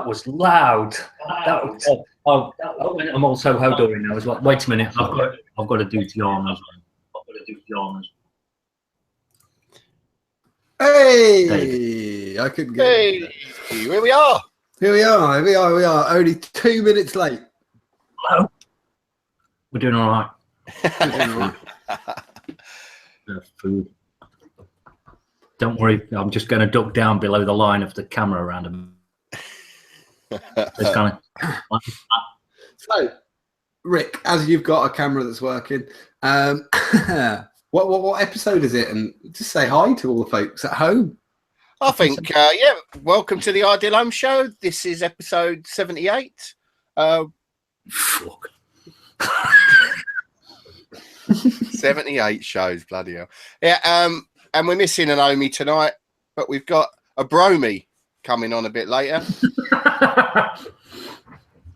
was loud. I'm also hodoring now as well. Wait a minute, I've got to do the arm as well. Hey, David. I couldn't get Hey, here we are. Here we are. Only 2 minutes late. Hello. We're doing all right. Food. Don't worry, I'm just going to duck down below the line of the camera around him. So, Rick, as you've got a camera that's working, what episode is it? And just say hi to all the folks at home. I think, yeah, welcome to the Ideal Home Show. This is episode 78. Fuck. 78 shows, bloody hell. Yeah, and we're missing an Omi tonight, but we've got a Bromy coming on a bit later.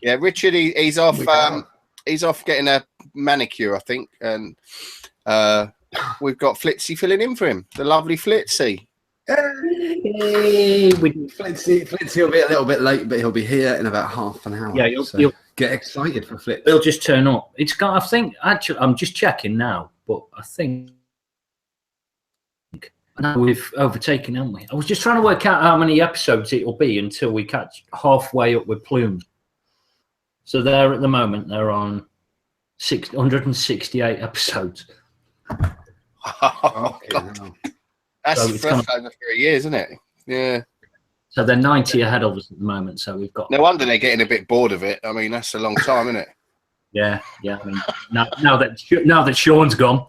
Yeah, Richard, he's off. He's off getting a manicure, I think, and we've got Flitzy filling in for him. The lovely Flitzy. Hey, Flitzy will be a little bit late, but he'll be here in about half an hour. Yeah, you'll get excited for Flitz. He'll just turn up. It's got. I think actually, I'm just checking now, but I think now we've overtaken, haven't we? I was just trying to work out how many episodes it will be until we catch halfway up with Plumes. So they're at the moment they're on 668 episodes. Oh, God. That's So first over 3 years, isn't it? Yeah. So they're 90 ahead of us at the moment. So we've got. No wonder they're getting a bit bored of it. I mean, that's a long time, isn't it? Yeah. I mean, now that Sean's gone.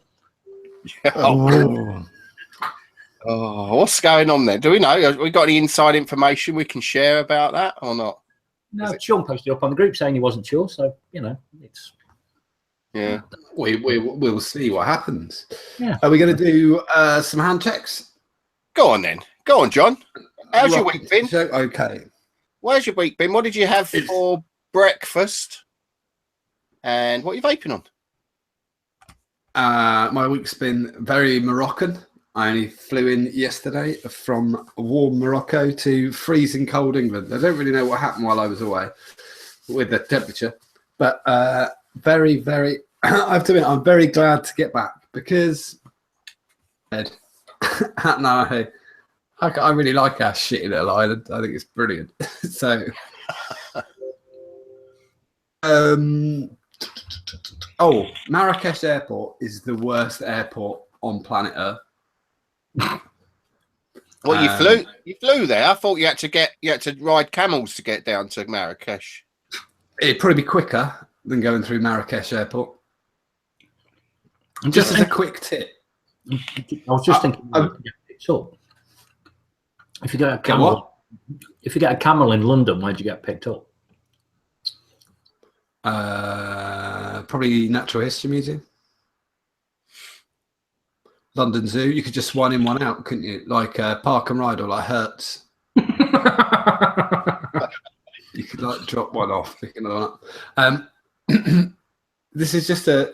Oh, what's going on there? Do we know? Have we got any inside information we can share about that or not? No, Sean posted up on the group saying he wasn't sure. So it's. Yeah. We'll see what happens. Yeah. Are we going to do some hand checks? Go on then. Go on, John. How's your week been? Okay. Where's your week been? What did you have for breakfast? And what are you vaping on? My week's been very Moroccan. I only flew in yesterday from warm Morocco to freezing cold England. I don't really know what happened while I was away with the temperature, but very, very, I have to admit, I'm very glad to get back because I really like our shitty little island. I think it's brilliant. So, Marrakesh Airport is the worst airport on planet Earth. Well, you flew there. I thought you had to ride camels to get down to Marrakesh. It'd probably be quicker than going through Marrakesh Airport. Just as a quick tip. I was just thinking, if you get a camel, in London, where'd you get picked up? Probably Natural History Museum. London Zoo. You could just one in, one out, couldn't you? Like Park and Ride or like Hertz. You could like drop one off, pick another one up. This is just a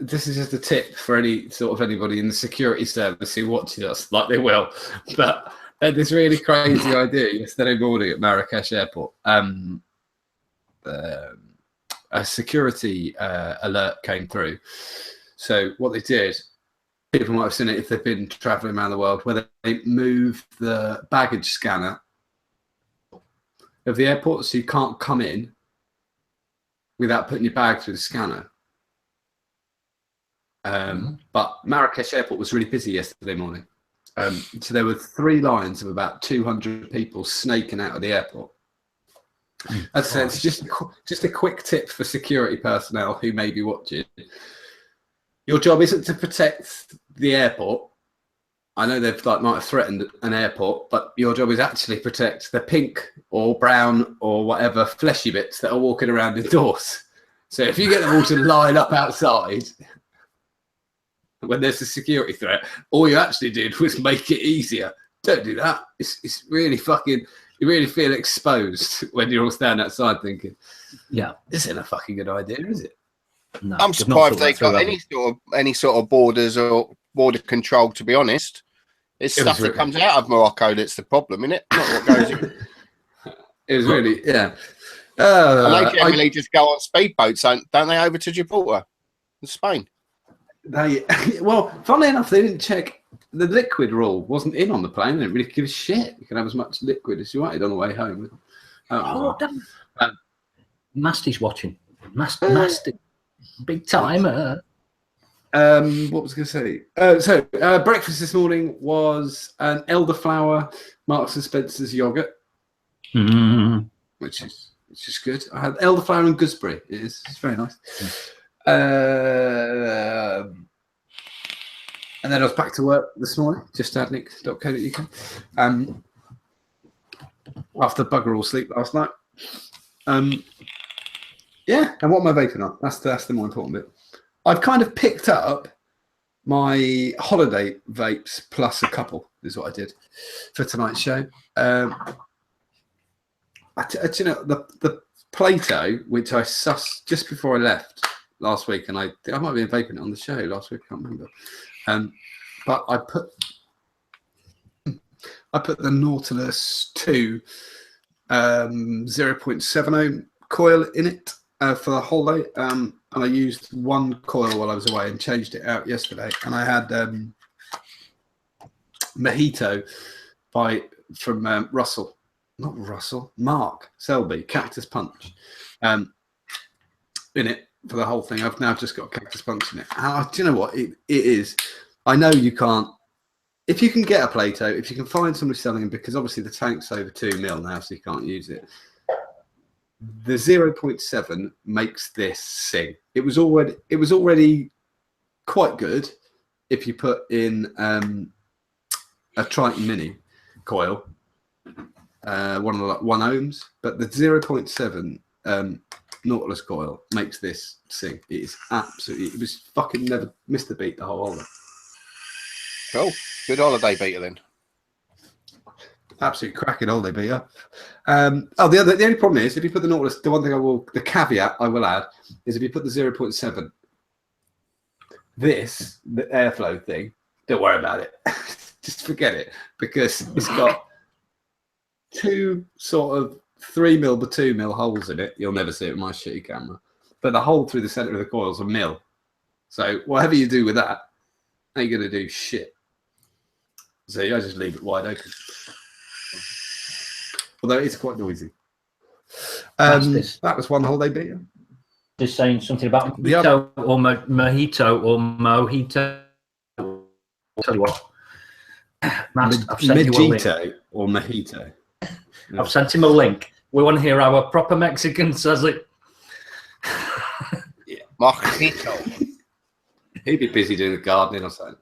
tip for anybody in the security service who watches us, like they will. But I had this really crazy idea yesterday morning at Marrakesh Airport. A security alert came through. So what they did, people might have seen it if they've been traveling around the world, where they move the baggage scanner of the airport, so you can't come in without putting your bag through the scanner. But Marrakesh Airport was really busy yesterday morning. So there were 3 lines of about 200 people snaking out of the airport. As I said, it's just a quick tip for security personnel who may be watching. Your job isn't to protect the airport. I know they've might have threatened an airport, but your job is actually protect the pink or brown or whatever fleshy bits that are walking around indoors. So if you get them all to line up outside when there's a security threat, all you actually did was make it easier. Don't do that. It's really fucking. You really feel exposed when you're all standing outside thinking, "Yeah, this isn't a fucking good idea, is it?" No, I'm surprised they got any sort of borders or border control. To be honest, it's stuff that comes out of Morocco that's the problem, isn't it? Not what goes in. It was really, yeah. And they generally just go on speedboats, don't they, over to Gibraltar in Spain? Well, funnily enough, they didn't check. The liquid rule wasn't in on the plane. They didn't really give a shit. You can have as much liquid as you wanted on the way home. Damn. Masty's watching. Masty. Big timer. What was I going to say? Breakfast this morning was an elderflower Marks and Spencer's yogurt, which is good. I had elderflower and gooseberry. It's very nice. And then I was back to work this morning, just at nick.co.uk. After bugger all sleep last night. Yeah, and what am I vaping on? That's the more important bit. I've kind of picked up my holiday vapes plus a couple, is what I did for tonight's show. The Plato, which I sussed just before I left last week, and I might have been vaping it on the show last week, I can't remember. But I put the Nautilus 2 0.70 coil in it for the whole day, and I used one coil while I was away and changed it out yesterday. And I had Mojito from Mark Selby, Cactus Punch, in it for the whole thing. I've now just got Cactus Punch in it. Do you know what it is? I know you can't. If you can get a Plato, if you can find somebody selling them, because obviously the tank's over 2 mil now, so you can't use it. The 0.7 makes this sing. It was already quite good if you put in a Triton Mini coil, 1 ohms, but the 0.7 Nautilus coil makes this sing. It is absolutely. It was fucking never missed the beat the whole holiday. Cool. Good holiday beater then. Absolutely cracking holiday beater. The only problem is if you put the Nautilus, the caveat I will add is if you put the 0.7, the airflow thing, don't worry about it. Just forget it, because it's got 2 sort of 3 mil by 2 mil holes in it. You'll never see it with my shitty camera, but the hole through the center of the coil is a mil. So whatever you do with that, ain't gonna do shit. So I just leave it wide open. Although it's quite noisy. That was one holiday beer. Just saying something about mojito or mojito or mojito. I'll tell you what. Mojito or mojito. I've sent him a link. We want to hear how a proper Mexican says it. Yeah. Mojito. He'd be busy doing the gardening or something.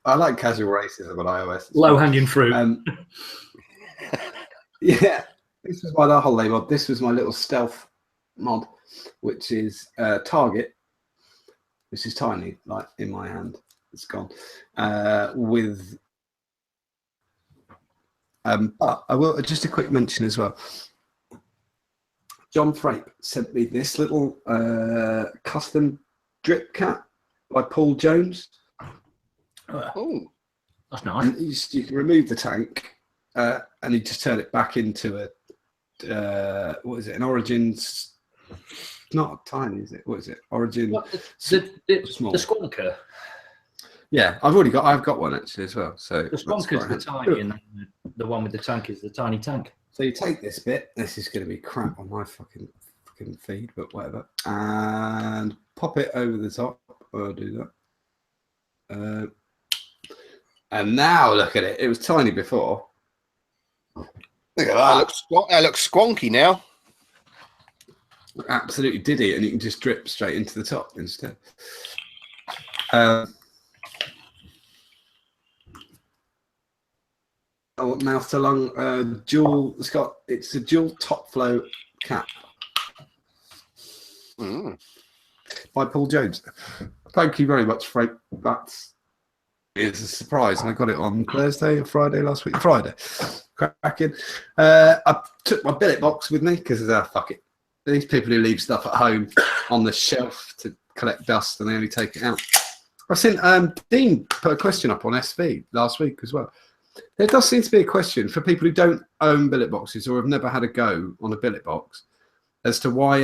I like casual racism on iOS. Low-hanging fruit. Yeah, this was my holiday mod. This was my little stealth mod, which is Target. This is tiny, like in my hand. It's gone. With but I will just a quick mention as well. John Frape sent me this little custom drip cap by Paul Jones. Oh, that's nice. And you can remove the tank and you just turn it back into a what is it? An Origins? Not tiny, is it? What is it? Origin? What, small. The Squonker. Yeah, I've got one actually as well. So the Squonker's the tiny, and the one with the tank is the tiny tank. So you take this bit. This is going to be crap on my fucking feed, but whatever. And pop it over the top. I'll do that. And now look at it. It was tiny before. Look at that. That looks squonky now. Absolutely diddy, and you can just drip straight into the top instead. Mouth to lung dual. It's a dual top flow cap by Paul Jones. Thank you very much, Frank. That's it's a surprise, and I got it on Thursday or Friday last week. Friday, cracking. I took my billet box with me because fuck it. These people who leave stuff at home on the shelf to collect dust and they only take it out. I've seen Dean put a question up on SV last week as well. There does seem to be a question for people who don't own billet boxes or have never had a go on a billet box as to why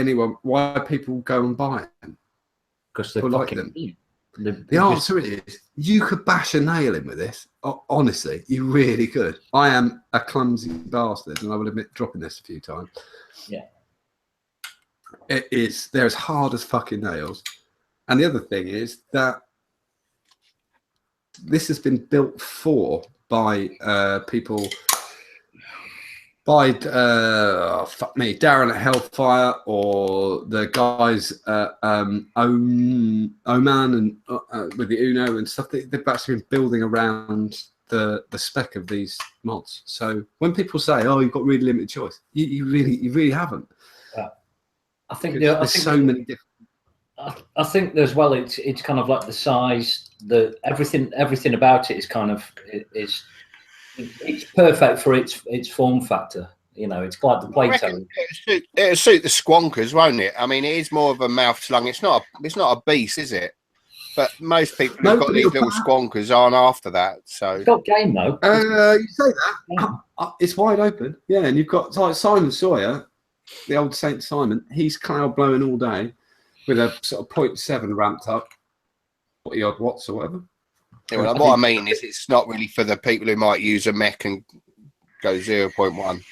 people go and buy them. Because they like them. The answer is you could bash a nail in with this. Honestly, you really could. I am a clumsy bastard, and I will admit dropping this a few times. Yeah. They're as hard as fucking nails. And the other thing is that this has been built by people, by Darren at Hellfire, or the guys Oman and with the Uno and stuff. They've actually been building around the spec of these mods. So when people say, "Oh, you've got really limited choice," you really haven't. I think there's so many different. I think as well, it's kind of like the size, everything about it is kind of it's perfect for its form factor. You know, it's like the Plato. It'll suit the squonkers, won't it? I mean, it is more of a mouth slung. It's not a beast, is it? But most people who've got these little squonkers aren't after that. So it's got game though. You say that it's wide open, yeah. And you've got like Simon Sawyer, the old Saint Simon. He's cloud blowing all day with a sort of 0.7 ramped up, 40 odd watts or whatever. Yeah, well, what I mean is, it's not really for the people who might use a mech and go 0.1.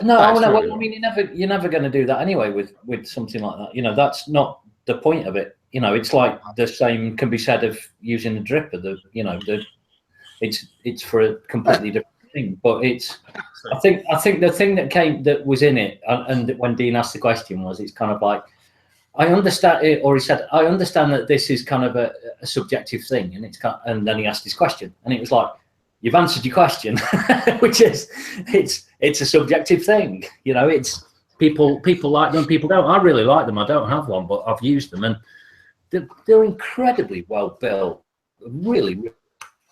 No, I mean, you're never going to do that anyway with something like that. You know, that's not the point of it. You know, it's like the same can be said of using the dripper. It's for a completely different thing. But I think the thing that was in it, and when Dean asked the question was, it's kind of like, I understand it, or he said, I understand that this is kind of a subjective thing, and then he asked his question, and it was like, you've answered your question, which is it's a subjective thing. You know, it's people like them, people don't. I really like them. I don't have one, but I've used them, and they're incredibly well built. Really.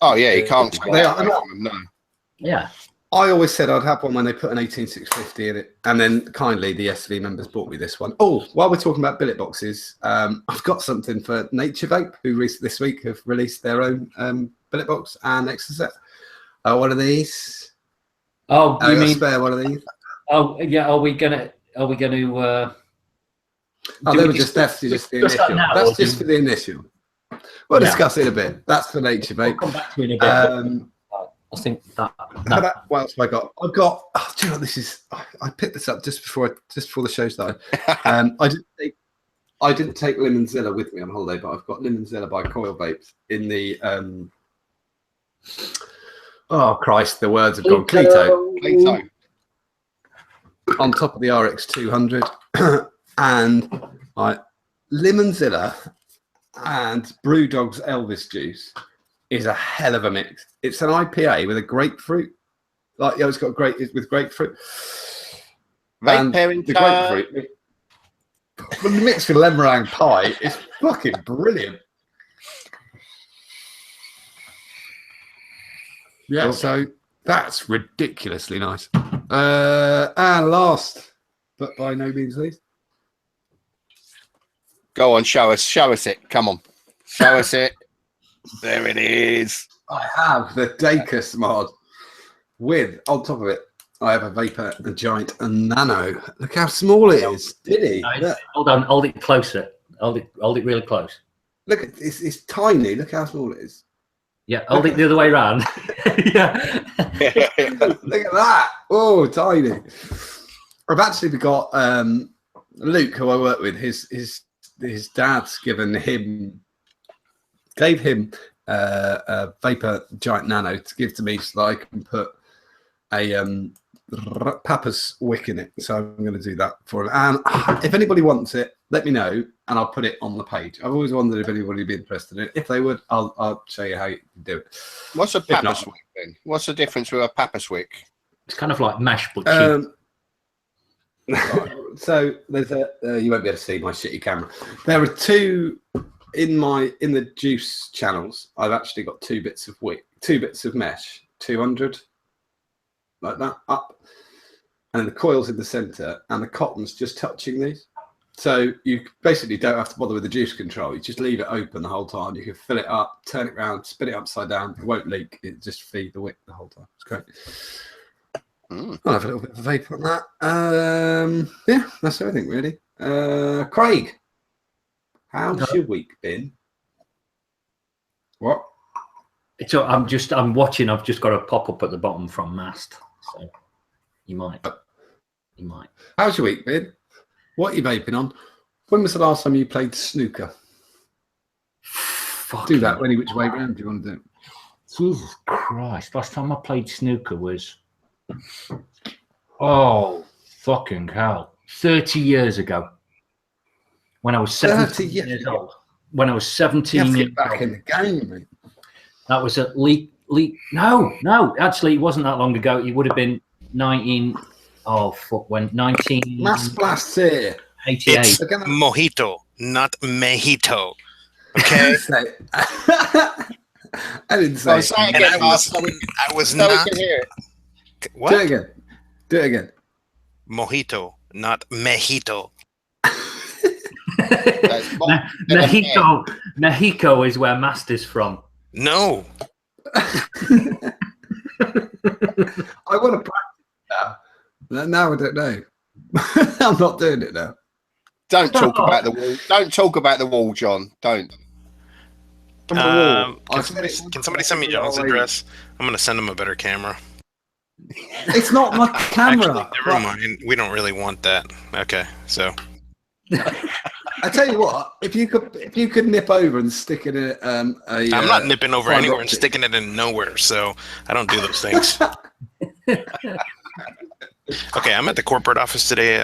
Oh yeah, you can't. They are. No. Yeah. I always said I'd have one when they put an 18650 in it, and then kindly the SV members bought me this one. Oh, while we're talking about billet boxes, I've got something for Nature Vape, who this week have released their own billet box and extra set. One of these. Oh, you mean spare one of these? Oh yeah. Are we gonna? Oh, they were that's just the initial. That's just for the initial. We'll discuss it in a bit. That's for Nature Vape. We'll come back to it in a bit. I think that. What else have I got? I've got. Oh, do you know what this is? I picked this up just before the show started. I didn't take Limonzilla with me on holiday, but I've got Limonzilla by Coil Vapes in the. Oh Christ! The words have gone. Cleto. On top of the RX 200, and Limonzilla and Brewdog's Elvis juice is a hell of a mix. It's an IPA with a grapefruit, it's got with grapefruit. Vape pairing the grapefruit, the mix with lemon meringue pie is fucking brilliant. Yeah, so that's ridiculously nice. And last, but by no means least, go on, show us it. Come on, show us it. There it is. I have the Dacus mod with, on top of it, I have a Vapor, a Giant, a Nano. Look how small it is. Did he? Nice. Hold on, hold it closer. Hold it really close. Look, it's tiny. Look how small it is. Yeah, hold it the other way around. Yeah. Look at that. Oh, tiny. I've actually got Luke, who I work with. His dad's gave him a Vapor Giant Nano to give to me so that I can put a Papa's wick in it. So I'm going to do that for him. And if anybody wants it, let me know and I'll put it on the page. I've always wondered if anybody would be interested in it. If they would, I'll show you how you can do it. What's a Papa's wick then? What's the difference with a Papa's wick? It's kind of like mesh, but cheap. So there's you won't be able to see my shitty camera. There are two in the juice channels. I've actually got two bits of wick, two bits of mesh, 200 like that up, and then the coil's in the center, and the cotton's just touching these. So you basically don't have to bother with the juice control. You just leave it open the whole time. You can fill it up, turn it around, spin it upside down. It won't leak. It just feed the wick the whole time. It's great. I'll have a little bit of a vape on that. Yeah, that's everything really. Craig, how's your week been? What? I'm watching. I've just got a pop up at the bottom from Mast. So you might. How's your week been? What are you vaping on? When was the last time you played snooker? Do that any which way round do you want to do it? Jesus Christ. Last time I played snooker was, oh, fucking hell, 30 years ago. When I was 17 years old. When I was 17 years back in the game, mate. That was at least, no, actually, it wasn't that long ago. It would have been 19. Oh, fuck, when 19... Mass blasts here. 88. It's mojito, not mojito. Okay? I didn't say it. I was not... What? Do it again. Mojito, not mojito. Mexico is where Master's from. No. I want to practice now. Now I don't know. I'm not doing it now. Don't talk about the wall. Don't talk about the wall, John. Don't. Can somebody send me John's address? I'm going to send him a better camera. It's not my camera. Actually, never mind. We don't really want that. Okay, so. I tell you what, if you could nip over and stick it in I'm not nipping over anywhere and sticking it in nowhere, so I don't do those things. Okay, I'm at the corporate office today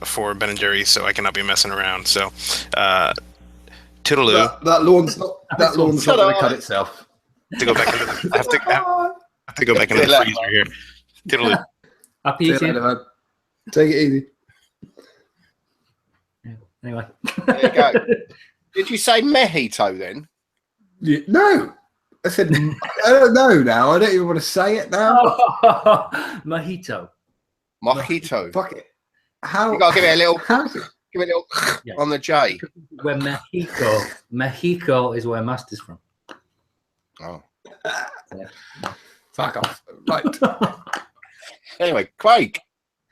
for Ben & Jerry's, so I cannot be messing around. So, toodaloo. That lawn's not going to cut itself. To go back into I have to go back into the freezer here. Toodaloo. Happy eating. Take it easy. Anyway. There you go. Did you say mojito then? Yeah, no. I said, I don't know now. I don't even want to say it now. Mojito. Mojito. Fuck it. How? You got to give it a little. How's it? Give it a little on the J. Where Mexico is where Master's from. Oh. Yeah. Fuck off. Right. Anyway, Craig.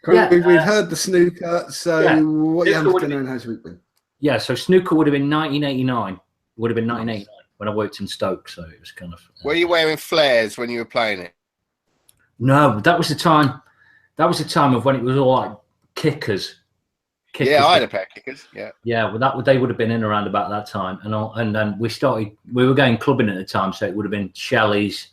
We've heard the snooker. So what are you having and how's your week been? Yeah, so snooker would have been 1989. Would have been 1989 when I worked in Stoke. So it was kind of. Were you wearing flares when you were playing it? No, that was the time. That was the time of when it was all like kickers. Yeah, I had a pair of kickers. Yeah. Yeah, well, they would have been in around about that time, and then we were going clubbing at the time, so it would have been Shelley's,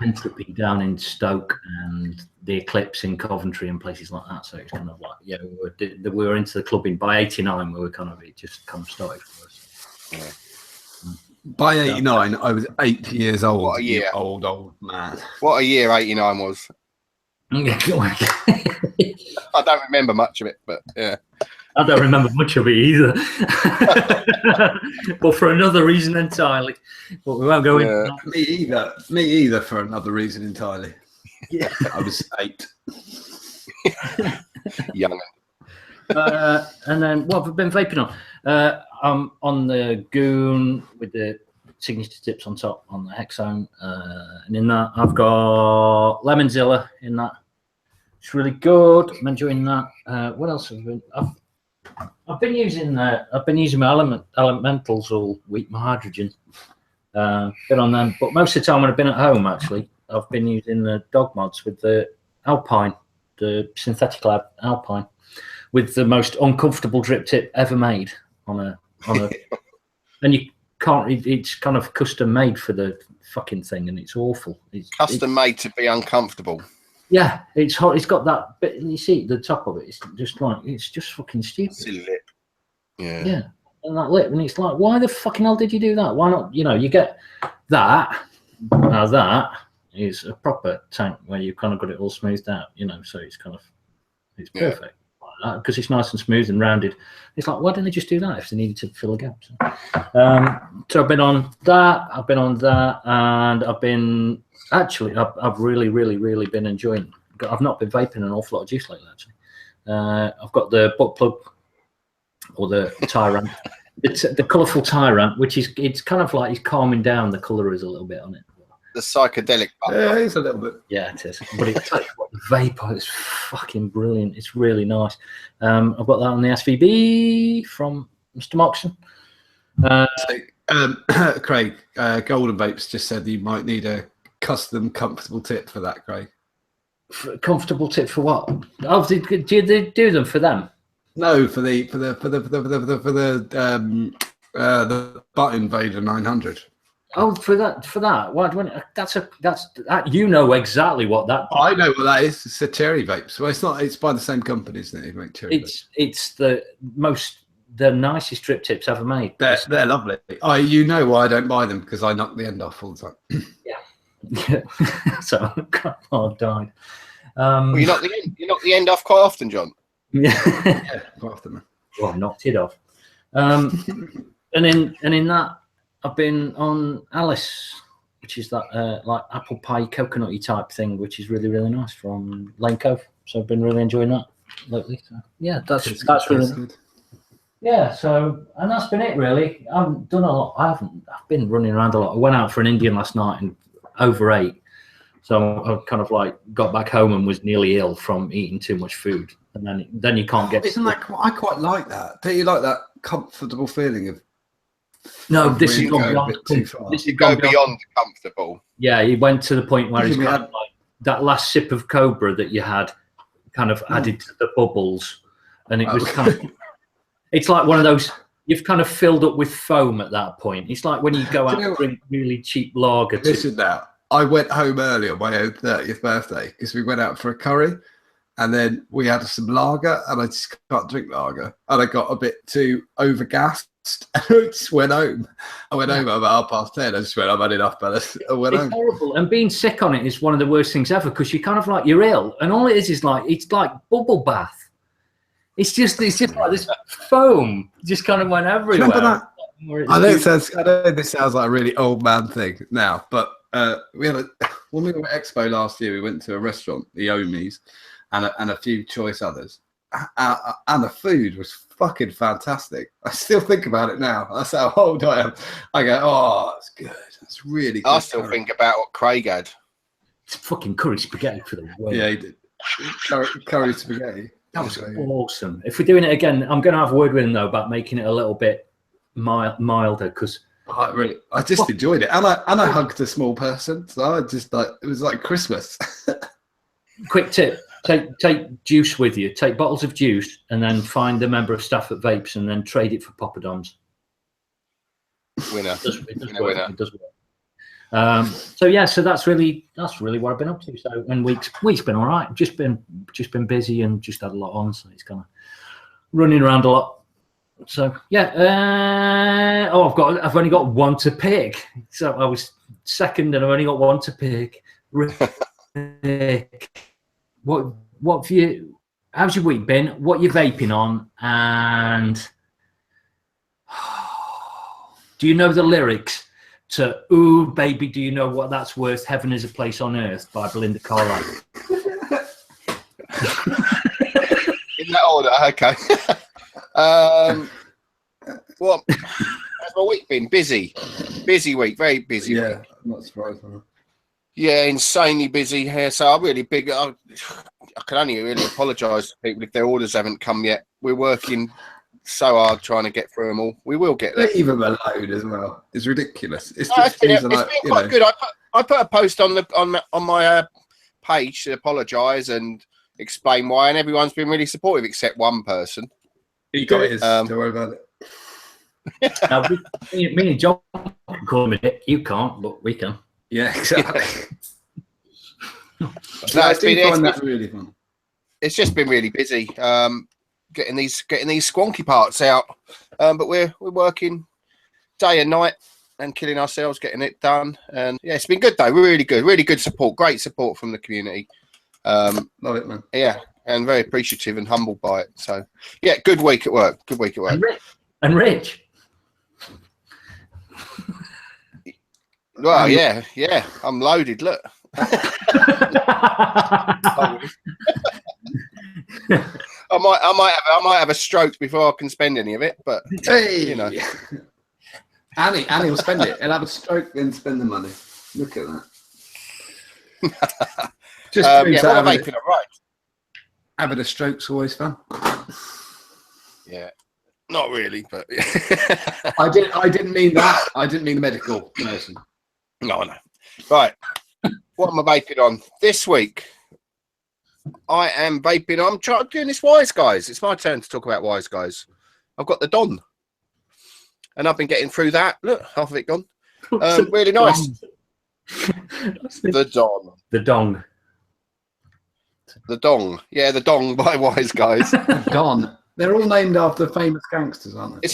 Entropy down in Stoke, and the Eclipse in Coventry and places like that. So it's kind of like, yeah, we were into the clubbing by '89. We were it just kind of started for us. Yeah. By '89, I was 8 years old. What a year. Old man. What a year '89 was. I don't remember much of it, but yeah. I don't remember much of it either. But for another reason entirely. But we won't go into that. Me either for another reason entirely. Yeah. I was 8. Young. And then what have I been vaping on? I'm on the Goon with the signature tips on top on the Hexone, and in that I've got Lemonzilla in that. It's really good. I'm enjoying that. What else have I been? I've been using my elementals all week. My hydrogen. Been on them, but most of the time when I've been at home, actually, I've been using the dog mods with the Alpine, the synthetic lab Alpine, with the most uncomfortable drip tip ever made on a and you can't. It's kind of custom made for the fucking thing, and it's awful. It's custom made to be uncomfortable. Yeah, it's hot. It's got that bit. You see the top of it. It's just fucking stupid. Silly lip. Yeah. Yeah, and that lip, and it's like, why the fucking hell did you do that? Why not? You know, you get that. Now that is a proper tank where you kind of got it all smoothed out. You know, so it's perfect. Because it's nice and smooth and rounded. It's like, why didn't they just do that if they needed to fill a gap? So I've been on that, and I've been actually, I've really, really, really been enjoying. I've not been vaping an awful lot of juice lately, actually. I've got the butt plug or the Tyrant. It's the colourful Tyrant, which is it's kind of like he's calming down. The colour is a little bit on it. The psychedelic. Yeah, it's a little bit. Yeah, it is. But it's like what the vapor is fucking brilliant. It's really nice. I've got that on the SVB from Mr. Moxon. Craig, Golden Vapes just said you might need a custom comfortable tip for that, Craig. Comfortable tip for what? Oh, did they do them for them? No, for the Butt Invader 900. Oh, for that. Why? That's you know exactly what that. I know what that is. It's a cherry vapes. Well, it's not. It's by the same company, isn't it? Who make cherry vapes. It's the nicest drip tips ever made. They're lovely. You know why I don't buy them, because I knock the end off all the time. Yeah. So I died. Well, you knock the end off quite often, John. Yeah, yeah, quite often. Man. Well, I knocked it off. And in that, I've been on Alice, which is that like apple pie coconutty type thing, which is really, really nice from Lane Cove. So I've been really enjoying that lately. So, yeah, that's really good. Yeah, so and that's been it really. I haven't done a lot. I've been running around a lot. I went out for an Indian last night and overate. So I kind of like got back home and was nearly ill from eating too much food. And then you can't get. Isn't that? I quite like that. Don't you like that comfortable feeling of? No, this is gone beyond. This is gone beyond comfortable. Yeah, he went to the point where he's kind of like that last sip of Cobra that you had, kind of added to the bubbles, and it was kind of. It's like one of those. You've kind of filled up with foam at that point. It's like when you go out and drink really cheap lager. Listen now. I went home early on my own 30th birthday because we went out for a curry, and then we had some lager, and I just can't drink lager, and I got a bit too overgassed, and I just went home. I went home about 10:30. I just went, I've had enough, fellas. I went home. Horrible, and being sick on it is one of the worst things ever because you kind of like you're ill, and all it is like it's like bubble bath. It's just like this foam just kind of went everywhere. Remember that? I know this sounds like a really old man thing now, but when we were at Expo last year, we went to a restaurant, the Omi's, and a few choice others, and the food was fucking fantastic. I still think about it now. That's how old I am. I go, oh, that's good. That's really good. I still think about what Craig had. It's fucking curry spaghetti for the world. Yeah, he did. Curry spaghetti. That was awesome. If we're doing it again, I'm going to have a word with him though about making it a little bit milder because I just enjoyed it, and I hugged a small person, so I just like it was like Christmas. Quick tip: take juice with you. Take bottles of juice, and then find a member of staff at Vapes, and then trade it for poppadoms. Winner. It does work. So yeah, so that's really what I've been up to. So and week's been all right. Just been busy and just had a lot on, so it's kind of running around a lot. So yeah, I've only got one to pick. So I was second, and I've only got one to pick. Rick, how's your week been? What you vaping on? And do you know the lyrics to "Ooh Baby, Do You Know What That's Worth? Heaven Is a Place on Earth" by Belinda Carlisle? In that order, okay. What has my week been? Busy week, very busy. Yeah, week. I'm not surprised. Yeah, insanely busy here. So I'm really big. I can only really apologise to people if their orders haven't come yet. We're working so hard trying to get through them all. We will get there. Leave them alone as well. It's ridiculous. It's been quite good. I put a post on my page to apologise and explain why, and everyone's been really supportive except one person. He got his. Don't worry about it. Now, me and John can call him a dick. You can't, but we can. Yeah, exactly. That's really fun. It's just been really busy. Getting these squonky parts out, but we're working day and night and killing ourselves getting it done. And yeah, it's been good though. Really good support. Great support from the community. Love it, man. Yeah, and very appreciative and humbled by it. So yeah, good week at work. And Rich. Well, yeah, I'm loaded. Look. I'm I might have a stroke before I can spend any of it, but Hey, you know. Annie will spend it. He'll have a stroke, then spend the money. Look at that. Just Yeah, what am I vaping on? Right. Having a stroke's always fun. Yeah, not really, but I didn't mean that. I didn't mean the medical person. no. Right. What am I vaping on this week? I am vaping. I'm doing this Wise Guys. It's my turn to talk about Wise Guys. I've got the Don, and I've been getting through that. Look, half of it gone. Really nice. The Don. The Dong. The Dong. Yeah, the Dong by Wise Guys. Don. They're all named after famous gangsters, aren't they?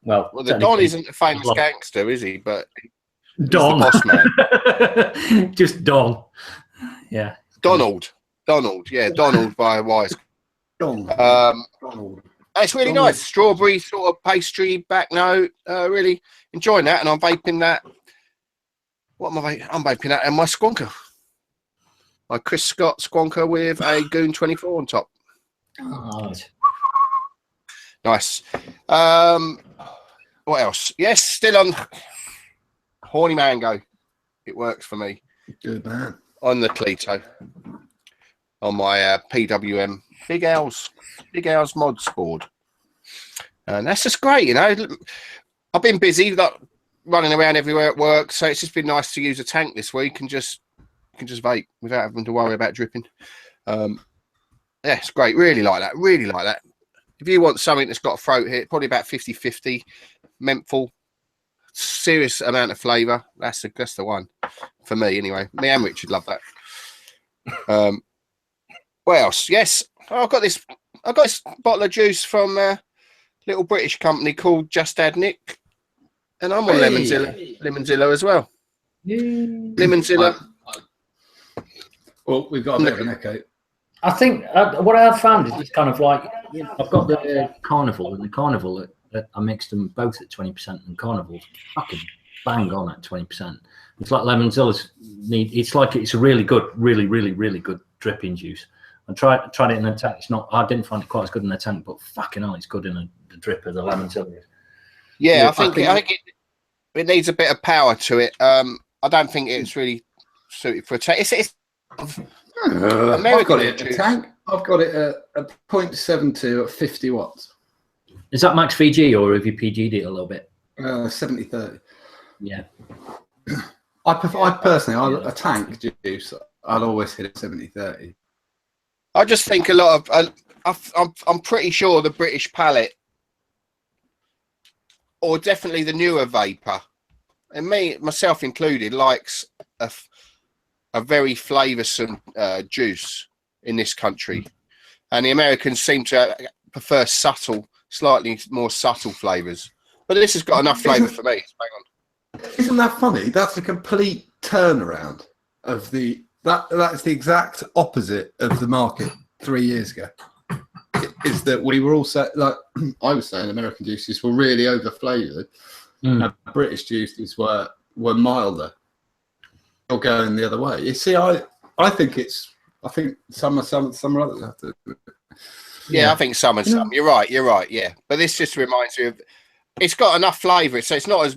Well, the Don isn't a famous gangster, is he? But Don. He's the boss man. Just Don. Yeah. Donald. Yeah, Donald by Wise. Donald. It's really nice. Strawberry sort of pastry back note. Really enjoying that, and I'm vaping that. What am I vaping? I'm vaping that and my Squonker. My Chris Scott Squonker with a Goon 24 on top. Oh, nice. What else? Yes, still on Horny Mango. It works for me. Good man. On the Cleto. On my PWM Big Owls mods board. And that's just great, you know. I've been busy, like running around everywhere at work, so it's just been nice to use a tank this week and just vape without having to worry about dripping. Yeah, it's great. Really like that. If you want something that's got a throat hit, probably about 50-50, menthol, serious amount of flavour. That's the one for me anyway. Me and Richard love that. What else? Yes, I've got this bottle of juice from a little British company called Just Add Nick, and I'm on Lemonzilla as well. Lemonzilla. Well, we've got a bit of an echo. I think what I've found is it's kind of like, you know, I've got the Carnival, and the Carnival, I mixed them both at 20%, and Carnival's fucking bang on at 20%. It's like Lemonzilla's it's a really good, really good dripping juice. I tried it in a tank. I didn't find it quite as good in a tank, but fucking hell, it's good in the drip of the Lemonzilla. Yeah, I think it needs a bit of power to it. I don't think it's really suited for a tank. I've got it at a tank. I've got it at a 0.72 at 50 watts. Is that max VG, or have you PG'd it a little bit? 70-30. Yeah. I personally, a tank juice, I'll always hit it 70-30. I just think a lot of I'm pretty sure the British palate, or definitely the newer vapor, and myself included, likes a very flavoursome juice in this country, and the Americans seem to prefer slightly more subtle flavours. But this has got enough flavour for me. Hang on. Isn't that funny? That's a complete turnaround of that's the exact opposite of the market 3 years ago. Is that we were all like I was saying, American juices were really over flavoured, and British juices were milder. Or going the other way. You see, I think some are others have to. Yeah, I think some and some. You're right. Yeah, but this just reminds me of. It's got enough flavour, so it's not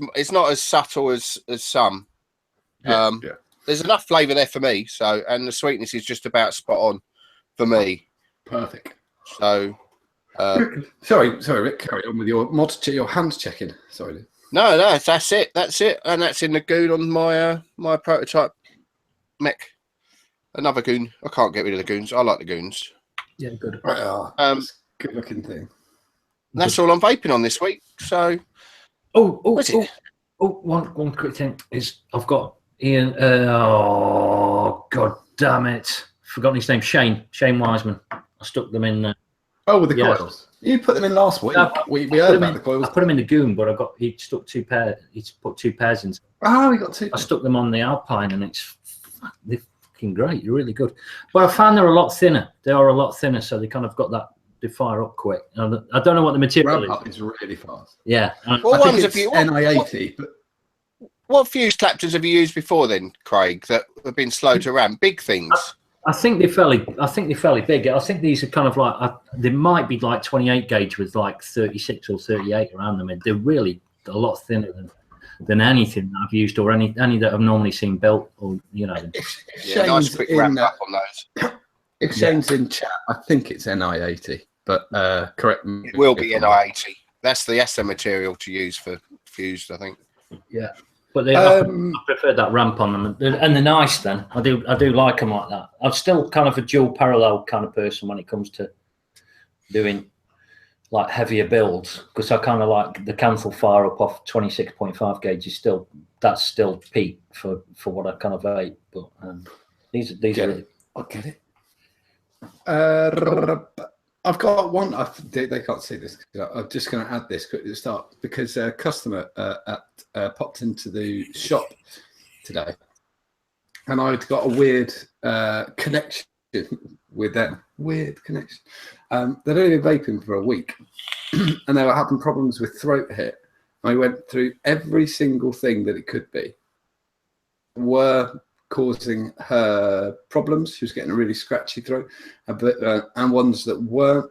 as subtle as some. Yeah. There's enough flavour there for me. So, and the sweetness is just about spot on for me. Perfect. So, sorry, Rick. Carry on with your hands checking. Sorry. No, that's it, and that's in the Goon on my my prototype mech. Another Goon. I can't get rid of the Goons. I like the Goons. Yeah, good. Good looking thing. That's all I'm vaping on this week. So, one quick thing is I've got Ian. Oh god damn it! Forgotten his name. Shane Wiseman. I stuck them in. With the coils. You put them in last week. We heard about the coils. I put them in the Goon, but he stuck 2 pairs. He put 2 pairs in. Oh, we got 2. I stuck them on the Alpine, and they're fucking great. They're really good. But I found they're a lot thinner. They are a lot thinner, so they kind of got that. They fire up quick. I don't know what the material is. Really fast. Yeah. What ones have you? NI80. What fuse captors have you used before then, Craig? That have been slow to ramp? Big things. I think they're fairly big. I think these are kind of like they might be like 28 gauge with like 36 or 38 around them. And they're really a lot thinner than anything that I've used or any that I've normally seen built. Or Yeah, nice quick wrap up on those. If Shane's in chat, I think it's NI80, but correct me. It will be NI80. That's the ESTA material to use for fused, I think. Yeah. But I prefer that ramp on them, and they're nice. Then I do like them like that. I'm still kind of a dual parallel kind of person when it comes to doing like heavier builds, because I kind of like the cancel fire up off 26.5 gauge is still peak for what I kind of vape. But these are. I get it. I've got one. They can't see this. I'm just going to add this quickly to start, because a customer popped into the shop today, and I'd got a weird connection with them. Weird connection. They'd only been vaping for a week, and they were having problems with throat hit. I went through every single thing that it could be. Were causing her problems. She was getting a really scratchy throat, and ones that weren't.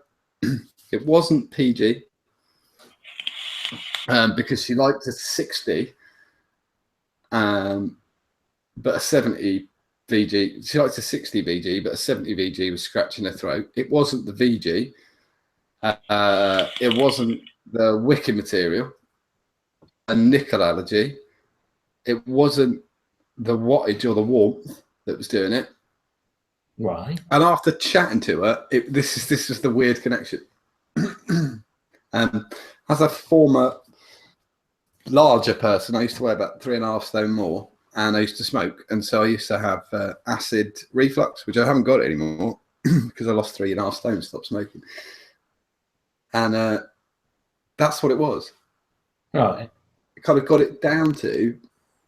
It wasn't PG, because she liked a 60, but a 70 VG. She liked a 60 VG, but a 70 VG was scratching her throat. It wasn't the VG. It wasn't the wicker material, a nickel allergy. It wasn't the wattage or the warmth that was doing it. Right. And after chatting to her, this is the weird connection. As a former larger person, I used to weigh about 3.5 stone more, and I used to smoke, and so I used to have acid reflux, which I haven't got anymore because I lost 3.5 stone and stopped smoking. And that's what it was. Right. Kind of got it down to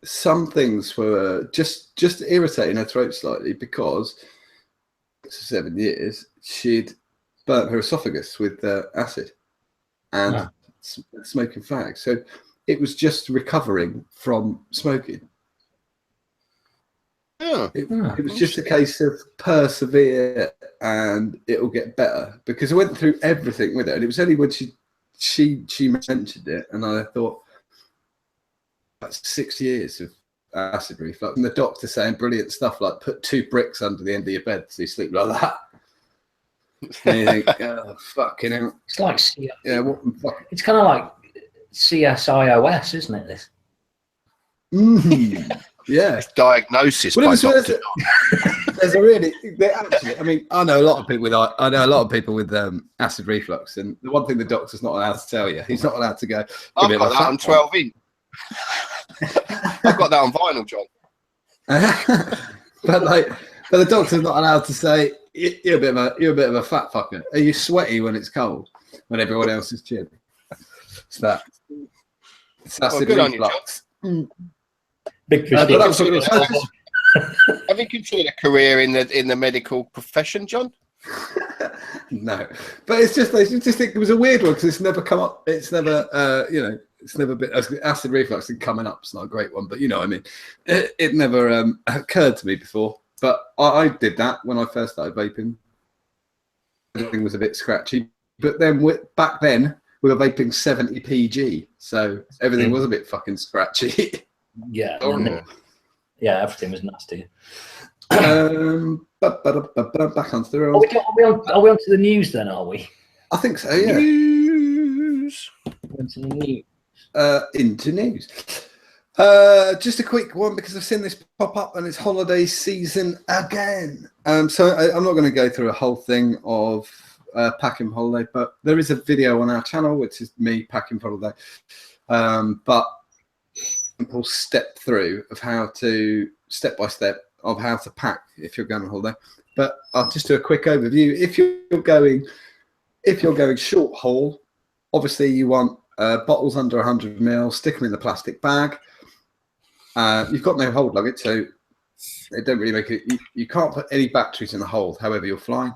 some things were just irritating her throat slightly, because for 7 years she'd burnt her esophagus with acid and smoking fags. So it was just recovering from smoking. It was just a case of persevere and it'll get better, because I went through everything with her, and it was only when she mentioned it, and I thought, that's 6 years of acid reflux, and the doctor saying brilliant stuff like put 2 bricks under the end of your bed so you sleep like that. And you think, oh, fucking hell. It's like it's kind of like CSIOS, isn't it? This. Yeah. It's diagnosis by doctor. There's a really. Actually, I mean, I know a lot of people with acid reflux, and the one thing the doctor's not allowed to tell you, he's not allowed to go. I've got that on 12 inch. I've got that on vinyl, John. but the doctor's not allowed to say you're a bit of a fat fucker. Are you sweaty when it's cold, when everyone else is chilly? It's that. It's acid reflux. Big have you considered a career in the medical profession, John? No, but it's just it was a weird one, because it's never come up. It's never it's never been acid reflux and coming up. It's not a great one, but you know what I mean. It never occurred to me before, but I did that when I first started vaping. Everything was a bit scratchy, but then back then we were vaping 70 PG, so everything was a bit fucking scratchy. Yeah, yeah, everything was nasty. Back onto the road. Are we on to the news then? Are we? I think so. Yeah. News. Into the news. Into news. Just a quick one, because I've seen this pop up and it's holiday season again. So I'm not going to go through a whole thing of packing for holiday, but there is a video on our channel which is me packing for holiday. But simple step through of how to step by step of how to pack if you're going on holiday. But I'll just do a quick overview. If you're going short haul, obviously you want bottles under 100 ml, stick them in the plastic bag. You've got no hold luggage, so it don't really make it. You can't put any batteries in the hold, however you're flying.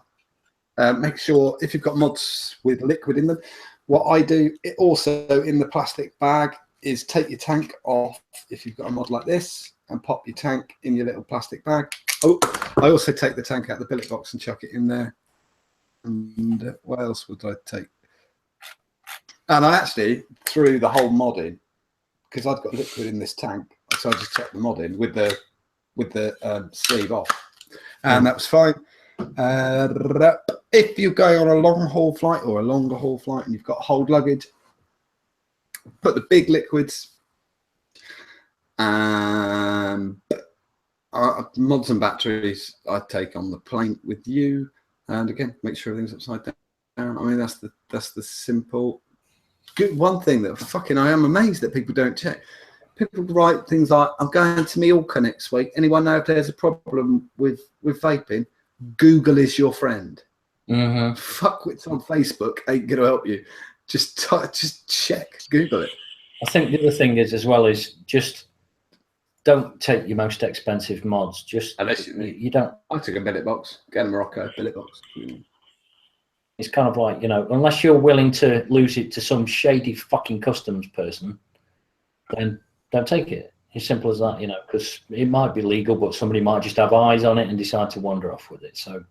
Make sure if you've got mods with liquid in them. What I do also in the plastic bag is take your tank off if you've got a mod like this, and pop your tank in your little plastic bag. Oh, I also take the tank out of the billet box and chuck it in there. And what else would I take? And I actually threw the whole mod in because I've got liquid in this tank, so I just chucked the mod in with the sleeve off, and that was fine. If you're going on a long haul flight or a longer haul flight and you've got hold luggage, put the big liquids, mods and batteries I take on the plane with you, and again make sure everything's upside down. I mean that's the simple good one thing that I am amazed that people don't check. People write things like, I'm going to Mallorca next week. Anyone know if there's a problem with vaping? Google is your friend. Mm-hmm. Fuck what's on Facebook ain't going to help you. Just check, Google it. I think the other thing is as well is just don't take your most expensive mods. Just unless you don't. I took a billet box. Get a Morocco billet box. It's kind of like, unless you're willing to lose it to some shady fucking customs person, then don't take it. As simple as that, because it might be legal, but somebody might just have eyes on it and decide to wander off with it. So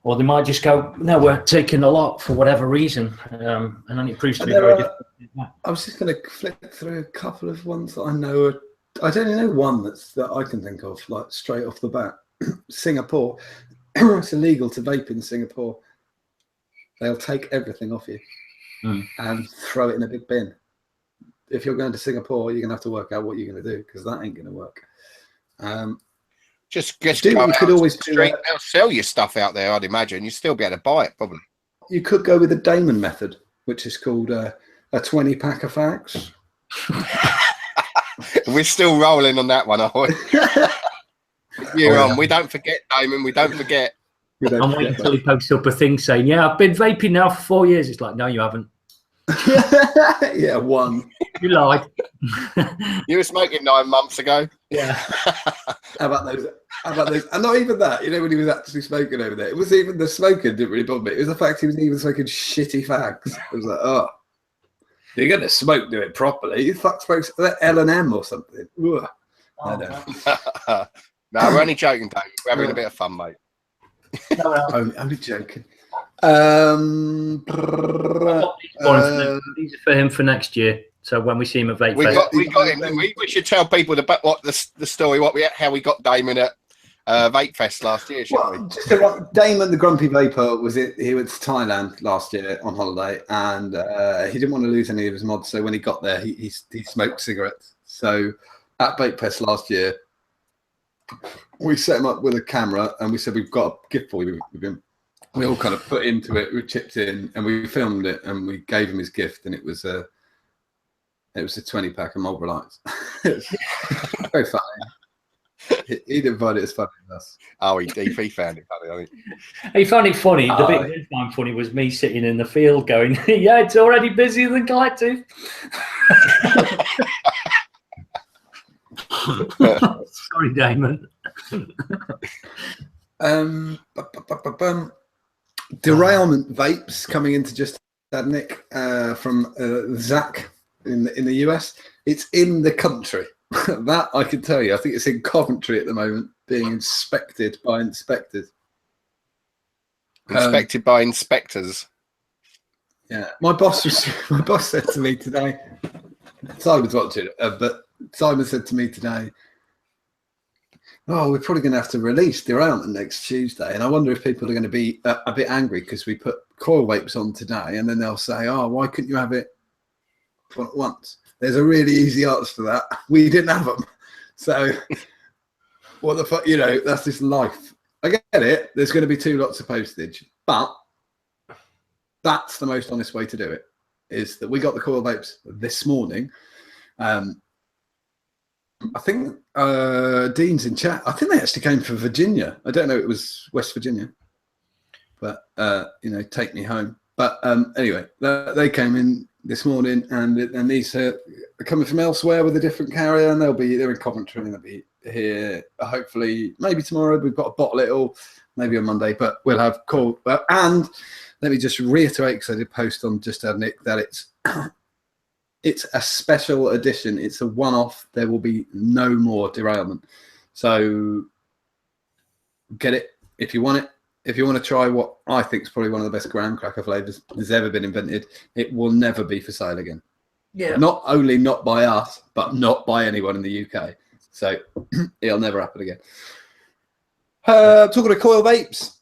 or they might just go, no, we're taking a lot for whatever reason, and then it proves to be very difficult. I was just going to flip through a couple of ones that I know. I don't know one that I can think of, like straight off the bat. Singapore. It's illegal to vape in Singapore. They'll take everything off you and throw it in a big bin. If you're going to Singapore, you're going to have to work out what you're going to do because that ain't going to work. Just you could always they'll sell your stuff out there. I'd imagine you'd still be able to buy it probably. You could go with the Damon method, which is called a 20-pack of fags. We're still rolling on that one, are we? You're on. We don't forget, Damon. We don't forget. I'm waiting until he posts up a thing saying, "Yeah, I've been vaping now for 4 years." It's like, no, you haven't. Yeah, one. You lied. You were smoking 9 months ago. Yeah. How about those? And not even that. When he was actually smoking over there, it was even the smoking didn't really bother me. It was the fact he was even smoking shitty fags. It was like, oh, you're going to smoke, do it properly. You fuck smokes L&M or something. Ugh. I know. No, we're only joking, Dave. We're having a bit of fun, mate. Only joking. These are for him for next year. So when we see him at Vape Fest, we got him. We should tell people what the story, how we got Damon at Vape Fest last year, shouldn't we? Damon, the grumpy vapor, he went to Thailand last year on holiday, and he didn't want to lose any of his mods. So when he got there, he smoked cigarettes. So at Vape Fest last year, we set him up with a camera, and we said, "We've got a gift for you." We all kind of put into it. We chipped in, and we filmed it, and we gave him his gift, and it was a 20-pack of Marlboro Lights. Very funny. He didn't find it as funny as us. Oh, he found it funny. I think he found it funny. The bit that he found funny was me sitting in the field going, "Yeah, it's already busier than collective." Sorry, Damon. Derailment vapes coming into just Nick from Zach in the US. It's in the country. That I can tell you. I think it's in Coventry at the moment, being inspected by inspectors. Inspected by inspectors. Yeah, my boss said to me today. Simon's watching, but Simon said to me today, "Oh, we're probably going to have to release Derailment next Tuesday, and I wonder if people are going to be a bit angry because we put coil vapes on today, and then they'll say, oh, why couldn't you have it at once?" There's a really easy answer to that. We didn't have them. So what the fuck, that's just life. I get it. There's going to be 2 lots of postage, but that's the most honest way to do it, is that we got the coil vapes this morning. I think Dean's in chat. I think they actually came from Virginia. I don't know. It was West Virginia, but take me home. But anyway, they came in this morning, and these are coming from elsewhere with a different carrier, and they're in Coventry, and they'll be here hopefully maybe tomorrow. We've got a bottle it'll maybe on Monday, but we'll have coil. And let me just reiterate, because I did post on Just Add Nick, that it's a special edition. It's a one-off. There will be no more Derailment. So get it if you want it. If you want to try what I think is probably one of the best graham cracker flavors that's ever been invented, it will never be for sale again. Yeah. Not only not by us, but not by anyone in the UK. So it'll never happen again. Talking of coil vapes,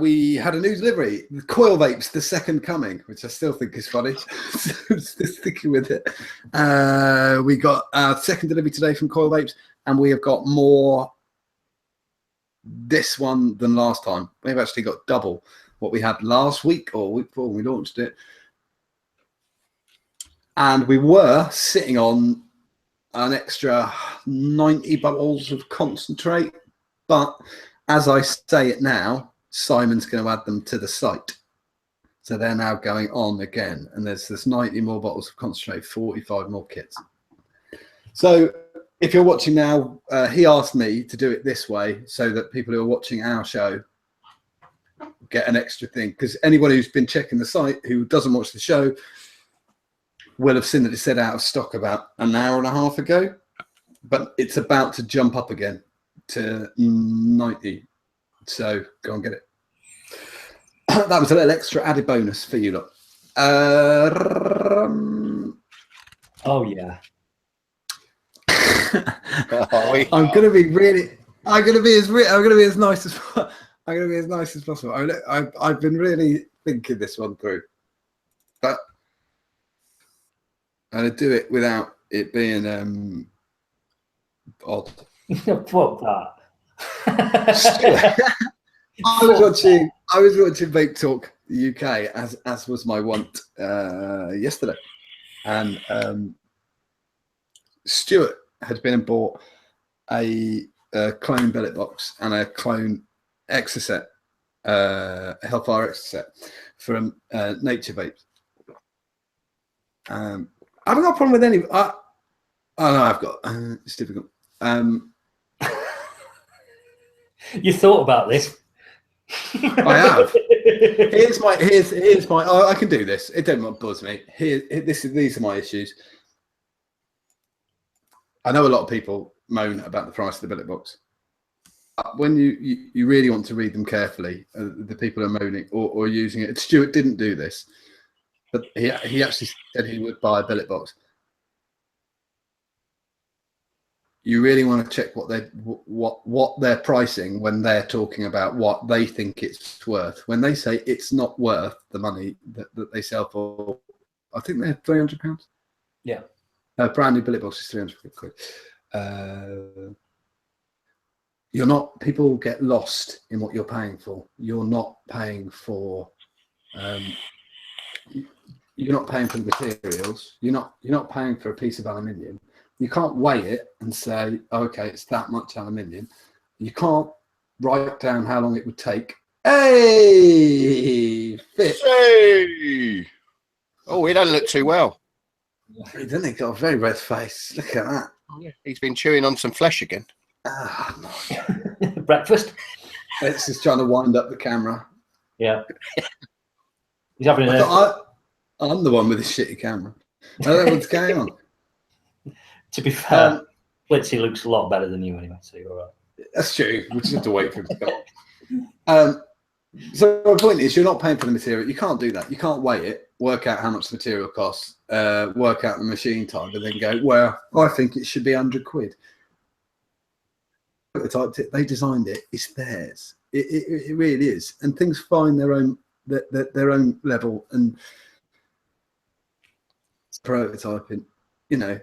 we had a new delivery. The coil vapes, the second coming, which I still think is funny. So still sticking with it. We got our second delivery today from coil vapes, and we have got more this one than last time. We've actually got double what we had last week or week before when we launched it. And we were sitting on an extra 90 bottles of concentrate. But as I say it now, Simon's going to add them to the site. So they're now going on again. And there's 90 more bottles of concentrate, 45 more kits. So if you're watching now, he asked me to do it this way so that people who are watching our show get an extra thing. Because anybody who's been checking the site who doesn't watch the show will have seen that it said out of stock about an hour and a half ago. But it's about to jump up again to 90. So go and get it. That was a little extra added bonus for you lot. Oh, yeah. I'm gonna be as nice as possible. I've been really thinking this one through, but I'm gonna do it without it being odd. Fuck that. I was watching Vape Talk UK as was my wont yesterday, and Stuart had been and bought a clone billet box and a clone Exocet, Hellfire Exocet from Nature Vape. I haven't got a problem with any. Oh no, I've got. It's difficult. You thought about this? I have. Here's my. Oh, I can do this. It don't buzz me. These are my issues. I know a lot of people moan about the price of the billet box. When you really want to read them carefully, the people who are moaning or using it. Stuart didn't do this, but he actually said he would buy a billet box. You really want to check what they're pricing when they're talking about what they think it's worth. When they say it's not worth the money that they sell for, I think they're £300. Yeah. A brand new billet box is 300 quid. You're not. People get lost in what you're paying for. You're not paying for. You're not paying for the materials. You're not paying for a piece of aluminium. You can't weigh it and say, okay, it's that much aluminium. You can't write down how long it would take. Hey, Fitz. Hey. Oh, he doesn't look too well. He doesn't. He's got a very red face. Look at that. Oh, yeah. He's been chewing on some flesh again. Breakfast. Fitz is trying to wind up the camera. Yeah. He's having I'm the one with the shitty camera. I don't know what's going on. To be fair, Flitzy looks a lot better than you anyway, so you're all right. That's true. We just have to wait for him to go. So my point is, you're not paying for the material. You can't do that. You can't weigh it, work out how much the material costs, work out the machine time, and then go, well, I think it should be 100 quid. They designed it. It's theirs. It really is. And things find their own level and prototyping. You know,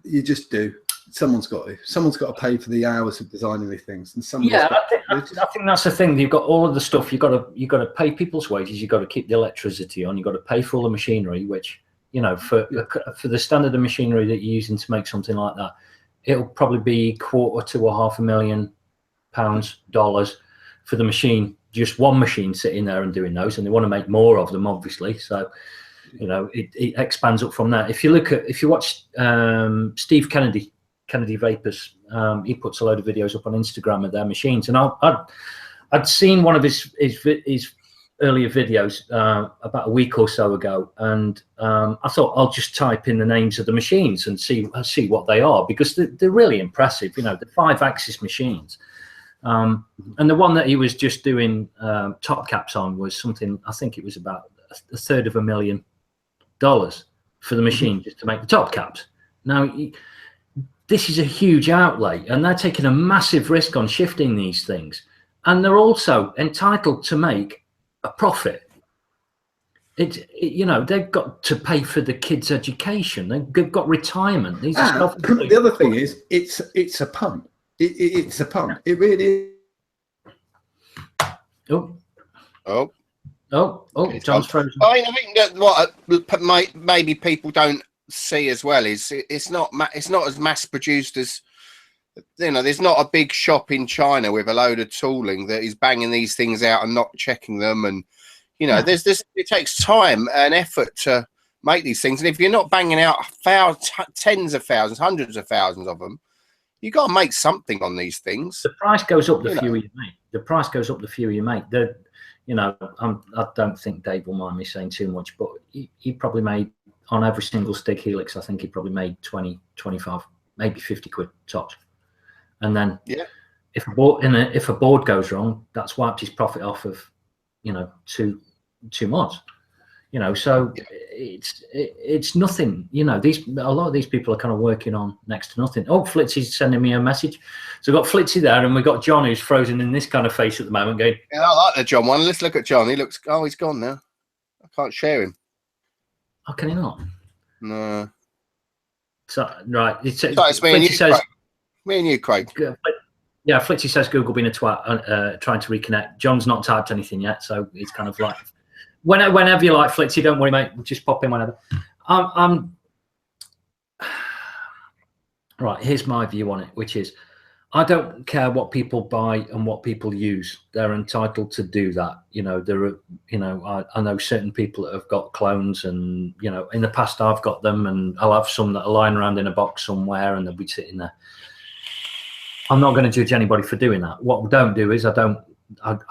you just do. Someone's got to pay for the hours of designing these things, and I think that's the thing. You've got all of the stuff. You've got to pay people's wages. You've got to keep the electricity on. You've got to pay for all the machinery, which, you know, for the standard of machinery that you're using to make something like that, it'll probably be $250,000 to $500,000 dollars for the machine. Just one machine sitting there and doing those, and they want to make more of them, obviously. So, you know, it expands up from that. If you watch Steve Kennedy Vapors, he puts a load of videos up on Instagram of their machines, and I'd seen one of his earlier videos about a week or so ago, and I thought I'll just type in the names of the machines and see what they are, because they're really impressive. You know, the 5-axis machines, And the one that he was just doing top caps on was something, I think it was about $350,000 for the machine just to make the top caps. Now, this is a huge outlay, and they're taking a massive risk on shifting these things. And they're also entitled to make a profit. You know, they've got to pay for the kids' education. They've got retirement. These are stuff. The other thing is, it's a punt. It's a punt. It really is. John's frozen. I think that what maybe people don't see as well is it's not as mass produced as, you know. There's not a big shop in China with a load of tooling that is banging these things out and not checking them, and you know, there's this. It takes time and effort to make these things, and if you're not banging out tens of thousands, hundreds of thousands of them, you got to make something on these things. The price goes up the fewer you make. The price goes up the fewer you make. You know, I don't think Dave will mind me saying too much, but he probably made, on every single stick helix, I think he probably made 20, 25, maybe 50 quid tops. And then if a board goes wrong, that's wiped his profit off of, you know, two months. You know, so it's nothing. You know, a lot of these people are kind of working on next to nothing. Oh, Flitz is sending me a message. So we've got Flitzy there, and we've got John, who's frozen in this kind of face at the moment, going, yeah, I like the John one. Let's look at John. He looks, he's gone now. I can't share him. Oh, can he not? No. So, right. It's me and you, says, me and you, Craig. Yeah, Flitzy says Google being a twat, trying to reconnect. John's not typed anything yet, so it's kind of like, whenever you like, Flitzy, don't worry, mate. Just pop in whenever. Right, here's my view on it, which is, I don't care what people buy and what people use. They're entitled to do that. You know, I know certain people that have got clones, and, you know, in the past I've got them, and I'll have some that are lying around in a box somewhere, and they'll be sitting there. I'm not going to judge anybody for doing that. What I don't do is I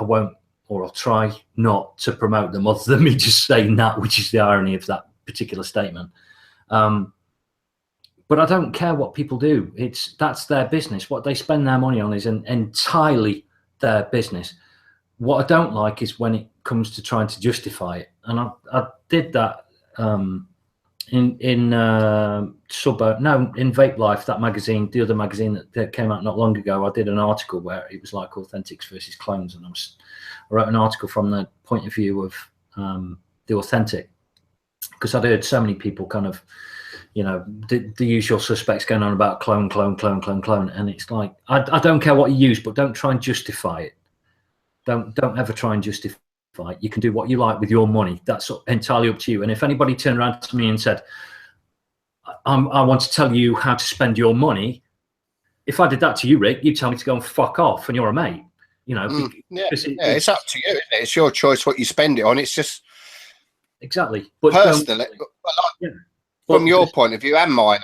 won't, or I'll try not to promote them, other than me just saying that, which is the irony of that particular statement. But I don't care what people do. That's their business. What they spend their money on is entirely their business. What I don't like is when it comes to trying to justify it. And I did that in Vape Life, that magazine, the other magazine that came out not long ago. I did an article where it was like authentics versus clones, and I wrote an article from the point of view of the authentic, because I'd heard so many people kind of, you know, the usual suspects going on about clone, and it's like, I don't care what you use, but don't try and justify it. Don't ever try and justify it. You can do what you like with your money. That's entirely up to you. And if anybody turned around to me and said, I want to tell you how to spend your money, if I did that to you, Rick, you'd tell me to go and fuck off, and you're a mate. You know, it's up to you, isn't it? It's your choice what you spend it on. It's just exactly. But personally, from your point of view and mine.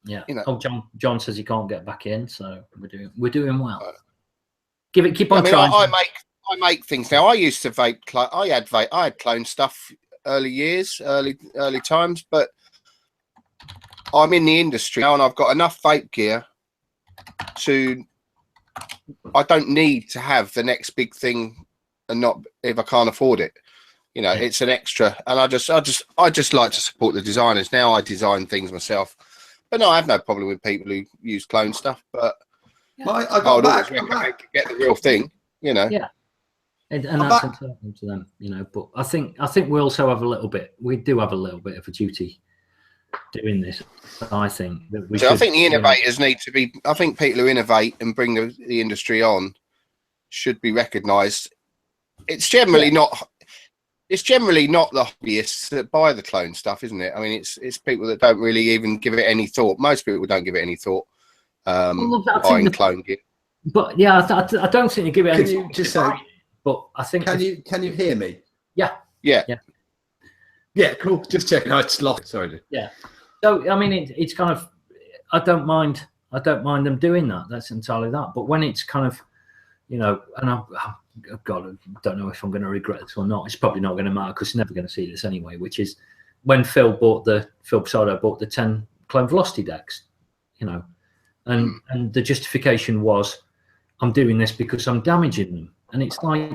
Yeah. You know. Oh, John says he can't get back in, so we're doing well. Keep on trying. I make things now. I used to vape. I had clone stuff early times, but I'm in the industry now, and I've got enough vape gear to. I don't need to have the next big thing, and not if I can't afford it. You know, it's an extra, and I just like to support the designers. Now I design things myself, but no, I have no problem with people who use clone stuff. But I got back. Get the real thing, you know. Yeah, and that's important to them, you know. But I think we also have a little bit. We do have a little bit of a duty doing this. I think that we. So I think the innovators need to be. I think people who innovate and bring the industry on should be recognised. It's generally not. It's generally not the hobbyists that buy the clone stuff, isn't it? I mean, it's people that don't really even give it any thought. Most people don't give it any thought. Buying clone gear. But yeah, I don't think they give it any thought. Can you just say? But I think. Can you hear me? Yeah. Yeah. Cool. Just checking. I just lost. Sorry. Yeah. So I mean, it's kind of. I don't mind them doing that. That's entirely that. But when it's kind of, you know, and God, I don't know if I'm going to regret this or not. It's probably not going to matter because you're never going to see this anyway, which is when Phil Posado bought the 10 clone velocity decks, you know, and the justification was I'm doing this because I'm damaging them. And it's like,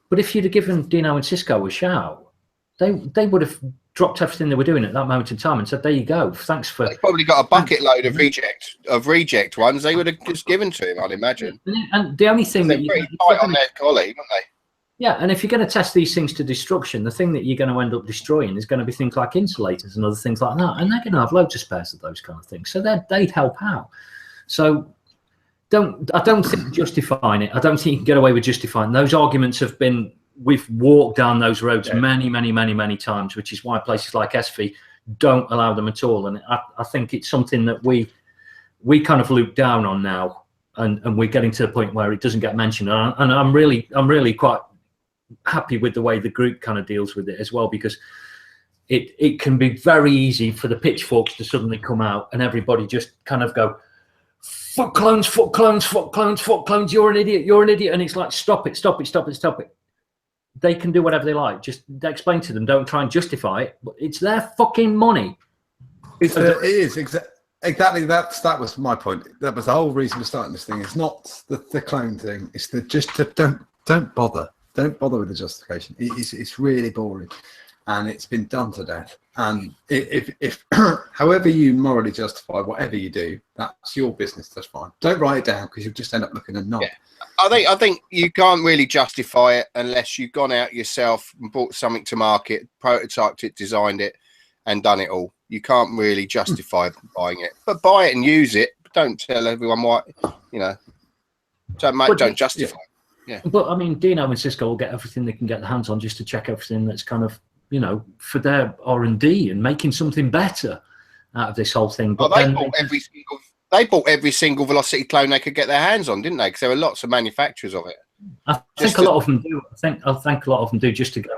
but if you'd have given Dino and Cisco a shout, they would have dropped everything they were doing at that moment in time and said, there you go, thanks for... They probably got a bucket load of reject ones they would have just given to him, I'd imagine. And the only thing they're that pretty tight on their collie, aren't they? Yeah, and if you're going to test these things to destruction, the thing that you're going to end up destroying is going to be things like insulators and other things like that. And they're going to have loads of spares of those kind of things. So they'd help out. So I don't think justifying it, I don't think you can get away with justifying. Those arguments have been, we've walked down those roads many times, which is why places like SV don't allow them at all. And I think it's something that we kind of loop down on now. And we're getting to the point where it doesn't get mentioned. And I'm really quite happy with the way the group kind of deals with it as well, because it can be very easy for the pitchforks to suddenly come out and everybody just kind of go, fuck clones, fuck clones, fuck clones, fuck clones, you're an idiot. And it's like, stop it. They can do whatever they like. Just explain to them, don't try and justify it, but it's their fucking money. It is exactly that was my point. That was the whole reason for starting this thing. It's not the clone thing. It's don't bother. Don't bother with the justification. It's really boring, and it's been done to death. And if however you morally justify whatever you do, that's your business. That's fine. Don't write it down because you'll just end up looking a knob. Yeah. I think you can't really justify it unless you've gone out yourself and bought something to market, prototyped it, designed it, and done it all. You can't really justify buying it, but buy it and use it. Don't tell everyone why. Don't justify. Yeah. But I mean, Dino and Cisco will get everything they can get their hands on just to check everything that's kind of, for their R&D and making something better out of this whole thing. But they bought every single velocity clone they could get their hands on, didn't they? Because there were lots of manufacturers of it. I think a lot of them do. I think a lot of them do just to go,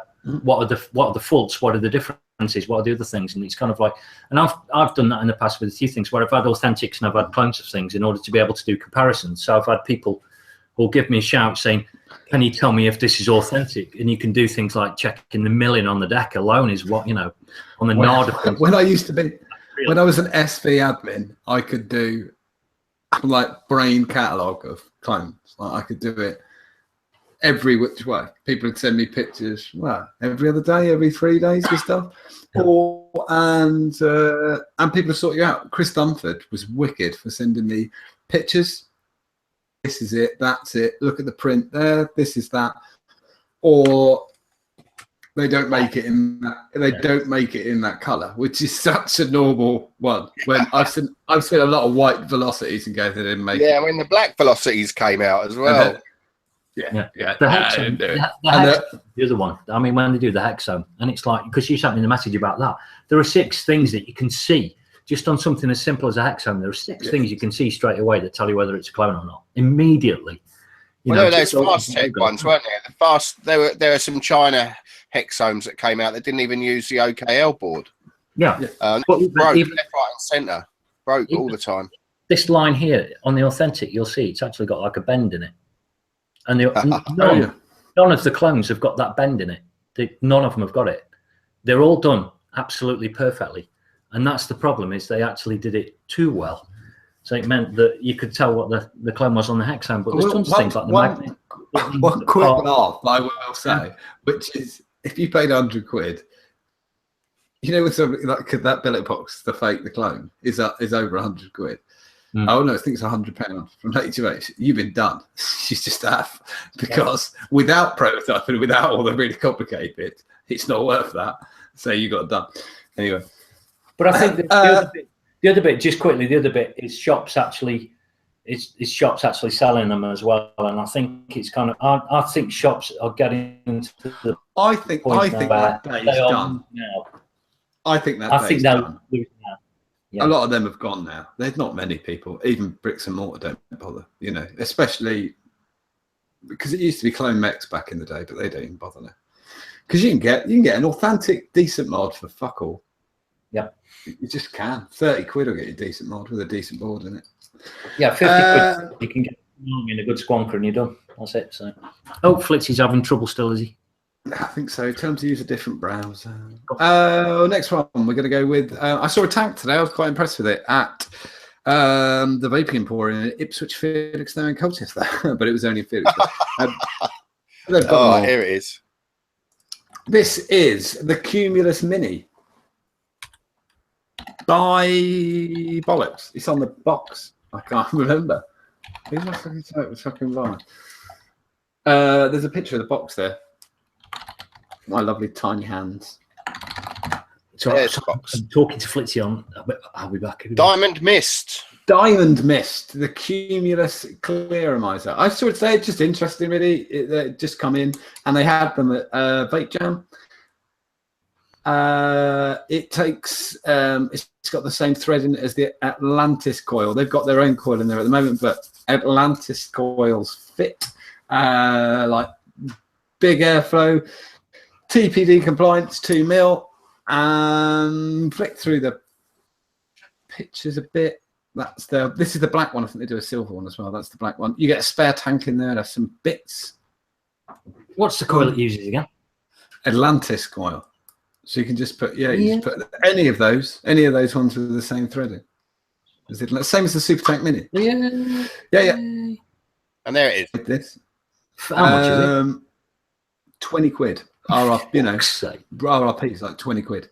what are the faults? What are the differences? What are the other things? And it's kind of like, and I've done that in the past with a few things where I've had authentics and I've had clones of things in order to be able to do comparisons. So I've had people who'll give me a shout saying, can you tell me if this is authentic? And you can do things like checking the milling on the deck alone is what, on the NARDA. When I was an SV admin, I could do like brain catalogue of clones. Like I could do it every which way. People would send me pictures, every other day, every 3 days and stuff. And people would sort you out. Chris Dunford was wicked for sending me pictures. This is it, that's it. Look at the print there. This is that. Or they don't make it in that. They don't make it in that color, which is such a normal one. When I've seen a lot of white velocities and go, they didn't make it. Yeah, when the black velocities came out as well. The hexome, the other one. I mean, when they do the hexome, and it's like, because you sent me the message about that, there are 6 things that you can see just on something as simple as a hexome. There are 6 things you can see straight away that tell you whether it's a clone or not immediately. There were those fast tech ones, weren't there? There are some China hexomes that came out that didn't even use the OKL board. Yeah, broke left, right, and centre. Broke all the time. This line here on the authentic, you'll see it's actually got like a bend in it, and none of the clones have got that bend in it. None of them have got it. They're all done absolutely perfectly. And that's the problem, is they actually did it too well. So it meant that you could tell what the clone was on the hexome, but there's tons of things like the magnet. One quick laugh, I will say, which is, if you paid £100, with something like that billet box, the clone, is over £100. Oh no, I think it's £100 from 82H. You've been done. You just have, because without prototyping, without all the really complicated bits, it's not worth that. So you got it done. Anyway. But I think the other bit, just quickly, is shops actually selling them as well, and I think it's kind of. I think shops are getting to the. I think that day's done now. I think day's done. Yeah. A lot of them have gone now. There's not many people, even bricks and mortar, don't bother. Especially because it used to be clone mechs back in the day, but they don't even bother now. Because you can get an authentic, decent mod for fuck all. Yeah. You just can. 30 quid will get you a decent mod with a decent board in it. Yeah, 50 quid. You can get in a good squonker and you're done. That's it. So, Flitz is having trouble still, is he? I think so. Tell him to use a different browser. Next one, we're going to go with. I saw a tank today. I was quite impressed with it at The vaping emporium in Ipswich, Felixstowe and Colchester, but it was only in Felixstowe. They've got more. Here it is. This is the Cumulus Mini by Blokes. It's on the box. I can't remember. Who's my fucking line? There's a picture of the box there. My lovely tiny hands. So I'm talking to Flitzy on. I'll be back. Diamond Mist. Diamond Mist, the Cumulus Clearomizer. I sort of say it's just interesting, really. It just come in, and they had them at Vape Jam. It takes. It's got the same thread in it as the Atlantis coil. They've got their own coil in there at the moment, but Atlantis coils fit. Like big airflow, TPD compliance, 2 mil. Flick through the pictures a bit. This is the black one. I think they do a silver one as well. That's the black one. You get a spare tank in there. There's some bits. What's the coil it uses again? Atlantis coil. So you can just put just put any of those ones with the same threading. Is it the same as the Super Tank Mini? Yeah. And there it is. This. How much is it? 20 quid. RRP is like 20 quid.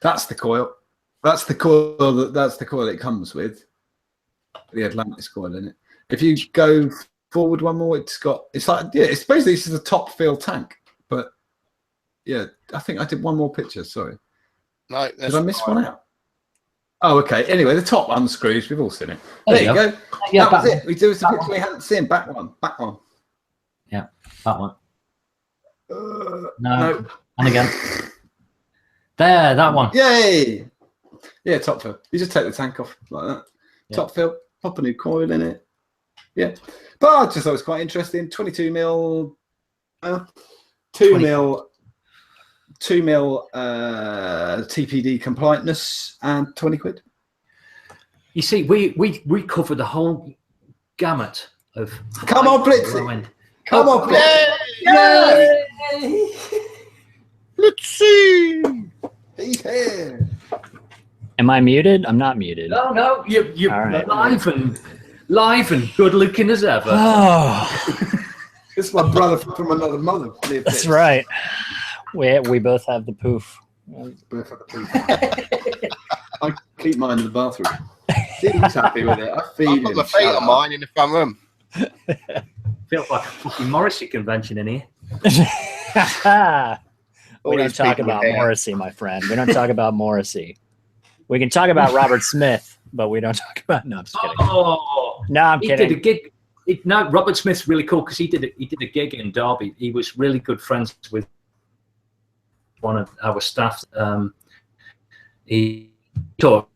That's the coil. That's the coil it comes with. The Atlantis coil in it. If you go forward one more, it's basically this is a top fill tank. But yeah, I think I did one more picture. Sorry. No, did I miss one out? Oh, okay. Anyway, the top unscrews. We've all seen it. There you go. Yeah, that was it. We do a picture we hadn't seen. Back one. Yeah, that one. No. And again. There, that one. Yay! Yeah, top fill. You just take the tank off like that. Yeah. Top fill, pop a new coil in it. Yeah. But I just thought it was quite interesting. 22 mil, 2 mil TPD compliantness and 20 quid. You see, we covered the whole gamut of. Come on, Blitzy. Come on, Blitzy. Yay! Let's see. He's here. Am I muted? I'm not muted. No, you're right. live and good looking as ever. Oh, This is my brother from another mother. that's right. We both have the poof. I keep mine in the bathroom. He's happy with it. I feed I've him. got the feet on mine in the front room. Feels like a fucking Morrissey convention in here. We don't talk about Morrissey, my friend. We don't talk about Morrissey. We can talk about Robert Smith, but we don't talk about. No, I'm just kidding. Oh, No, I'm he kidding. did a gig. No, Robert Smith's really cool because he did a gig in Derby. He was really good friends with one of our staff. He talked,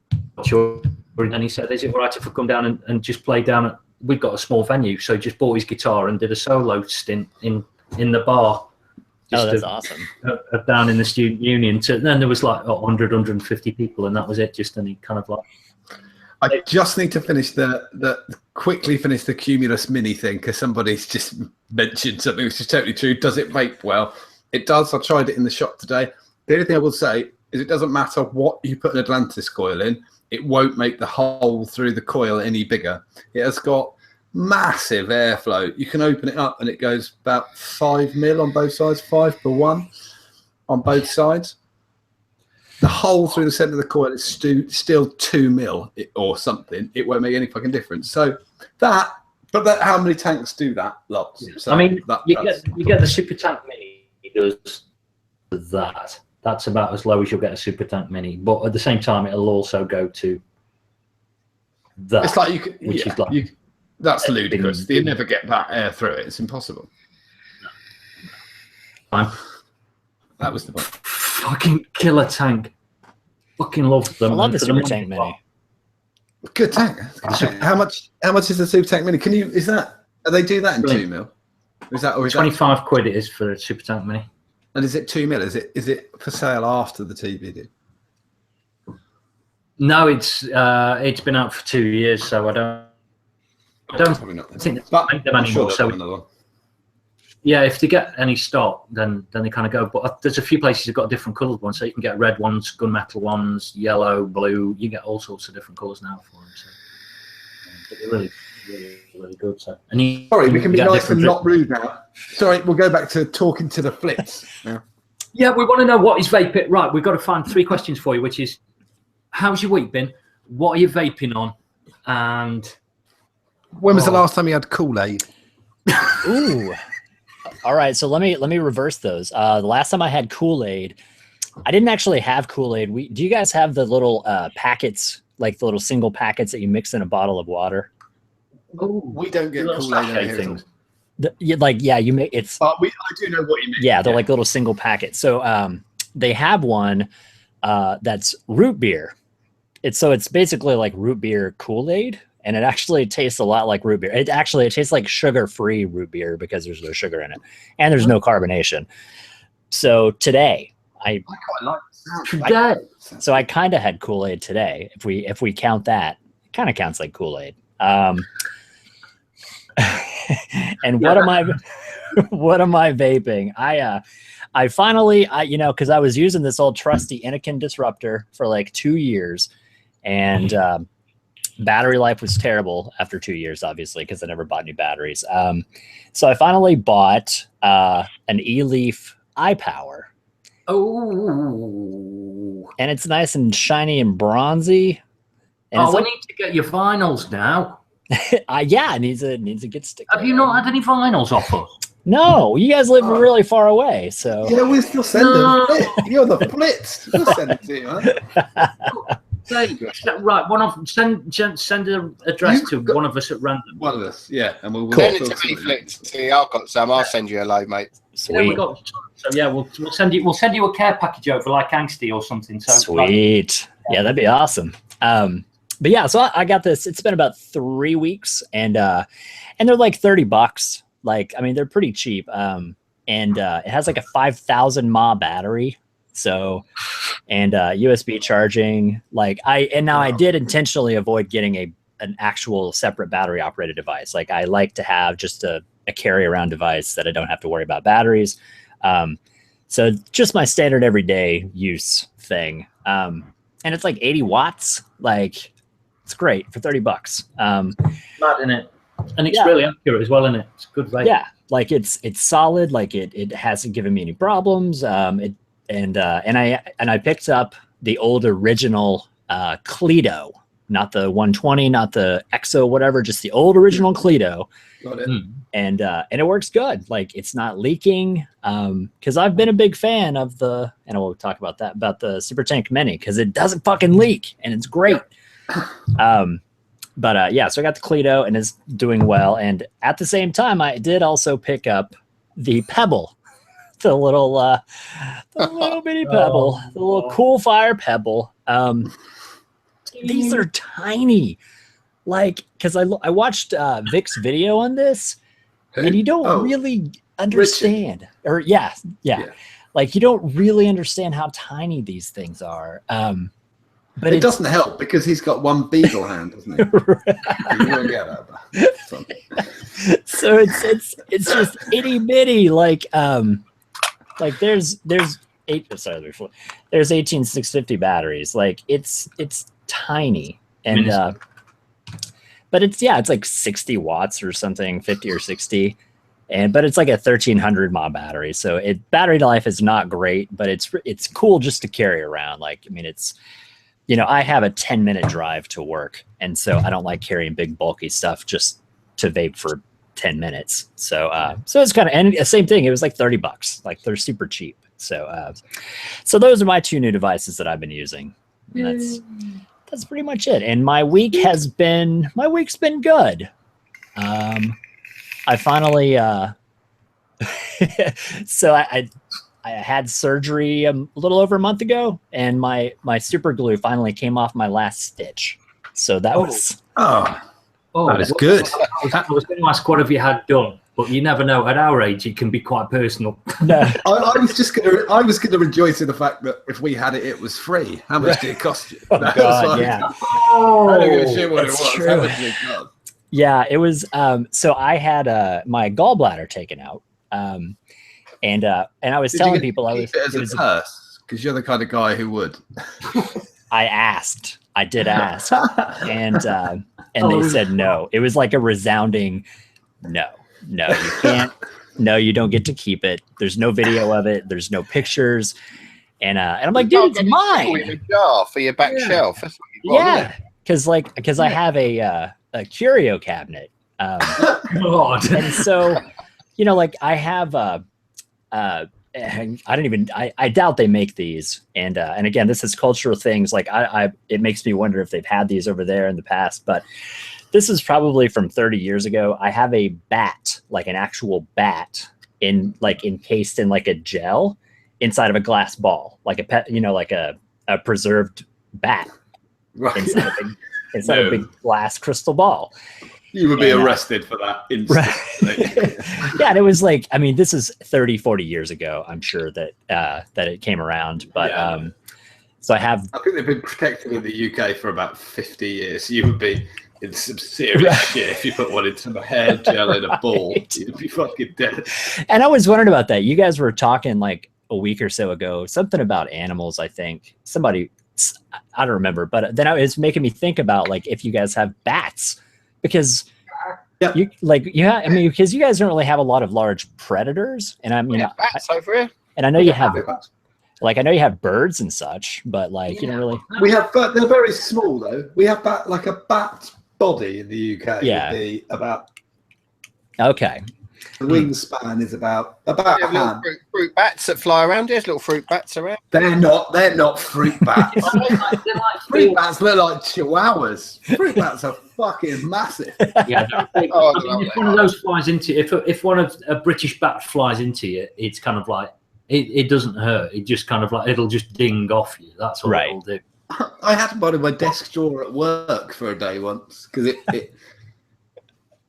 and he said, "Is it all right if I come down and just play down at?" We've got a small venue, so he just bought his guitar and did a solo stint in the bar. Oh, that's awesome. Down in the student union. So then there was like 100, 150 people, and that was it. Just and he kind of like. I just need to finish quickly finish the Cumulus Mini thing because somebody's just mentioned something which is totally true. Does it vape well? It does. I tried it in the shop today. The only thing I will say is it doesn't matter what you put an Atlantis coil in. It won't make the hole through the coil any bigger. It has got massive airflow. You can open it up and it goes about 5 mil on both sides, 5 per 1 on both sides. The hole through the center of the coil is still 2 mil or something. It won't make any fucking difference. So how many tanks do that? Lots. So I mean, you get the Super Tank Mini. It does that. That's about as low as you'll get a Super Tank Mini. But at the same time, it'll also go to that. It's like is like that's ludicrous. You never get that air through it. It's impossible. That was the point. Fucking killer tank. Fucking love them. I love the Super Tank Mini. Good tank. How much is the Super Tank Mini? They do that in 2 mil? Is that 25 quid it is for a Super Tank Mini. And is it 2 mil? Is it for sale after the TBD? No, it's been out for 2 years, so I don't think they make them anymore. So yeah, if they get any stock, then they kind of go. But there's a few places that got different coloured ones, so you can get red ones, gunmetal ones, yellow, blue. You get all sorts of different colours now for them. So. really, really, really good. So, and Sorry, we can be get nice and different not rude now. Sorry, we'll go back to talking to the Flitz now. Yeah, we want to know what is vaping. Right, we've got to find 3 questions for you, which is, how's your week been? What are you vaping on? And when was the last time you had Kool-Aid? Ooh. All right, so let me reverse those. The last time I had Kool-Aid, I didn't actually have Kool-Aid. Do you guys have the little packets, like the little single packets that you mix in a bottle of water? oh, We don't get little Kool-Aid sachet out here. things. You make it's. I do know what you mean. Yeah, they're like little single packets. So they have one that's root beer. It's basically like root beer Kool-Aid, and it actually tastes a lot like root beer. It tastes like sugar-free root beer because there's no sugar in it, and there's no carbonation. So today, I quite like the sound. So I kind of had Kool-Aid today. If we count that, it kind of counts like Kool-Aid. And what am I vaping? I finally, because I was using this old trusty Anakin disruptor for like 2 years, and battery life was terrible after 2 years, obviously, because I never bought new batteries. So I finally bought an E-Leaf iPower. Oh, And it's nice and shiny and bronzy. And we need to get your vinyls now. yeah, it needs a good sticker. Have you not had any vinyls off us? No, you guys live really far away, so Yeah, we'll still send them. You're the Flitz. We'll send it to you, man. Right, one of send an address to one of us at random. One of us, yeah, and we'll Send it to me, Flitz. See, I've got some. I'll send you a load, mate. sweet. We'll send you a care package over like Angsty or something. So Sweet. Yeah, that'd be awesome. But yeah, so I got this. It's been about 3 weeks, and they're like $30. Like, I mean, they're pretty cheap. And it has like a 5,000 mAh battery. So, and USB charging. Like I did intentionally avoid getting an actual separate battery operated device. Like I like to have just a carry around device that I don't have to worry about batteries. So just my standard everyday use thing. And it's like 80 watts. Like it's great for $30. Mad in it. And it's really accurate as well, isn't it? It's good rate. Yeah, like it's solid. Like it hasn't given me any problems. And I picked up the old original Cleto, not the 120, not the EXO, whatever, just the old original Cleto. Got it. And it works good. Like it's not leaking. Because I've been a big fan of and we'll talk about the Super Tank Mini, because it doesn't fucking leak and it's great. But so I got the Cleto and it's doing well. And at the same time, I did also pick up the Pebble, the little bitty Pebble, the little Cool Fire Pebble. These are tiny, like, because I watched Vic's video on this, and you don't really understand, or yeah, like you don't really understand how tiny these things are. But it doesn't help because he's got one beagle hand, doesn't he? So it's just itty bitty, like there's 18650 batteries. Like it's tiny, and but it's like 60 watts or something, 50 or 60. But it's like a 1300 mAh battery. So battery life is not great, but it's cool just to carry around. Like, I mean, it's, I have a 10-minute drive to work, and so I don't like carrying big bulky stuff just to vape for 10 minutes. So it's kind of, and the same thing. It was like $30. Like they're super cheap. So those are my 2 new devices that I've been using. And that's pretty much it. And my week's been good. I finally, so I had surgery a little over a month ago, and my super glue finally came off my last stitch. So that was that is good. I was going to ask, what have you had done? But you never know. At our age, it can be quite personal. No. I was gonna rejoice in the fact that if we had it, it was free. How much did it cost you? Oh, God, yeah. I don't give a shit what it was. True. How much did it cost? Yeah, it was. So I had my gallbladder taken out, and I was telling people it was a purse, because you're the kind of guy who would. I asked. I did ask, and they said no. It was like a resounding no, you can't. No, you don't get to keep it. There's no video of it. There's no pictures. And I'm like, dude, it's mine. In a jar for your back shelf. That's what you want, because I have a curio cabinet. God. And so, like I have I doubt they make these. And again, this is cultural things. Like it makes me wonder if they've had these over there in the past, but this is probably from 30 years ago. I have a bat, like an actual bat encased in like a gel inside of a glass ball, like a pet, like a preserved bat inside a big glass crystal ball. You would be arrested for that instantly. Right. Yeah, and it was like, I mean, this is 30, 40 years ago, I'm sure that it came around. But so I think they've been protected in the UK for about 50 years. You would be in some serious shit if you put one into a hair gel in a ball. You'd be fucking dead. And I was wondering about that. You guys were talking like a week or so ago, something about animals, I think. Somebody, I don't remember, but then it was making me think about like if you guys have bats, because because you guys don't really have a lot of large predators, and bats over here. And I know you have I know you have birds and such, but like you don't really. We have, but they're very small though. We have like a bat body in the UK. Yeah. Would be about. Okay. The wingspan is about a hand. Fruit bats that fly around. There's little fruit bats around. They're not fruit bats. Fruit bats look like chihuahuas. Fruit bats are fucking massive. Yeah, if one of those flies into if one of a British bat flies into you, it's kind of like it doesn't hurt. It just kind of like it'll just ding off you. That's what it'll do. I had one in my desk drawer at work for a day once because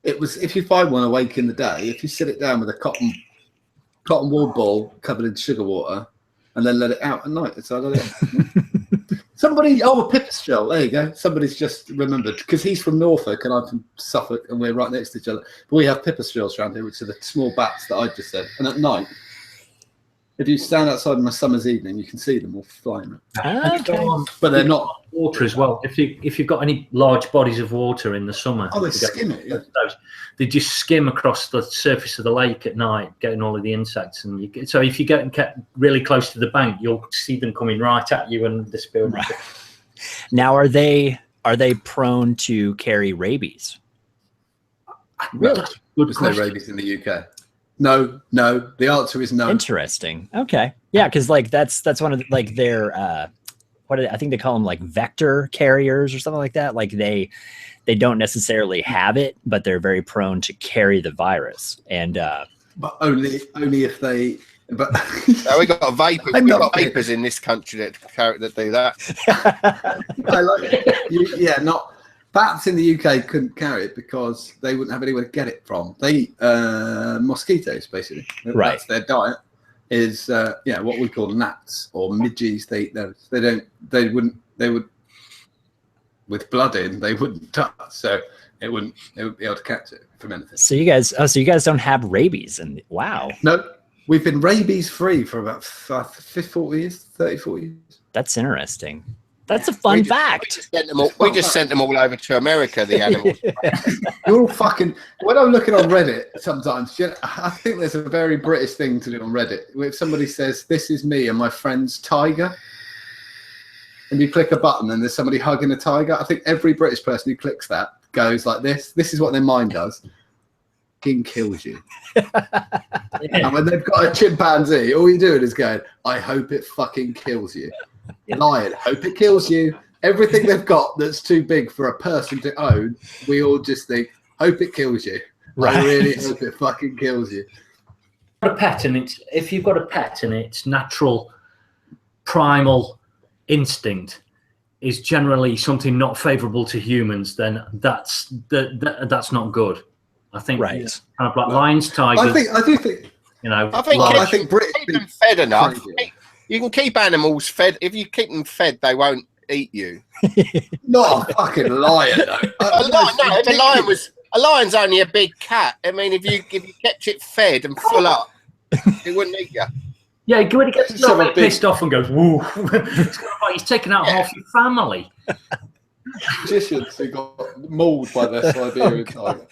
it was, if you find one awake in the day, if you sit it down with a cotton wool ball covered in sugar water and then let it out at night, it's out of it. A pipistrelle, there you go. Somebody's just remembered, because he's from Norfolk and I'm from Suffolk and we're right next to each other. But we have pipistrelles around here, which are the small bats that I just said. And at night, if you stand outside on a summer's evening, you can see them all flying. Okay. But they're not water as well. If you've got any large bodies of water in the summer, they skim it. Yeah. They just skim across the surface of the lake at night, getting all of the insects. And so if you get kept really close to the bank, you'll see them coming right at you and disappearing. Right. Now, are they prone to carry rabies? Really? There's no rabies in the UK. No. The answer is no. Interesting. Okay. Yeah, because like that's one of the, like their I think they call them like vector carriers or something like that. Like they don't necessarily have it, but they're very prone to carry the virus. And but only if they. But we got a vapor. We've got vapors in this country that do that. I like it. Not. Bats in the UK couldn't carry it because they wouldn't have anywhere to get it from. They eat mosquitoes, basically. Right. That's their diet. Is what we call gnats or midges. They eat those. They would with blood in. They wouldn't touch. So they wouldn't be able to catch it from anything. So you guys don't have rabies, and wow. No, we've been rabies free for about 40 years. That's interesting. That's a fun fact. We just sent them all over to America, the animals. You're all fucking. When I'm looking on Reddit, sometimes I think there's a very British thing to do on Reddit. If somebody says, "This is me and my friend's tiger," and you click a button and there's somebody hugging a tiger, I think every British person who clicks that goes like this. This is what their mind does. Fucking kills you. And when they've got a chimpanzee, all you're doing is going, "I hope it fucking kills you." Lion, hope it kills you. Everything they've got that's too big for a person to own, we all just think, hope it kills you. Right. I really hope it fucking kills you. If you've got a pet and its natural primal instinct is generally something not favorable to humans, then that's not good. I think kind of like lions, tigers. I do think I think British keep them fed enough. You can keep animals fed. If you keep them fed, they won't eat you. Not a fucking lion, though. A lion's only a big cat. I mean, if you kept it fed and full up, it wouldn't eat you. Yeah, when he gets a little bit big- pissed off and goes, woo. It's kind of like he's taken out half your family. Magicians who got mauled by their Siberian tiger.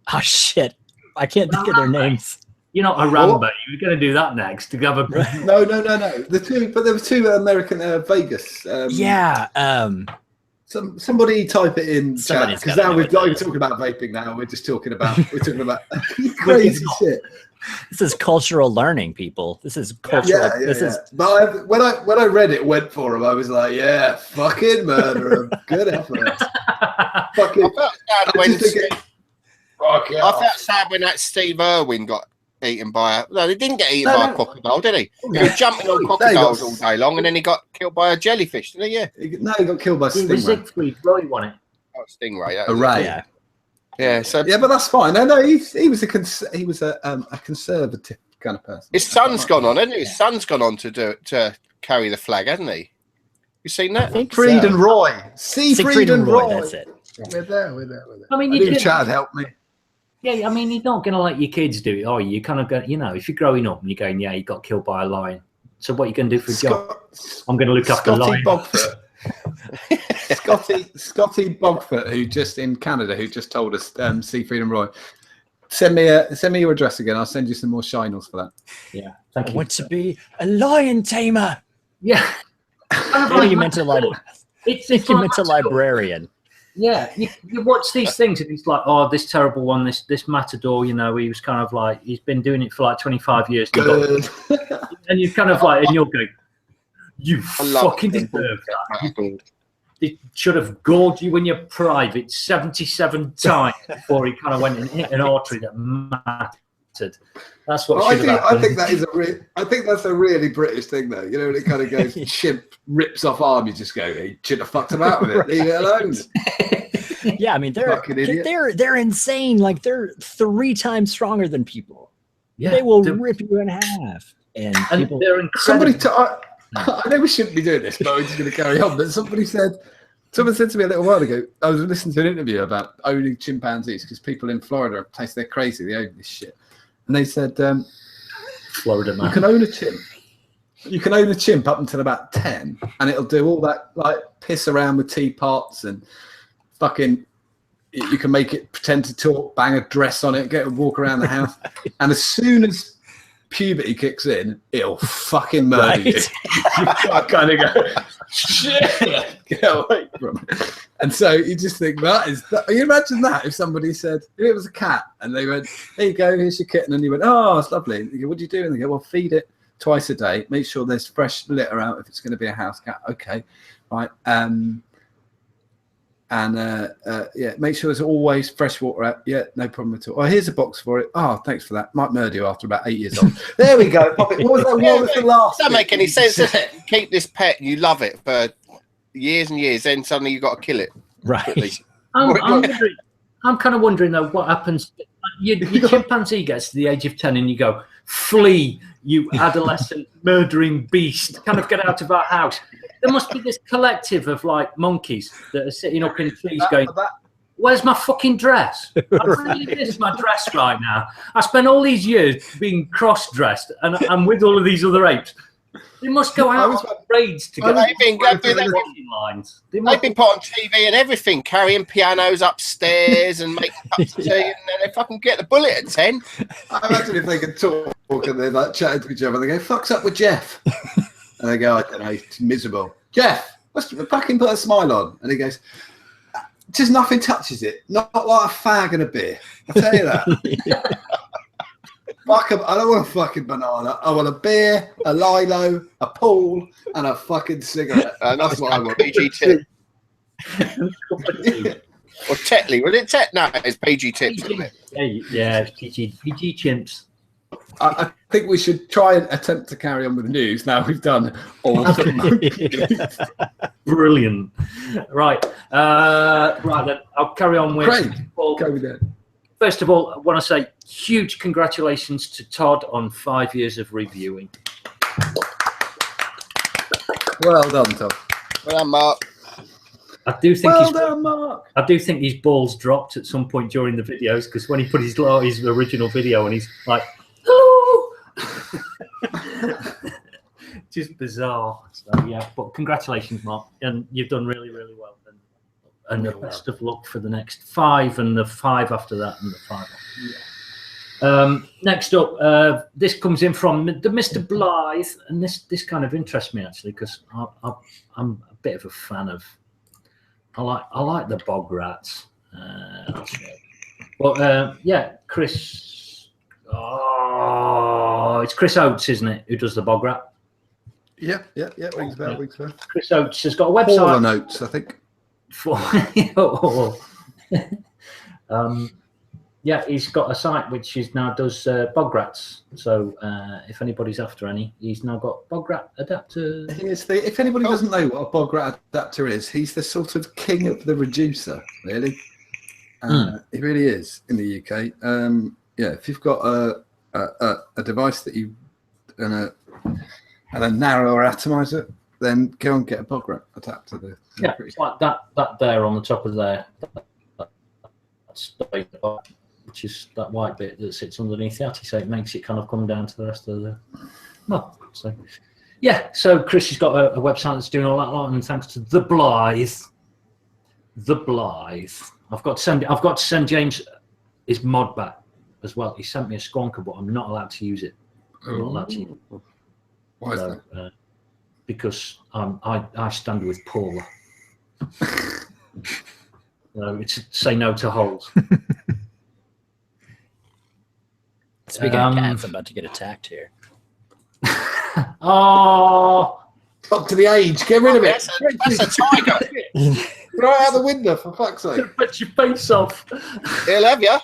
Oh shit, I can't think of their names. You're not a Rambo. You're going to do that next to have a. No. There were two American Vegas. Somebody type it in chat because now we're not even talking about vaping. Now we're talking about crazy shit. This is cultural learning, people. This is cultural. But when I read it, went for him. I was like, yeah, fucking murder him. Good effort. Fucking. I felt sad when that Steve Irwin got eaten by a. No, he didn't get eaten by a crocodile, did he? He was jumping on crocodiles all day long, and then he got killed by a jellyfish, didn't he? Yeah. He got killed by a stingray. Siegfried Roy won it. Oh, stingray. A ray. Yeah. Yeah. So yeah, but that's fine. No, he was a conservative kind of person. his son's gone on, hasn't he? His son's gone on to carry the flag, hasn't he? You seen that? Fried and Roy. Siegfried and Roy. That's it. We're there. I mean, you chat help me. Yeah, I mean, you're not going to let your kids do it, are you? You kind of go, if you're growing up and you're going, yeah, you got killed by a lion. So what are you going to do for a job? I'm going to look after lions. Scotty Bogfoot, who just in Canada, who just told us Siegfried and Roy. Send me your address again. I'll send you some more shinels for that. Yeah, thank you. I want to be a lion tamer. Yeah. You meant a librarian. Yeah, you watch these things and it's like, oh, this terrible one, this Matador, he was kind of like, he's been doing it for like 25 years. Good. And you're kind of like, and you're going, you fucking deserve that. It should have gored you in your private 77 times before he kind of went and hit an artery that mattered. That's what should have happened. I think that's a really British thing, though. When it kind of goes, chimp rips off arm, you just go, he should have fucked about with it. Leave it alone. Yeah, I mean they're insane. Like they're 3 times stronger than people. Yeah, they will rip you in half. And people, they're incredible. I know we shouldn't be doing this, but we're just going to carry on. But someone said to me a little while ago, I was listening to an interview about owning chimpanzees because people in Florida are place they're crazy, they own this shit. And they said, Florida man. You can own a chimp. You can own a chimp up until about 10, and it'll do all that like piss around with teapots and fucking. You can make it pretend to talk, bang a dress on it, get a walk around the house, and as soon as puberty kicks in, it'll fucking murder you. You kind of go, shit, get away from it. And so you just think you imagine that if somebody said, if it was a cat and they went, there you go, here's your kitten, and you went, oh, it's lovely. And you go, what do you do? And they go, well, feed it twice a day, make sure there's fresh litter out if it's going to be a house cat. Okay, right. Make sure there's always fresh water out. Yeah, no problem at all. Oh, here's a box for it. Oh, thanks for that. Might murder you after about 8 years old. There we go. Pop it. What was the last? Doesn't make any sense, does it? Keep this pet, you love it for years and years, then suddenly you've got to kill it. Right. I'm kind of wondering though, what happens? Your chimpanzee gets to the age of 10 and you go, flee, you adolescent murdering beast, kind of get out of our house. There must be this collective of like monkeys that are sitting up in trees going, where's my fucking dress? I really miss my dress right now. I spent all these years being cross-dressed and I'm with all of these other apes. They must go out on raids to get they've been lines. They've been put on TV and everything, carrying pianos upstairs and making cups of tea, and then they fucking get the bullet at 10. I imagine if they could talk and they're like chatting to each other, they go, fuck's up with Jeff? And they go, I don't know, he's miserable. Jeff, fucking put a smile on. And he goes, just nothing touches it. Not like a fag and a beer. I'll tell you that. I don't want a fucking banana. I want a beer, a lilo, a pool, and a fucking cigarette. And that's what I want. PG-tip. Or Tetley. Was it Tet? No, it's PG-tips. Yeah, it's PG chimps. I think we should try and attempt to carry on with the news. Now we've done all the Brilliant. Right. Right then, I'll carry on with... Great. Go with it. First of all, I want to say huge congratulations to Todd on 5 years of reviewing. Well done, Todd. Well done, Mark. I do think Mark. I do think his balls dropped at some point during the videos because when he put his original video and he's like, hello, just bizarre. So yeah, but congratulations, Mark, and you've done really, really well. And the best of luck for the next 5 and the 5 after that and the 5 after that. Next up, this comes in from the Mr. Blythe, and this kind of interests me actually because I'm a bit of a fan of. I like the bog rats. But yeah, Chris. Oh, it's Chris Oates, isn't it? Who does the bog rat? Yeah. Rings a bell. Chris Oates has got a website. Paula Notes, I think. Yeah, he's got a site which is now does bog rats. So if anybody's after any, he's now got bog rat adapter. If anybody doesn't know what a bog rat adapter is, he's the sort of king of the reducer, really. He really is in the UK. Yeah, if you've got a device that you and a narrower atomizer, then go and get a bog rat adapter. Yeah, it's like that there on the top of there. That's which is that white bit that sits underneath the atty, so it makes it kind of come down to the rest of the. So yeah, so Chris has got a website that's doing all that lot, and thanks to the Blythe. I've got to send James his mod back as well. He sent me a squonker, but I'm not allowed to use it. I'm not allowed to use it. Why is that? Because I stand with Paula. It's say no to holes. Speaking of cats, I'm about to get attacked here. Oh, up to the age. Get rid of it. That's a tiger. Throw it out the window, for fuck's sake. Bet your face off. He'll have you.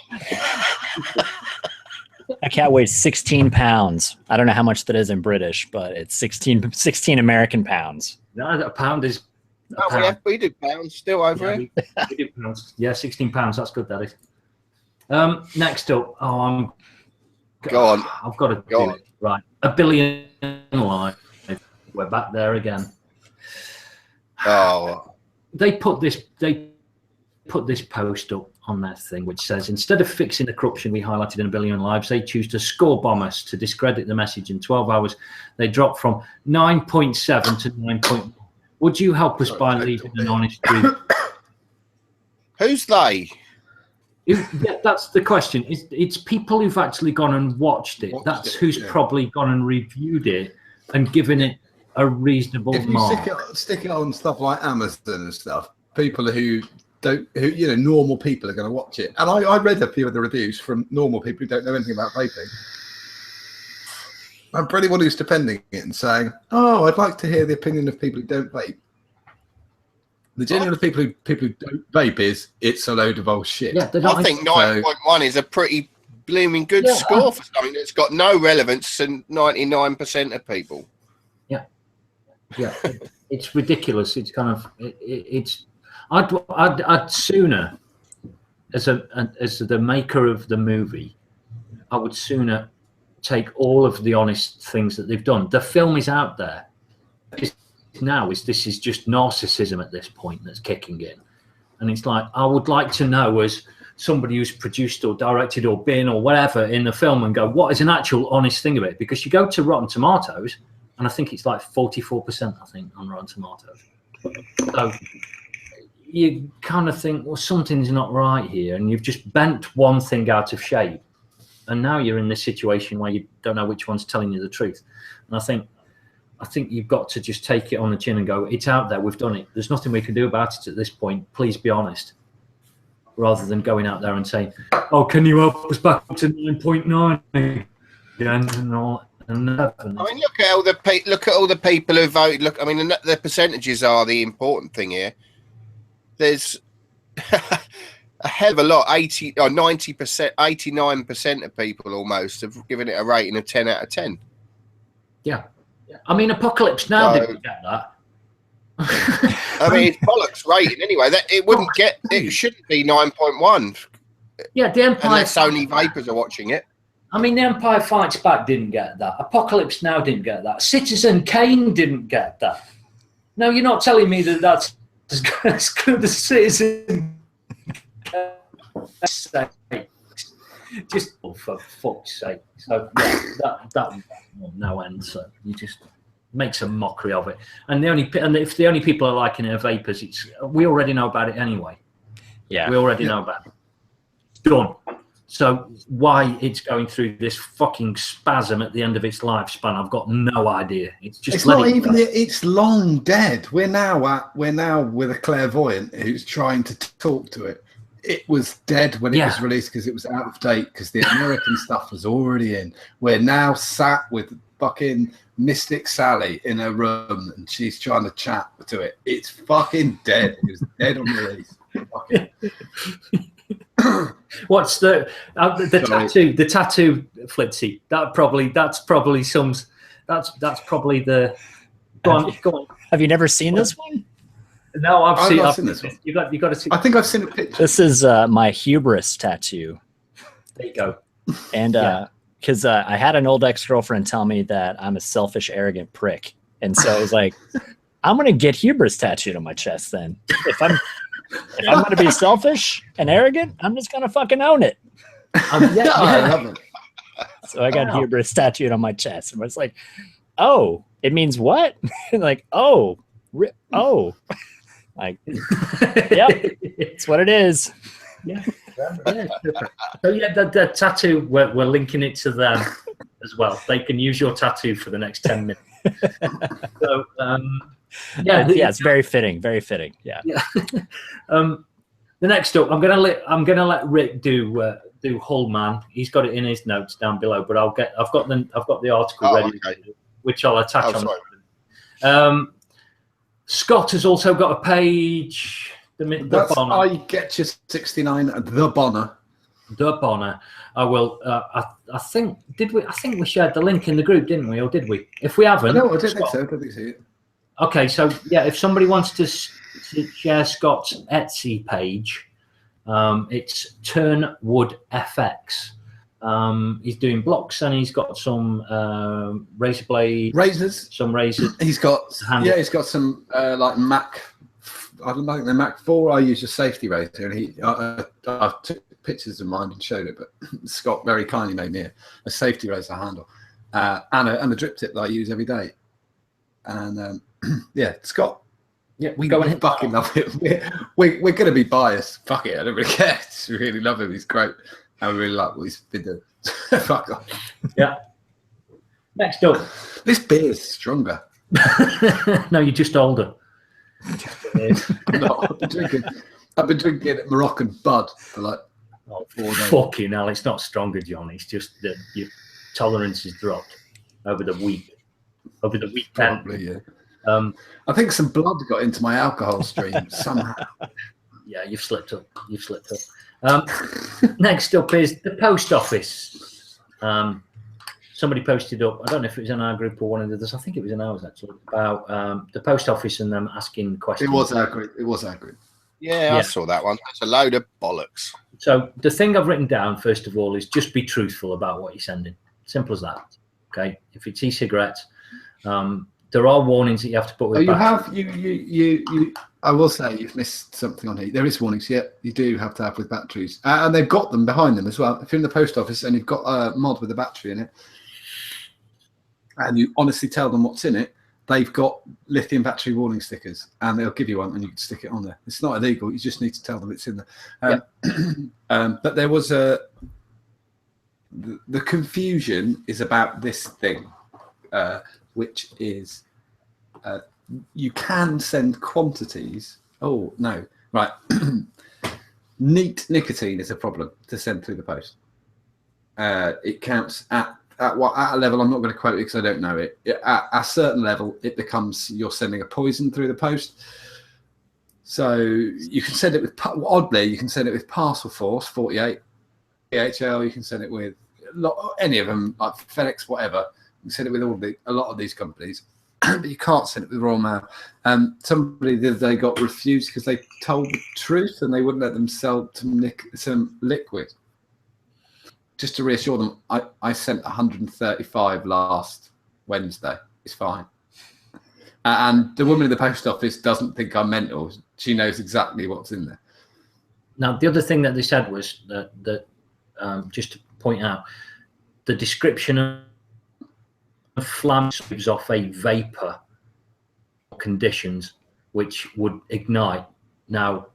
That cat weighs 16 pounds. I don't know how much that is in British, but it's 16 American pounds. No, a pound is. We do pounds still over here. We do pounds. Yeah, 16 pounds. That's good, that is. Next up, Go on. I've got to do it right. 1 billion live. We're back there again. Oh. They put this post up on their thing, which says, instead of fixing the corruption we highlighted in 1 billion lives, they choose to score bomb us to discredit the message. In 12 hours, they dropped from 9.7 to 9.1. Would you help us by leaving an honest review? Who's they? Yeah, that's the question. It's people who've actually gone and watched it. That's who's probably gone and reviewed it and given it a reasonable mark. If you stick it on stuff like Amazon and stuff, people who normal people are going to watch it. And I read a few of the reviews from normal people who don't know anything about vaping. And for anyone who's defending it and saying, "Oh, I'd like to hear the opinion of people who don't vape," the genuine people who don't vape is it's a load of old shit. Yeah, I think 9.1 is a pretty blooming good score for something that's got no relevance to 99% of people. Yeah, it's ridiculous. It's kind of it's. I'd sooner, as the maker of the movie, I would sooner take all of the honest things that they've done. The film is out there. This is just narcissism at this point that's kicking in, and it's like I would like to know, as somebody who's produced or directed or been or whatever in the film, and go, what is an actual honest thing of it? Because you go to Rotten Tomatoes, and I think it's like 44%. I think on Rotten Tomatoes. So you kind of think, well, something's not right here, and you've just bent one thing out of shape, and now you're in this situation where you don't know which one's telling you the truth. And I think you've got to just take it on the chin and go, it's out there, we've done it. There's nothing we can do about it at this point. Please be honest. Rather than going out there and saying, oh, can you help us back to 9.9 again and all. I mean, look at all the people who voted. Look, I mean, the percentages are the important thing here. There's a hell of a lot, 80 or 90%, 89% of people almost have given it a rating of 10 out of 10. Yeah. I mean, Apocalypse Now didn't get that. I mean, it's bollocks rating anyway. It shouldn't be 9.1. Yeah, the Empire. Unless only vapors are watching it. I mean, The Empire Fights Back didn't get that. Apocalypse Now didn't get that. Citizen Kane didn't get that. No, you're not telling me that that's as good as Citizen Kane. Just for fuck's sake. So yeah, that no end. So you just makes a mockery of it. And if the only people are liking it are vapors, we already know about it anyway. Yeah, we already know about it. Done. So why it's going through this fucking spasm at the end of its lifespan, I've got no idea. It's not even. It's long dead. We're now with a clairvoyant who's trying to talk to it. It was dead when it was released because it was out of date because the American stuff was already in. We're now sat with fucking Mystic Sally in her room and she's trying to chat to it. It's fucking dead. It was dead on release. Fucking. What's the tattoo? The tattoo, Flitzy. That's probably the. Go on. Have you never seen this one? No, I've seen this one. You got to see. I think I've seen a picture. This is my hubris tattoo. There you go. And because I had an old ex-girlfriend tell me that I'm a selfish, arrogant prick, and so I was like, I'm gonna get hubris tattooed on my chest. Then if I'm gonna be selfish and arrogant, I'm just gonna fucking own it. I love it. So I got hubris tattooed on my chest, and I was like, oh, it means what? Like, oh. Like, yep, it's what it is. Yeah. So yeah, the tattoo, we're linking it to them as well. They can use your tattoo for the next 10 minutes. So it's very fitting. Very fitting. Yeah. The next up, I'm gonna let Rick do Hull Man. He's got it in his notes down below, but I've got the article ready, which I'll attach on. Scott has also got a page. That's I get you 69. The Bonner. The Bonner. I will. I think we? I think we shared the link in the group, didn't we? Or did we? If we haven't, no, I don't think so. I don't think so. Okay, so yeah, if somebody wants to share Scott's Etsy page, it's Turnwood FX. He's doing blocks and he's got some razor blade razors, some razors. He's got some like Mac. I don't know the Mac 4. I use a safety razor, and I took pictures of mine and showed it. But Scott very kindly made me a safety razor handle and a drip tip that I use every day. And Scott. Yeah, we go and fucking love it. We're going to be biased. Fuck it, I don't really care. Just really love him. He's great. I really like what he's been doing. Fuck off. Yeah. Next up. This beer is stronger. No, you're just older. I've been drinking Moroccan Bud for like 4 days. Fucking hell, it's not stronger, John. It's just that your tolerance has dropped over the weekend. Probably, yeah. I think some blood got into my alcohol stream somehow. Yeah, you've slipped up. Next up is the post office. Somebody posted up, I don't know if it was in our group or one of the others, I think it was in ours actually, about the post office and them asking questions. It was our group. Yeah, I saw that one. It's a load of bollocks. So the thing I've written down, first of all, is just be truthful about what you're sending. Simple as that. Okay? If it's e-cigarettes, there are warnings that you have to put with I will say you've missed something on here. There is warnings, yeah, you do have to have with batteries. And they've got them behind them as well. If you're in the post office and you've got a mod with a battery in it, and you honestly tell them what's in it, they've got lithium battery warning stickers, and they'll give you one and you can stick it on there. It's not illegal, you just need to tell them it's in there. But there was the confusion is about this thing, which is you can send quantities. Oh, no. Right. Neat nicotine is a problem to send through the post. It counts at a level, I'm not going to quote it because I don't know it. At a certain level, it becomes you're sending a poison through the post. So you can send it with, oddly, you can send it with Parcel Force, 48, DHL, you can send it with any of them, like FedEx, whatever. You can send it with a lot of these companies. But you can't send it with Royal Mail. Somebody the other day got refused because they told the truth and they wouldn't let them sell some liquid. Just to reassure them, I sent 135 last Wednesday. It's fine. And the woman in the post office doesn't think I'm mental. She knows exactly what's in there. Now, the other thing that they said was that just to point out, the description of flame gives off a vapor conditions which would ignite. Now,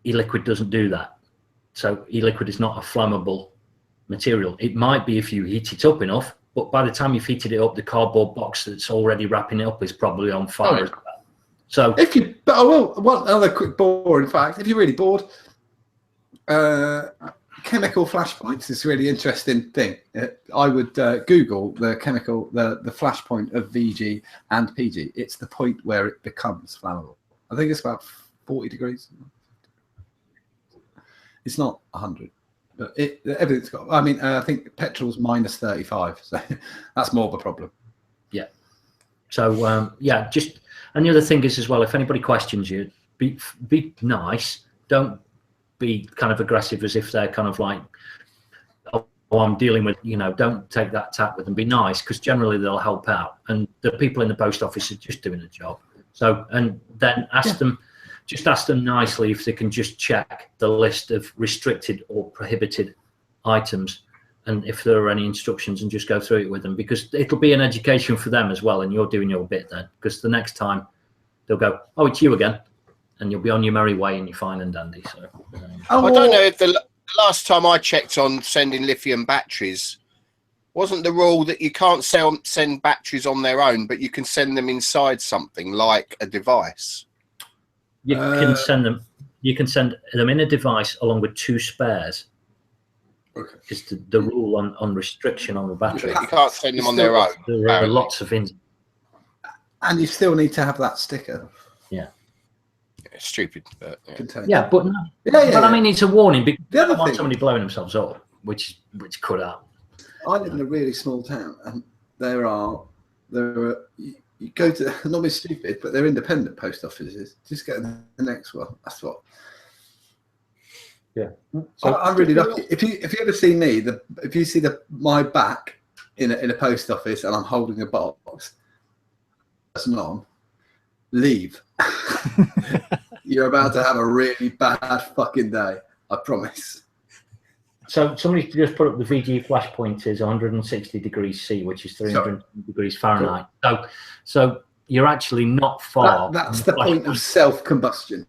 e-liquid doesn't do that. So e-liquid is not a flammable material. It might be if you heat it up enough, but by the time you've heated it up, the cardboard box that's already wrapping it up is probably on fire as well. So if you, one other quick boring fact, if you're really bored, chemical flashpoints is a really interesting thing. I would Google the flashpoint of VG and PG. It's the point where it becomes flammable. I think it's about 40 degrees. It's not 100, but everything's got. I mean, I think petrol's minus 35, so that's more of a problem. Yeah. So yeah, just, and the other thing is as well, if anybody questions you, be nice. Don't be kind of aggressive as if they're kind of like, oh, I'm dealing with, don't take that tack with them. Be nice, because generally they'll help out. And the people in the post office are just doing a job. So, and then ask them nicely if they can just check the list of restricted or prohibited items, and if there are any instructions, and just go through it with them, because it'll be an education for them as well, and you're doing your bit then, because the next time they'll go, oh, it's you again, and you'll be on your merry way and you're fine and dandy. So I don't know if the last time I checked on sending lithium batteries, wasn't the rule that you can't send batteries on their own, but you can send them inside something like a device? You can send them. You can send them in a device along with 2 spares. Okay. Is the rule on restriction on the battery. You can't send them on their own. There are lots of things. And you still need to have that sticker. Yeah. Stupid. Yeah, but no. Yeah. I mean, it's a warning because The other you don't want thing- somebody blowing themselves up, which could happen. I live in a really small town, and there are you go to, not be stupid, but they're independent post offices. Just get the next one. That's what. Yeah. So I'm really lucky. If you ever see me, if you see my back in a post office and I'm holding a box, that's not leave. You're about to have a really bad fucking day. I promise. So somebody just put up the VG flashpoint is 160 degrees C, which is 300 degrees Fahrenheit. Cool. So you're actually not far. That's the point of self-combustion.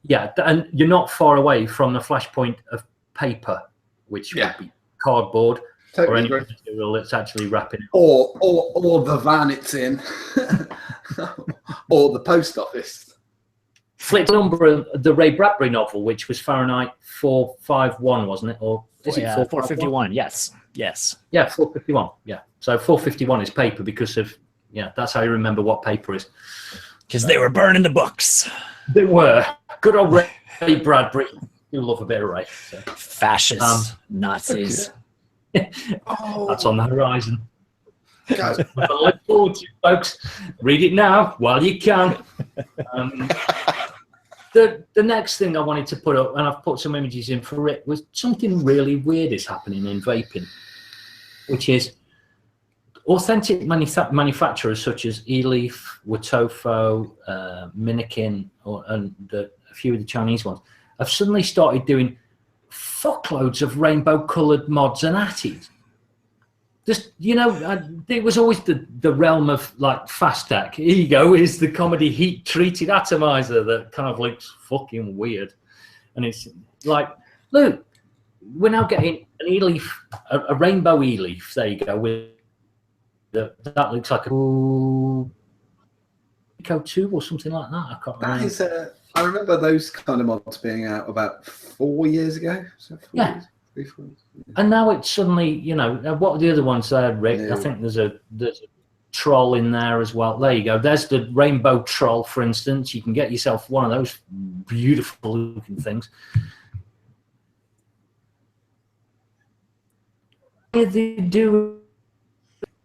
Yeah, and you're not far away from the flashpoint of paper, which would be cardboard or any material that's actually wrapping it. Or the van it's in, or the post office. Flitz number, the Ray Bradbury novel, which was Fahrenheit 451, wasn't it? Or is it 451? Yes. Yeah, 451. Yeah. So 451 is paper because of, that's how you remember what paper is. Because they were burning the books. They were. Good old Ray Bradbury. You love a bit of Ray. So. Fascists, Nazis. That's on the horizon. Guys, Look forward to it, folks. Read it now while you can. The next thing I wanted to put up, and I've put some images in for it, was something really weird is happening in vaping, which is authentic manufacturers such as E-Leaf, Watofo, Minikin, and a few of the Chinese ones have suddenly started doing fuckloads of rainbow-coloured mods and atties. Just, it was always the realm of like fast tech. Here you go, is the comedy heat treated atomizer that kind of looks fucking weird. And it's like, look, we're now getting an E-Leaf, a rainbow E-Leaf. There you go. With that looks like a Eco 2 or something like that. I can't remember. I remember those kind of mods being out about 4 years ago. So 4 years. 3, 4 years. And now it's suddenly, what are the other ones there, Rick? Yeah. I think there's a troll in there as well. There you go. There's the rainbow troll, for instance. You can get yourself one of those beautiful looking things. What did they do?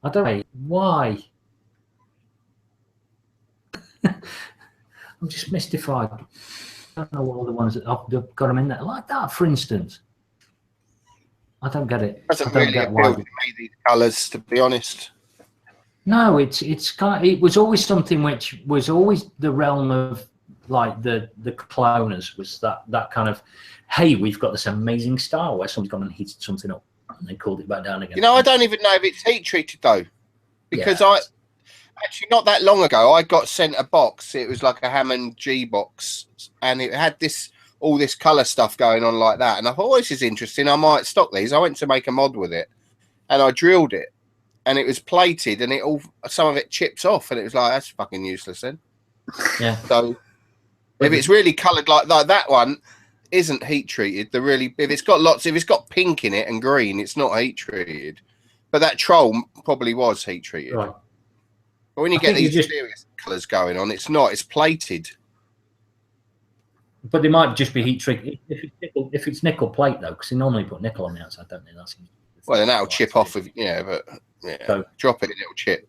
I don't know. Why? I'm just mystified. I don't know what all the ones that I've got them in there. Like that, for instance. I don't get it. Doesn't really appeal to me, these colours, to be honest. No, it was always something which was always the realm of like the cloners, was that kind of, hey, we've got this amazing style where someone's gone and heated something up and they called it back down again. I don't even know if it's heat treated though. because actually not that long ago I got sent a box. It was like a Hammond G box, and it had all this color stuff going on like that. And I thought, oh, this is interesting. I might stock these. I went to make a mod with it, and I drilled it, and it was plated, and some of it chips off, and it was like, that's fucking useless then. Yeah. So if it's really coloured like that one isn't heat treated. If it's got pink in it and green, it's not heat treated. But that troll probably was heat treated. Right. But when you get these serious colours going on, it's not. It's plated. But they might just be heat treated if it's nickel plate though, because they normally put nickel on the outside, don't they? Well, then that'll chip off but so, drop it and it'll chip.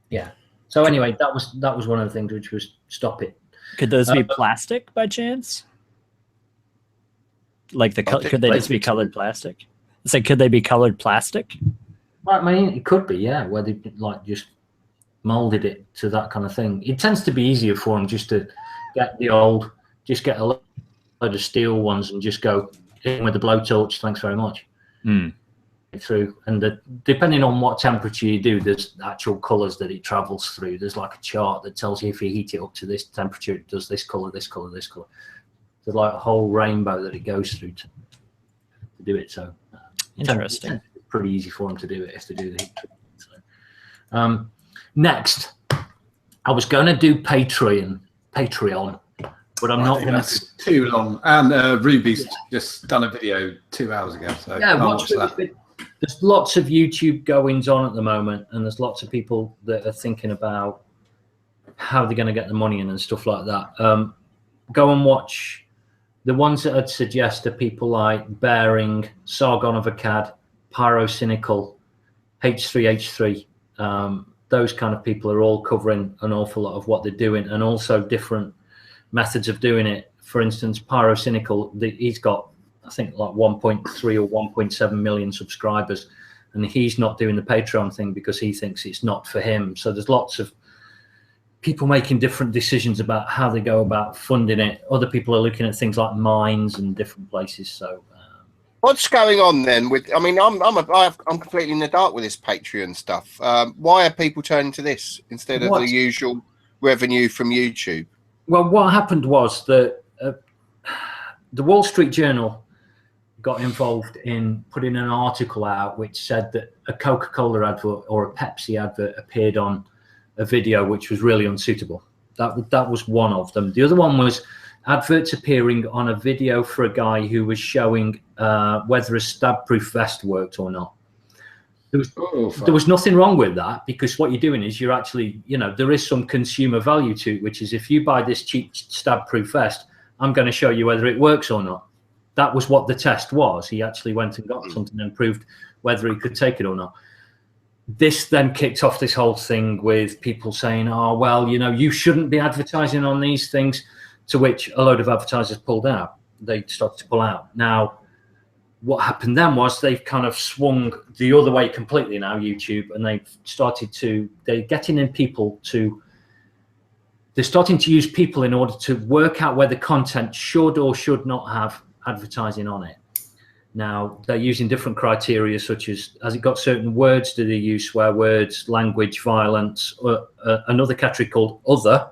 Yeah. So anyway, that was one of the things which was stop it. Could those be plastic by chance? Like could they just be colored plastic? It's like, could they be colored plastic? I mean, it could be, yeah, where they like just molded it to that kind of thing. It tends to be easier for them just to get a load of steel ones and just go in with the blowtorch. Thanks very much. Through, and depending on what temperature you do, there's actual colors that it travels through. There's like a chart that tells you if you heat it up to this temperature, it does this color, this color, this color. There's like a whole rainbow that it goes through to do it. So interesting. It's pretty easy for them to do it if they do the heat treatment. So, next, I was going to do Patreon, but I'm not going to. That's too long. And Ruby's just done a video 2 hours ago. So yeah, watch that. There's lots of YouTube goings on at the moment, and there's lots of people that are thinking about how they're going to get the money in and stuff like that. Go and watch the ones that I'd suggest are people like Bearing, Sargon of Akkad, Pyrocynical, H3H3. Those kind of people are all covering an awful lot of what they're doing, and also different methods of doing it. For instance, Pyrocynical, he's got, I think, like 1.3 or 1.7 million subscribers, and he's not doing the Patreon thing because he thinks it's not for him. So there's lots of people making different decisions about how they go about funding it. Other people are looking at things like mines and different places. So what's going on then with, I mean, I'm completely in the dark with this Patreon stuff. Why are people turning to this instead of the usual revenue from YouTube? Well, what happened was that the Wall Street Journal got involved in putting an article out which said that a Coca-Cola advert or a Pepsi advert appeared on a video which was really unsuitable. That was one of them. The other one was adverts appearing on a video for a guy who was showing whether a stab-proof vest worked or not. There was nothing wrong with that, because what you're doing is you're actually, there is some consumer value to it, which is if you buy this cheap stab-proof vest, I'm going to show you whether it works or not. That was what the test was. He actually went and got something and proved whether he could take it or not. This then kicked off this whole thing with people saying, oh, well, you shouldn't be advertising on these things, to which a load of advertisers pulled out. They started to pull out. Now, what happened then was they've kind of swung the other way completely now, YouTube, and they're getting in people to, they're starting to use people in order to work out whether content should or should not have advertising on it. Now, they're using different criteria, such as, has it got certain words? Do they use swear words, language, violence, or another category called other?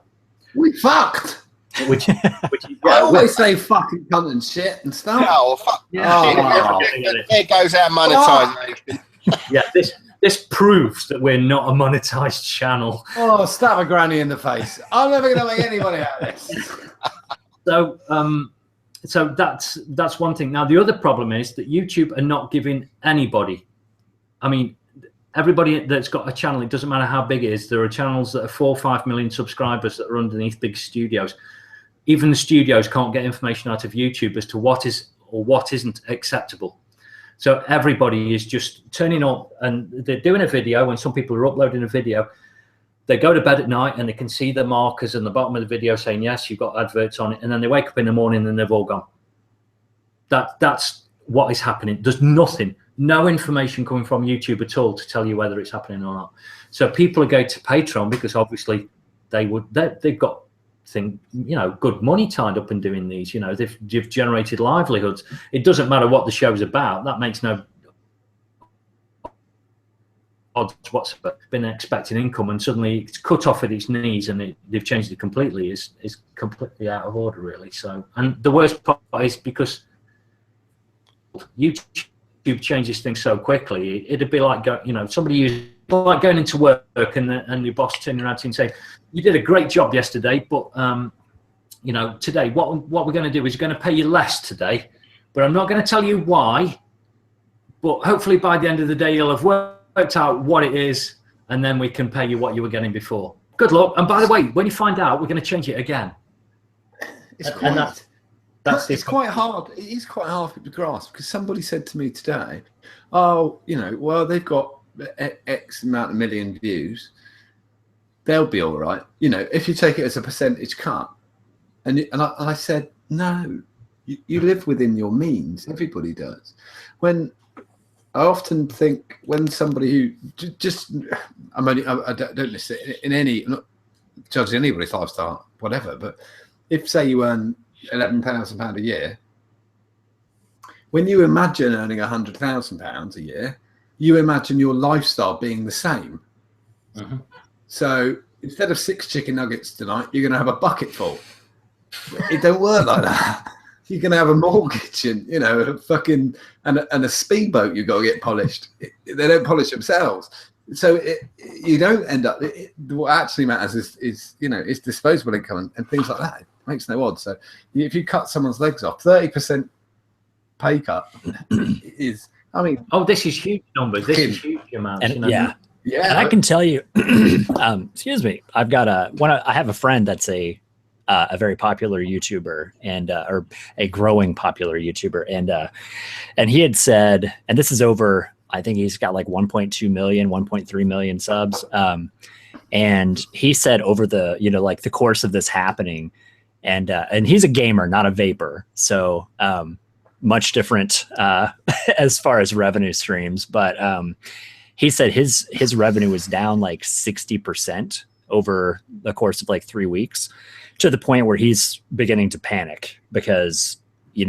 We fucked. Which I always say fucking cunt and shit and stuff. Oh, fuck. Yeah. There goes our monetization. Yeah, this proves that we're not a monetized channel. Oh, stab a granny in the face. I'm never going to make anybody out of this. So that's one thing. Now, the other problem is that YouTube are not giving anybody, I mean, everybody that's got a channel, it doesn't matter how big it is, there are channels that are 4 or 5 million subscribers that are underneath big studios. Even the studios can't get information out of YouTube as to what is or what isn't acceptable. So everybody is just turning up and they're doing a video. When some people are uploading a video, they go to bed at night and they can see the markers in the bottom of the video saying, yes, you've got adverts on it. And then they wake up in the morning and they've all gone. That's what is happening. There's nothing, no information coming from YouTube at all to tell you whether it's happening or not. So people are going to Patreon because obviously they've got good money tied up in doing these. They've generated livelihoods. It doesn't matter what the show's about. That makes no whatsoever, been expecting income, and suddenly it's cut off at its knees, and they've changed it completely. Is completely out of order, really. So, and the worst part is because YouTube changes things so quickly. It'd be like somebody like going into work and your boss turning around to you and saying, "You did a great job yesterday, but today what we're going to do is we're going to pay you less today, but I'm not going to tell you why. But hopefully by the end of the day you'll have worked out what it is, and then we can pay you what you were getting before. Good luck. And by the way, when you find out, we're going to change it again." It's quite hard. It is quite hard to grasp, because somebody said to me today, "Oh, well, they've got X amount of million views. They'll be all right. If you take it as a percentage cut." And I said, "No, you live within your means. Everybody does." When I often think, when somebody who I don't listen in any, I'm not judging anybody's lifestyle, whatever, but if, say, you earn £11,000 a year, when you imagine earning £100,000 a year, you imagine your lifestyle being the same. Mm-hmm. So instead of 6 chicken nuggets tonight, you're going to have a bucket full. It don't work like that. You're going to have a mortgage and a fucking and a speedboat you've got to get polished. They don't polish themselves. So you don't end up. What actually matters is disposable income and things like that. It makes no odds. So if you cut someone's legs off, 30% pay cut is. I mean, this is huge numbers. This is huge amounts. Yeah. And I can tell you. Excuse me. I've got I have a friend that's a very popular YouTuber or a growing popular YouTuber, and he had said, and this is over, I think he's got like 1.2 million, 1.3 million subs. And he said over the, like the course of this happening, and he's a gamer, not a vapor. So, much different, as far as revenue streams. But, he said his revenue was down like 60% over the course of like 3 weeks, to the point where he's beginning to panic, because you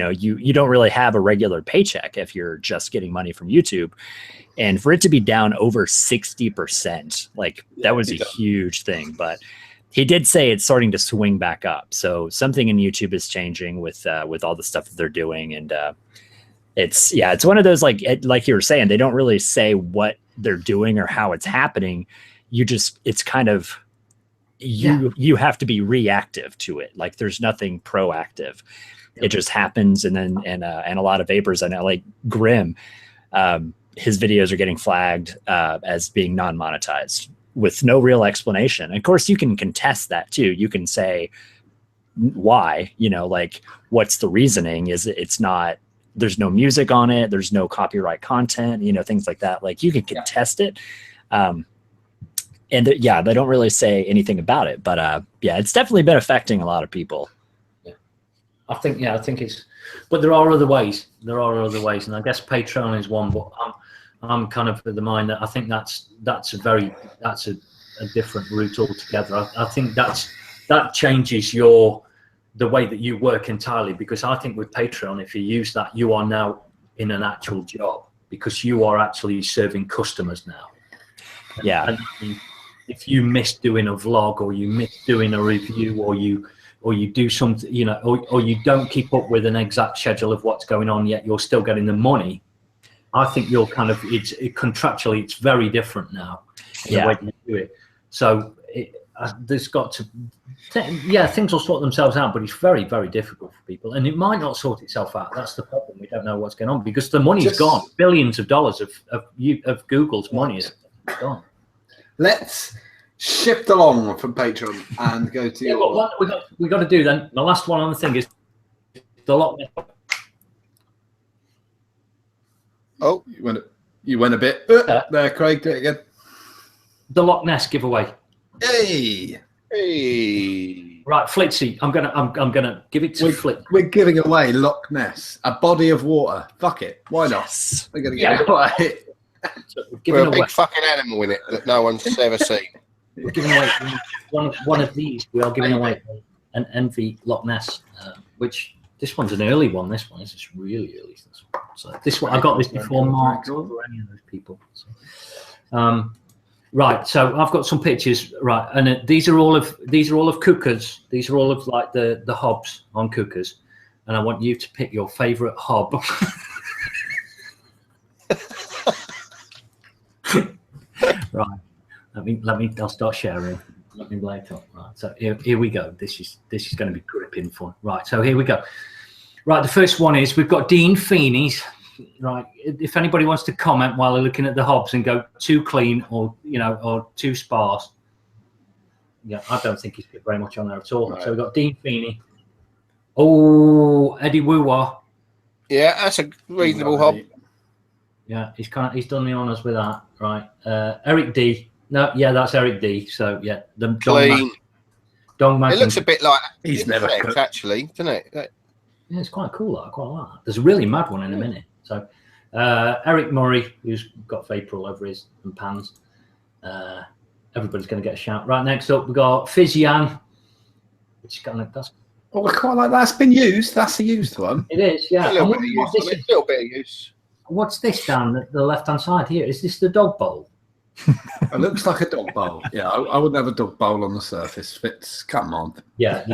don't really have a regular paycheck if you're just getting money from YouTube. And for it to be down over 60%, like that was a huge thing. But he did say it's starting to swing back up. So something in YouTube is changing with all the stuff that they're doing. And it's one of those, like you were saying, they don't really say what they're doing or how it's happening. It's kind of, you have to be reactive to it. Like there's nothing proactive. It just happens. And then, and a lot of vapors, I know, like Grim, his videos are getting flagged as being non-monetized with no real explanation. And of course you can contest that too. You can say why, like what's the reasoning? Is it's not, there's no music on it. There's no copyright content, things like that. Like you can contest it. And they don't really say anything about it, but it's definitely been affecting a lot of people. Yeah, I think it's, but there are other ways. And I guess Patreon is one. But I'm kind of of the mind that I think that's a different route altogether. I think that changes the way that you work entirely, because I think with Patreon, if you use that, you are now in an actual job, because you are actually serving customers now. Yeah. And if you miss doing a vlog, or you miss doing a review, or you do something, or you don't keep up with an exact schedule of what's going on, yet you're still getting the money, I think you're kind of, contractually, it's very different now in the way you do it. So there's got to, things will sort themselves out, but it's very, very difficult for people, and it might not sort itself out. That's the problem. We don't know what's going on, because the money's gone. Billions of dollars of Google's money is gone. Let's shift along from Patreon and go to what we got to do then. The last one on the thing is the Loch Ness. Oh, you went a bit there, Craig. Do it again. The Loch Ness giveaway. Hey. Right, Flitzy. I'm gonna give it to Flitz. We're giving away Loch Ness, a body of water. Fuck it. Why not? Yes. We're gonna give it away. So we're a big fucking animal in it that no one's ever seen. We're giving away one of these. We are giving away an Envy Loch Ness, which this one's an early one. This one is just really early. So this one, I got this before Mark or any of those people. So, Right, so I've got some pictures, right, and these are all of cookers. These are all of like the hobs on cookers, and I want you to pick your favourite hob. Right, let me. I'll start sharing. Let me lay it up. Right, so here we go. This is going to be gripping fun. Right, so here we go. Right, the first one is we've got Dean Feeney's. Right, if anybody wants to comment while they're looking at the hobs and go too clean or or too sparse, yeah, I don't think he's put very much on there at all. Right. So we've got Dean Feeney. Oh, Eddie Woowa. Yeah, that's a reasonable hob. Yeah, he's done the honours with that. Right, Eric D. No, yeah, that's Eric D. So yeah, the clean. Dong Mac. It looks a bit like he's never cooked, actually, doesn't it? Yeah, it's quite cool. I quite like that. There's a really mad one in a minute. So, Eric Murray, who's got vape all over his pans. Everybody's going to get a shout. Right, next up, we've got Fizzian, which is kind of, that's... Oh, I quite like that. That's been used. That's a used one. It is, yeah. A little bit of use. What's this down the left-hand side here? Is this the dog bowl? It looks like a dog bowl. Yeah, I wouldn't have a dog bowl on the surface. Fitz, come on. Yeah,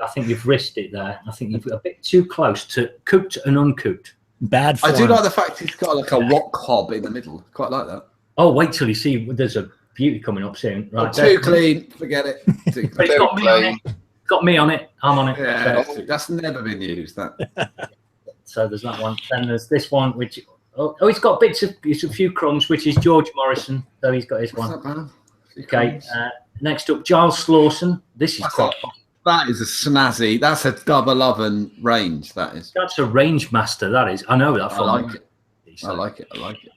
I think you've risked it there. I think you've got a bit too close to cooked and uncooked. Bad form. I do like the fact he's got like a rock hob in the middle. Quite like that. Oh, wait till you see. There's a beauty coming up soon. Right, too clean. Forget it. Too but it's got me on it. Got me on it. I'm on it. Yeah, so. That's never been used. That. So there's that one. Then there's this one, which it's got bits of a few crumbs, which is George Morrison. So he's got his one. Okay. Next up, Giles Slawson. This is quite. That is a snazzy. That's a double oven range. That is. That's a range master. That is. I know that. I like it. I like it. I like it.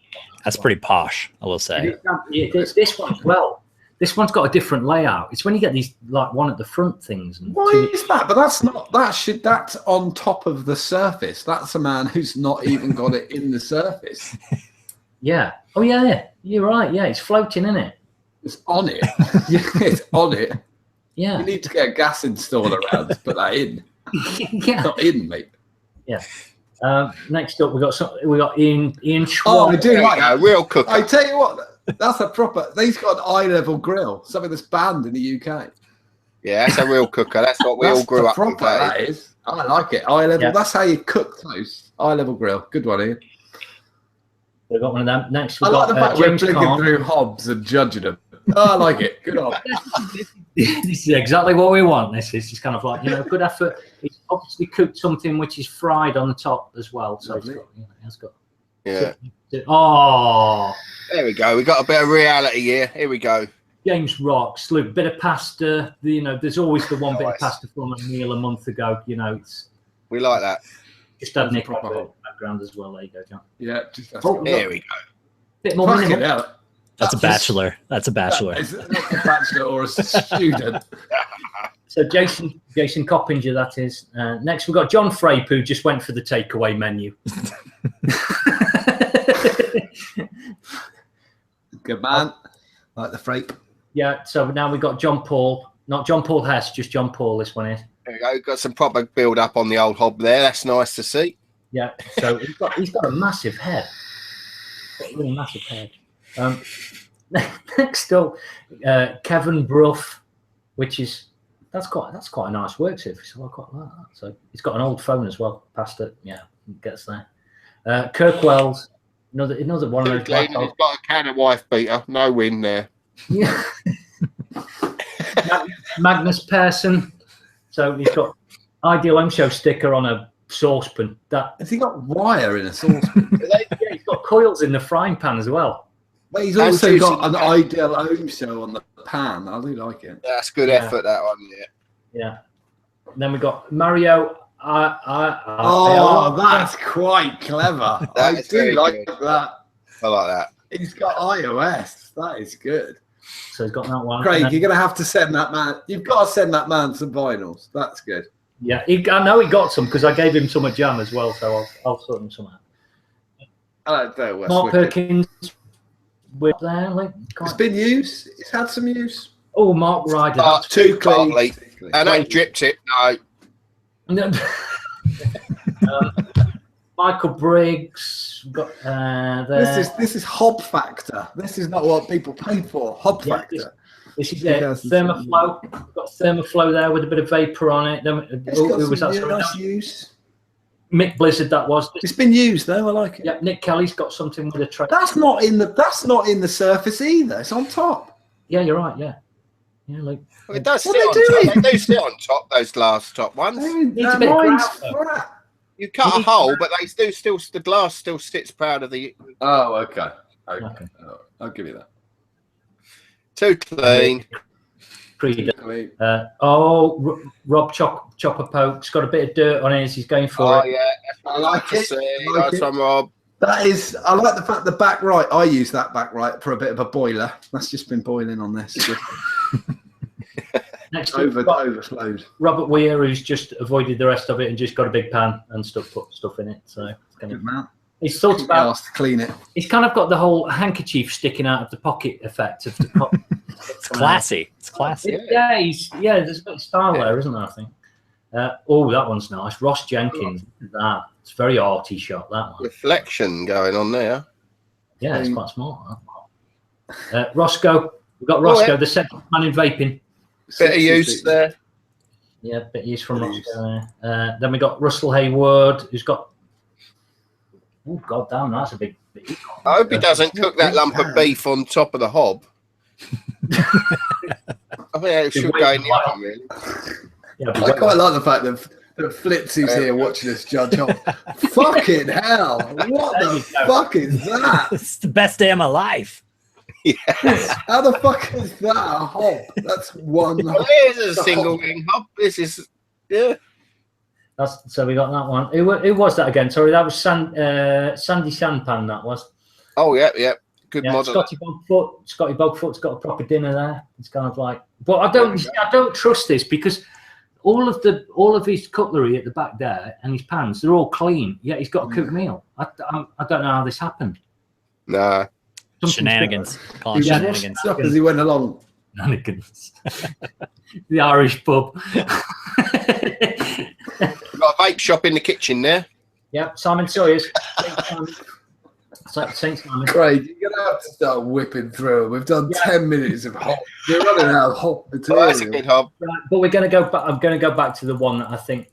That's pretty posh, I will say. This one as well. This one's got a different layout. It's when you get these like one at the front things. And why is that? But that's not. That's on top of the surface. That's a man who's not even got it in the surface. Yeah. Oh yeah. You're right. Yeah, it's floating, isn't it? It's on it. It's on it. Yeah. You need to get a gas installer around to put that in. Yeah. It's not in, mate. Yeah. Next up, we got Ian Schwab. Oh, I do like a real cooker. I tell you what, that's a proper. He's got an eye-level grill, something that's banned in the UK. Yeah, that's a real cooker. That's what we all grew up with. That is. I like it. Eye-level. Yeah. That's how you cook toast. Eye-level grill. Good one, Ian. We've got one of them. Next, we've got the fact we're flicking through hobs and judging them. Oh, I like it. Good on. This is exactly what we want. This is just kind of like, good effort. It's obviously cooked something which is fried on the top as well. So it's got, yeah. Oh, there we go. We got a bit of reality here. Here we go. James Rocks. Look, bit of pasta. There's always the one bit of pasta from a meal a month ago. We like that. Just had Nick background as well. There you go, John. Yeah. Here we go. Bit more minimal. That's a bachelor. That's a bachelor. Is it not a bachelor or a student? So Jason Coppinger, that is. Next, we've got John Frape, who just went for the takeaway menu. Good man. Like the Frape. Yeah, so now we've got John Paul. Not John Paul Hess, just John Paul, this one is. There we go. Got some proper build up on the old hob there. That's nice to see. Yeah, so he's got a massive head. Got a really massive head. Next up, Kevin Bruff, which is that's quite a nice work surface. So I quite like that. So he's got an old phone as well. Past it, yeah, gets there. Kirk Wells, another one of those. He's got a can of wife beater. No win there. Yeah. Magnus Persson. So he's got Ideal Home Show sticker on a saucepan. Has he got wire in a saucepan? Yeah, he's got coils in the frying pan as well. But he's also got an Ideal Home Show on the pan. I do like it. That's good effort, that one. Yeah. And then we got Mario. That's quite clever. I do like that. I like that. He's got iOS. That is good. So he's got that one. Craig, you're going to have to send that man. You've got to send that man some vinyls. That's good. Yeah, I know he got some because I gave him some of jam as well. So I'll sort them some out. Mark Perkins. It's been used. It's had some use. Oh, Mark Ryder. Too clean. I don't dripped it. No. Michael Briggs. Brits. We've got This is hob factor. This is not what people pay for. Hob factor. This is it. Thermoflow. We've got Thermoflow there with a bit of vapor on it. Then Nice use. Mick Blizzard, that was. It's been used though. I like it. Yeah, Nick Kelly's got something with a tray. That's not in the surface either. It's on top. Yeah, you're right. Yeah, like. Well, it does sit on top. They do sit on top. Those glass top ones. Mine's flat. You cut a hole, but they do still. The glass still sits proud of the. Oh, okay. I'll give you that. Too clean. Rob Chopper Poke's got a bit of dirt on his. He's going for it. Oh yeah, I like it. Nice one, Rob. That is. I like the fact the back right. I use that back right for a bit of a boiler. That's just been boiling on this. Next overflowed. Robert Weir, who's just avoided the rest of it and just got a big pan and put stuff in it. So it's kind of. He's thought about to clean it. He's kind of got the whole handkerchief sticking out of the pocket effect of the cup. It's classy. It's classy. There's a bit of style there, isn't there? I think. That one's nice. Ross Jenkins. That it's very arty shot. That one. Reflection going on there. Yeah, it's quite smart. Roscoe. We've got Roscoe, the second man in vaping. Bit of use there. Yeah, bit of use from Roscoe there. Then we got Russell Hayward, who's got. Oh, god damn, that's a big. I hope he doesn't cook that lump of beef on top of the hob. I think it should go in the oven, really. Yeah, I quite like the fact that Flitz is here watching us judge on. Fucking hell! What the fuck is that? It's the best day of my life. Yes. How the fuck is that a hob? That's one. Well, it is a single wing hob. This is So we got that one. Who was that again? Sorry, that was Sandy Sandpan. That was. Oh yeah. Good model. Scotty Bogfoot's got a proper dinner there. It's kind of like, but I don't trust this because all of his cutlery at the back there and his pans, they're all clean. Yeah, he's got a cooked meal. I don't know how this happened. Nah. Shenanigans. Shenanigans. Stuff as he went along. Shenanigans. The Irish pub. We've got a vape shop in the kitchen there. Yep, Simon Sawyer's. Saint Simon. Craig, you're gonna have to start whipping through. We've done 10 minutes of hop. We're running out of hop material. Oh, that's a good hob. Right, but we're going to go back. I'm going to go back to the one that I think.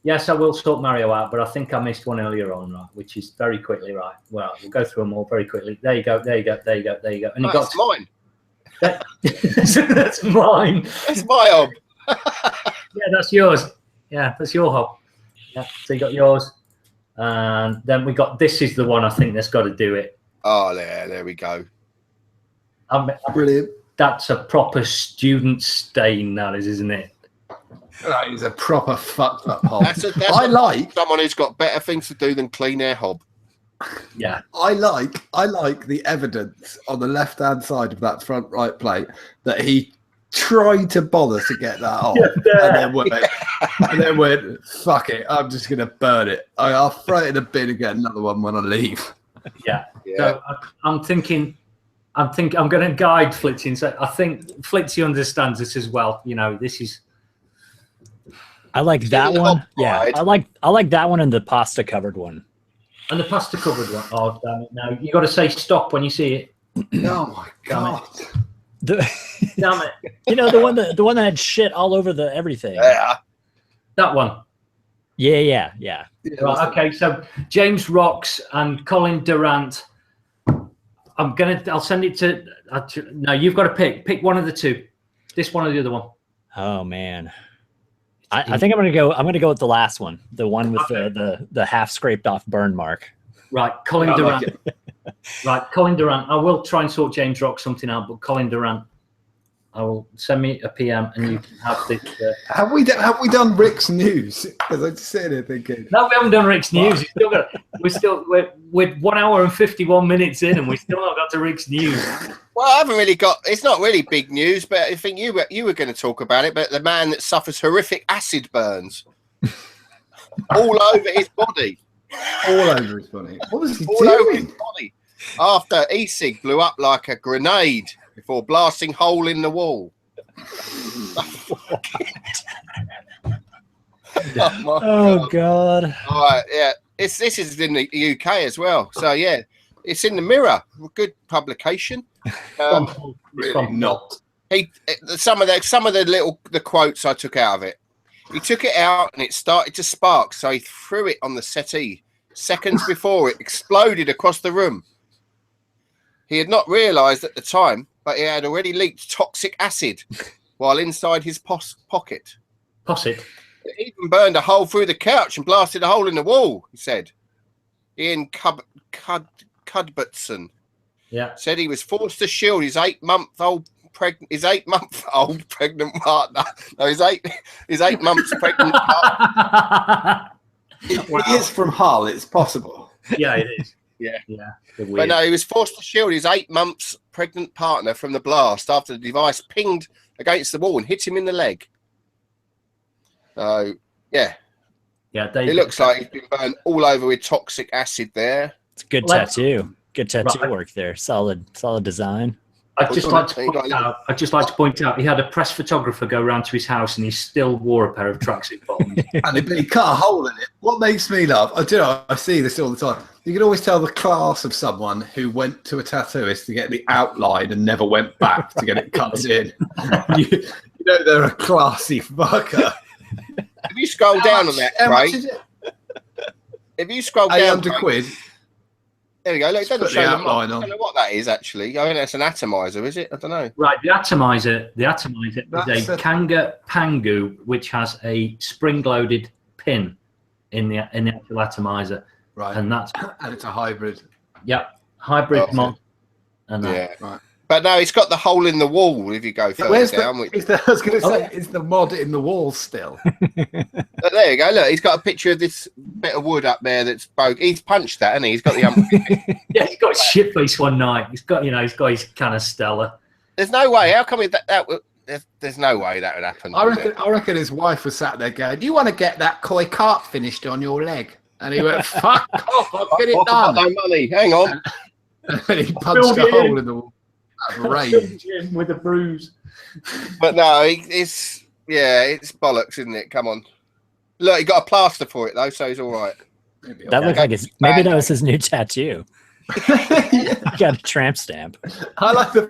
Yes, I will sort Mario out, but I think I missed one earlier on, right? Which is very quickly, right? Well, we'll go through them all very quickly. There you go. And That's mine. That's mine. That's my hob. Yeah, that's yours. Yeah, that's your hob. Yeah, so you got yours. And then we got, this is the one I think that's got to do it. Oh, there we go. Brilliant. That's a proper student stain, that is, isn't it? That is a proper fucked up hob. That's someone who's got better things to do than clean their hob. Yeah. I like the evidence on the left-hand side of that front right plate that he tried to bother to get that off and then went, fuck it, I'm just going to burn it. I'll throw it in a bin and get another one when I leave. Yeah. So I'm going to guide Flitzy and say, I think Flitzy understands this as well. You know, this is. I like that one. Yeah, I like that one and the pasta covered one. And the pasta covered one. Oh, damn it! No, you got to say stop when you see it. Oh my god! Damn it! You know the one that had shit all over the everything. Yeah, that one. Yeah. Right. Okay. So James Rocks and Colin Durant. I'll send it to. No, you've got to pick one of the two. This one or the other one. Oh man. I think I'm gonna go with the last one, the one with the half scraped off burn mark. Right, Colin Durant. Right, Colin Durant. I will try and sort James Rock something out, but Colin Durant, I will send me a PM and you can have this. Have we done Rick's news? Because I just sitting here thinking. No, we haven't done Rick's news. We're 1 hour and 51 minutes in, and we still not got to Rick's news. Well, I haven't really got. It's not really big news, but I think you were going to talk about it. But the man that suffers horrific acid burns all over his body. All over his body. What was he doing? All over his body. After e-cig blew up like a grenade before blasting hole in the wall. Oh God! All right, yeah. this is in the UK as well. So yeah, it's in the Mirror. Good publication. Really not. Some of the quotes I took out of it. He took it out and it started to spark, so he threw it on the settee. Seconds before it exploded across the room. He had not realised at the time, but he had already leaked toxic acid while inside his pocket. Posset. It even burned a hole through the couch and blasted a hole in the wall, he said. Ian Cuthbertson said he was forced to shield his 8-month-old pregnant partner. No, his eight months pregnant partner. It is from Hull. It's possible. Yeah, it is. Yeah. But no, he was forced to shield his 8 months pregnant partner from the blast after the device pinged against the wall and hit him in the leg. So, yeah. Yeah, it looks like he's been burned all over with toxic acid there. It's a good tattoo. Good tattoo work there. Solid design. I'd just like to point out he had a press photographer go round to his house and he still wore a pair of tracksuit bottoms. And he cut a hole in it. What makes me laugh, I see this all the time. You can always tell the class of someone who went to a tattooist to get the outline and never went back to get it cut in. You know they're a classy fucker. If you scroll down on that, right? If you scroll down, £800. There we go. Look, it doesn't show the outline I don't know what that is actually. I mean, that's an atomizer, is it? I don't know. Right, the atomizer is a Kanga Pangu, which has a spring-loaded pin in the actual atomizer. Right, and it's a hybrid. Yeah, hybrid mod. And right. But no, it's got the hole in the wall. If you go further down, I was going to say, is the mod in the wall still? There you go. Look, he's got a picture of this bit of wood up there that's broke. He's punched that, hasn't he? He's got the yeah, he's got a shit face one night. He's got his can of Stella. There's no way. How come there's no way that would happen? I reckon his wife was sat there going, "Do you want to get that koi carp finished on your leg?" And he went, "Fuck off! I'll get it done." No money. Hang on. And he punched a hole in the wall. Rage with a bruise. But no, it's bollocks, isn't it? Come on. Look, he got a plaster for it though, so he's all right. That looked like maybe that was his new tattoo. He got a tramp stamp. I like the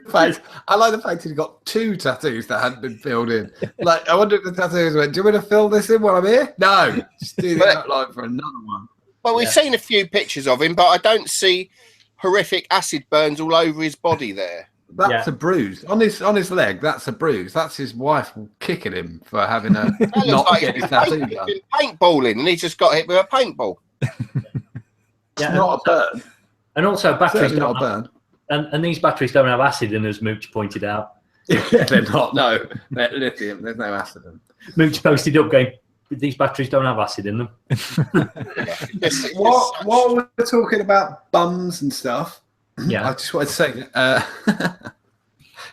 fact he's got 2 tattoos that hadn't been filled in. Like, I wonder if the tattoos went, "Do you want to fill this in while I'm here?" No, just do the outline for another one. Well, we've seen a few pictures of him, but I don't see horrific acid burns all over his body there. That's a bruise on his leg. That's a bruise. That's his wife kicking him for having not get his tattoo done. He's been paintballing, and he just got hit with a paintball. It's not a burn. And also batteries not a burn. And these batteries don't have acid in, as Mooch pointed out. Yeah, they're not. No, they're lithium. There's no acid in them. Mooch posted up going, "These batteries don't have acid in them." While we're talking about bums and stuff, yeah, I just wanted to say,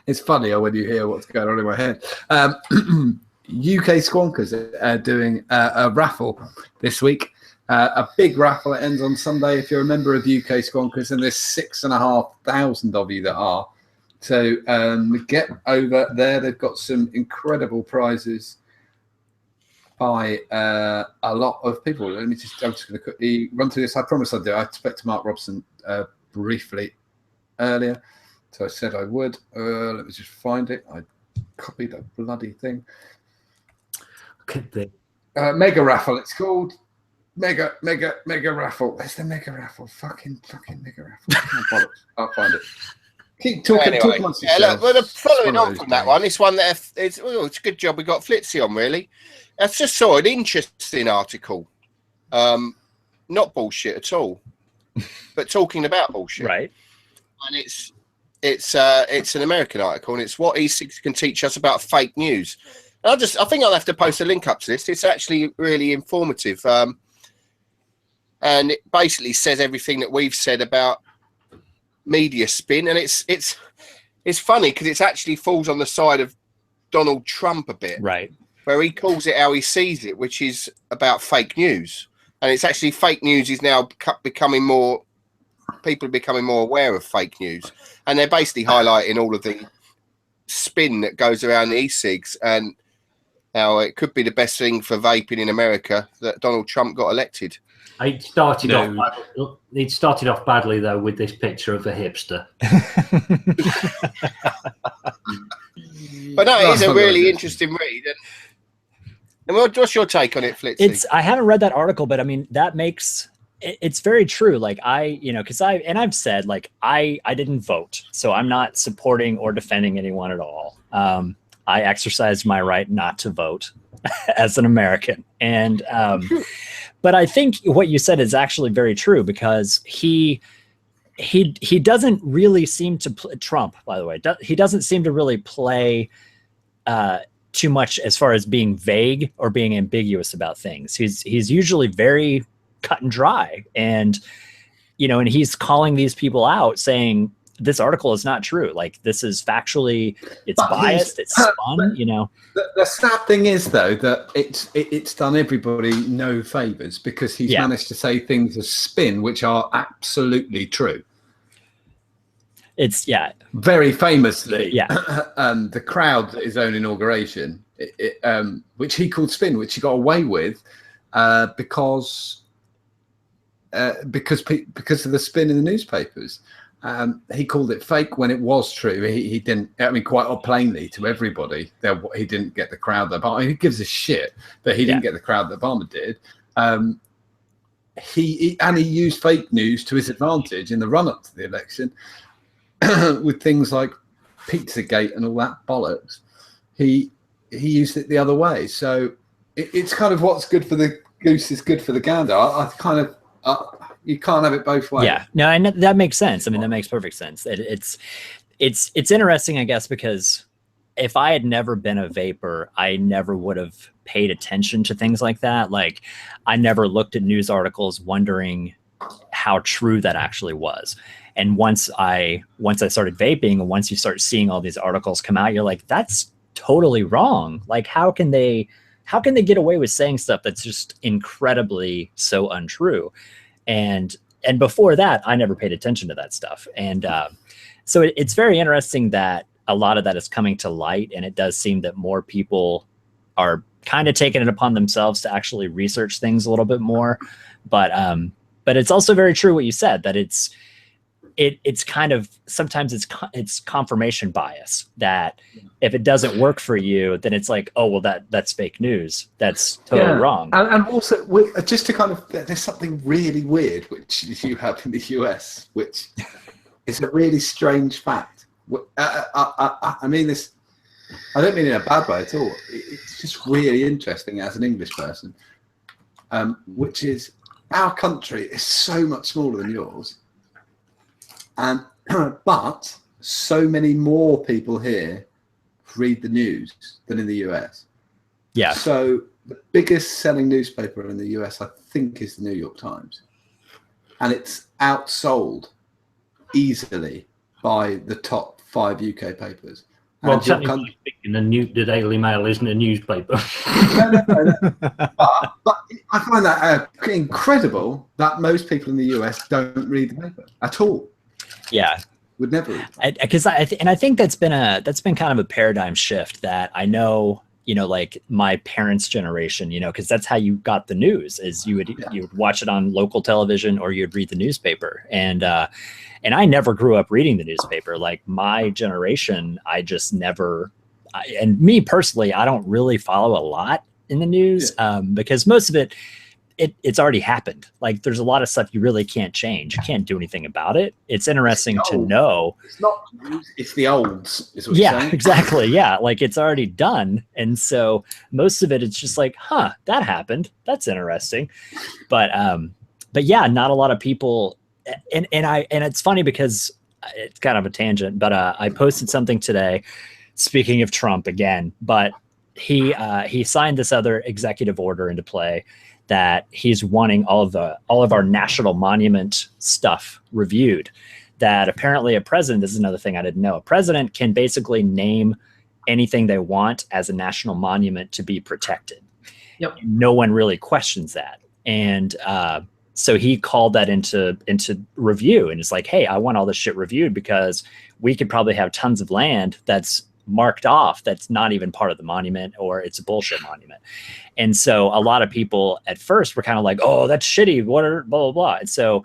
it's funny when you hear what's going on in my head. UK Squonkers are doing a raffle this week. A big raffle. It ends on Sunday. If you're a member of UK Squonkers, and there's 6,500 of you that are. So get over there. They've got some incredible prizes by a lot of people. I'm just going to quickly run through this. I promise I'll do. I spoke to Mark Robson briefly earlier, so I said I would. Let me just find it. I copied that bloody thing. Mega raffle. It's called mega raffle. Where's the mega raffle? Fucking mega raffle. I'll find it. Keep talking. Anyway, talk look, we're following on from that one. It's one that it's a good job we got Flitzy on. Really, I just saw an interesting article. Not bullshit at all, but talking about bullshit. Right. And it's an American article, and it's what E6 can teach us about fake news. And I think I'll have to post a link up to this. It's actually really informative, and it basically says everything that we've said about media spin, and it's funny because it actually falls on the side of Donald Trump a bit, right? Where he calls it how he sees it, which is about fake news, and it's actually fake news is now becoming more. People are becoming more aware of fake news, and they're basically highlighting all of the spin that goes around the e-cigs and how it could be the best thing for vaping in America that Donald Trump got elected. It started off badly though with this picture of a hipster. But no, it is a really interesting read. And what's your take on it, Flitz? I haven't read that article, but I mean, it's very true. Like I've said, like, I didn't vote, so I'm not supporting or defending anyone at all. I exercised my right not to vote as an American. And, but I think what you said is actually very true, because he doesn't really seem to Trump, by the way, he doesn't seem to really play, too much as far as being vague or being ambiguous about things. He's usually very cut and dry, and and he's calling these people out, saying this article is not true. Like, this is factually, it's biased, it's spun. The sad thing is, though, that it's done everybody no favors, because he's managed to say things as spin which are absolutely true. It's very famously, the crowd at his own inauguration, which he called spin, which he got away with because of the spin in the newspapers. He called it fake when it was true. He didn't. I mean, quite plainly to everybody, he didn't get the crowd that Obama. He gives a shit that he didn't get the crowd that Obama did. He used fake news to his advantage in the run-up to the election. With things like Pizzagate and all that bollocks, he used it the other way. So it's kind of what's good for the goose is good for the gander. You can't have it both ways. Yeah, no, and that makes sense. I mean, that makes perfect sense. It's interesting, I guess, because if I had never been a vapor, I never would have paid attention to things like that. Like, I never looked at news articles wondering how true that actually was. And once I started vaping, and once you start seeing all these articles come out, you're like, that's totally wrong. Like, how can they get away with saying stuff that's just incredibly so untrue? And before that, I never paid attention to that stuff. And so it's very interesting that a lot of that is coming to light. And it does seem that more people are kind of taking it upon themselves to actually research things a little bit more. But it's also very true what you said, that it's kind of, sometimes it's confirmation bias, that if it doesn't work for you, then it's like, oh, well, that's fake news. That's totally wrong. And also, just to kind of, there's something really weird which you have in the US, which is a really strange fact. I mean this, I don't mean in a bad way at all. It's just really interesting as an English person, which is, our country is so much smaller than yours. And but so many more people here read the news than in the US. Yeah. So the biggest selling newspaper in the US, I think, is the New York Times, and it's outsold easily by the top 5 UK papers. Well, technically speaking, the Daily Mail isn't a newspaper. No. But I find that incredible that most people in the US don't read the paper at all. Yeah, would never. Because I think that's been kind of a paradigm shift that I know, like my parents' generation, because that's how you got the news, is you would watch it on local television or you'd read the newspaper. And I never grew up reading the newspaper. Like, my generation, I just never, and me personally, I don't really follow a lot in the news because most of it's already happened. Like, there's a lot of stuff you really can't change. You can't do anything about it. It's interesting to know. It's not news, it's the olds, is what you're saying. Exactly. Yeah. Like, it's already done. And so most of it's just like, that happened. That's interesting. But yeah, not a lot of people. And it's funny because it's kind of a tangent, but I posted something today, speaking of Trump again, but he signed this other executive order into play that he's wanting all of our national monument stuff reviewed. That apparently a president, this is another thing I didn't know, a president can basically name anything they want as a national monument to be protected. Yep. No one really questions that. And so he called that into review, and it's like, hey, I want all this shit reviewed because we could probably have tons of land that's marked off that's not even part of the monument, or it's a bullshit monument. And so a lot of people at first were kind of like, oh, that's shitty, what are blah blah blah. And so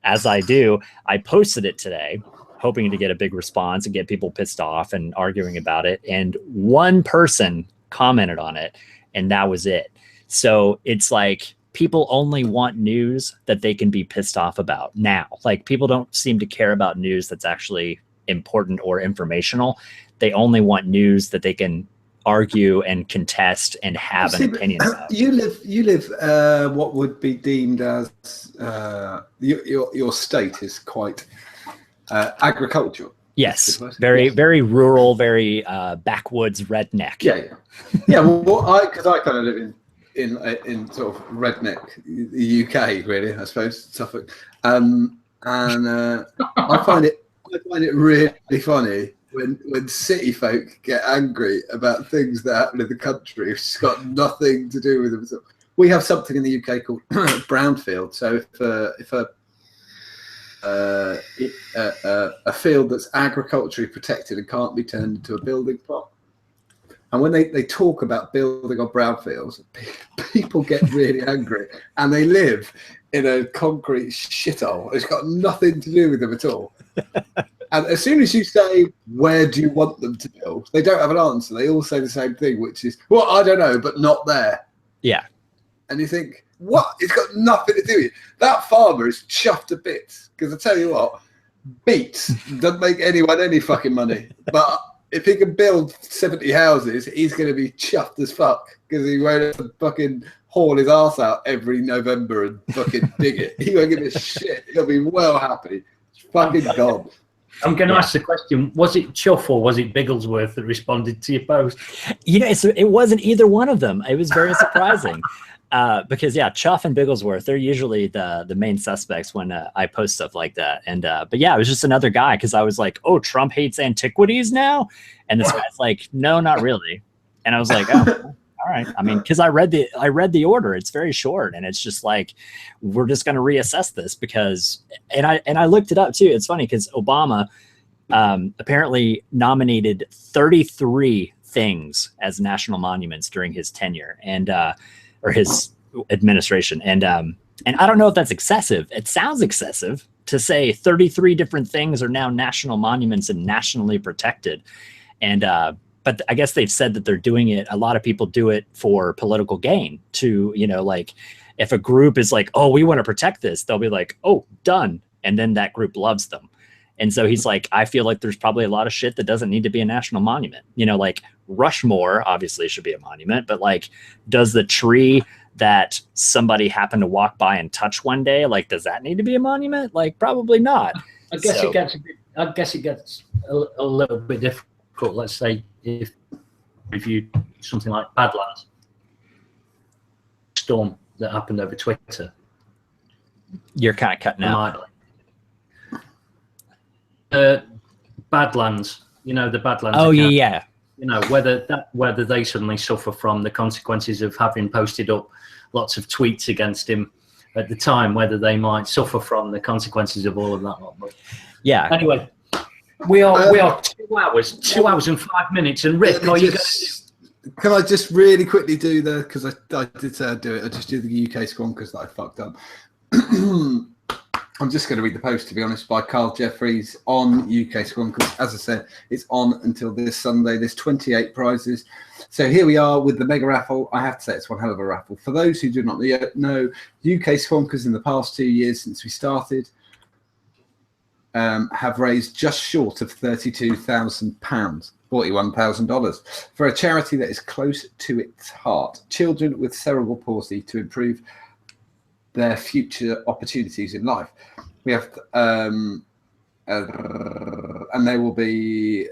as I do, I posted it today hoping to get a big response and get people pissed off and arguing about it, and one person commented on it, and that was it. So it's like people only want news that they can be pissed off about now. Like, people don't seem to care about news that's actually important or informational. They only want news that they can argue and contest and have an opinion about. You live what would be deemed as your state is quite agricultural. Yes, very rural, very backwoods redneck. Yeah. Well, because I kind of live in sort of redneck the UK, really, I suppose, Suffolk, and I find it really funny when city folk get angry about things that happen in the country. It's got nothing to do with them. So we have something in the UK called brownfield. So if a field that's agriculturally protected and can't be turned into a building plot, and when they talk about building on brownfields, people get really angry, and they live in a concrete shithole. It's got nothing to do with them at all. And as soon as you say, where do you want them to build, they don't have an answer. They all say the same thing, which is, well, I don't know, but not there. Yeah. And you think, what? It's got nothing to do with it. That farmer is chuffed to bits. Because I tell you what, beets doesn't make anyone any fucking money. But if he can build 70 houses, he's going to be chuffed as fuck, because he won't have to fucking haul his arse out every November and fucking dig it. He won't give a shit. He'll be well happy. It's fucking gone. I'm going to ask the question, was it Chuff or was it Bigglesworth that responded to your post? You know, it wasn't either one of them. It was very surprising. Because Chuff and Bigglesworth, they're usually the main suspects when I post stuff like that. And but yeah, it was just another guy, because I was like, oh, Trump hates antiquities now, and this guy's like, no, not really. And I was like, oh, all right. I mean, because I read the order. It's very short, and it's just like, we're just going to reassess this because, and I looked it up too. It's funny because Obama apparently nominated 33 things as national monuments during his tenure, and or his administration. And I don't know if that's excessive. It sounds excessive to say 33 different things are now national monuments and nationally protected. And but I guess they've said that they're doing it. A lot of people do it for political gain, to, you know, like if a group is like, oh, we want to protect this, they'll be like, oh, done. And then that group loves them. And so he's like, I feel like there's probably a lot of shit that doesn't need to be a national monument. You know, like Rushmore obviously should be a monument, but like, does the tree that somebody happened to walk by and touch one day, like, does that need to be a monument? Like, probably not. I guess it gets a little bit difficult. Let's say if you something like Badlands storm that happened over Twitter. You're kind of cutting out. Badlands, you know, the Badlands. Oh, account, yeah. You know, whether they suddenly suffer from the consequences of having posted up lots of tweets against him at the time, whether they might suffer from the consequences of all of that. But yeah. Anyway, we are 2 hours and 5 minutes, and Rick, are you going to? Can I just really quickly do because I did say I'd do it. I just do the UK Squonkers that I fucked up. I'm just going to read the post, to be honest, by Carl Jeffries on UK Squonkers. As I said, it's on until this Sunday. There's 28 prizes. So here we are with the mega raffle. I have to say it's one hell of a raffle. For those who do not know, UK Squonkers in the past 2 years since we started have raised just short of £32,000, $41,000, for a charity that is close to its heart, children with cerebral palsy, to improve their future opportunities in life. We have, and there will be,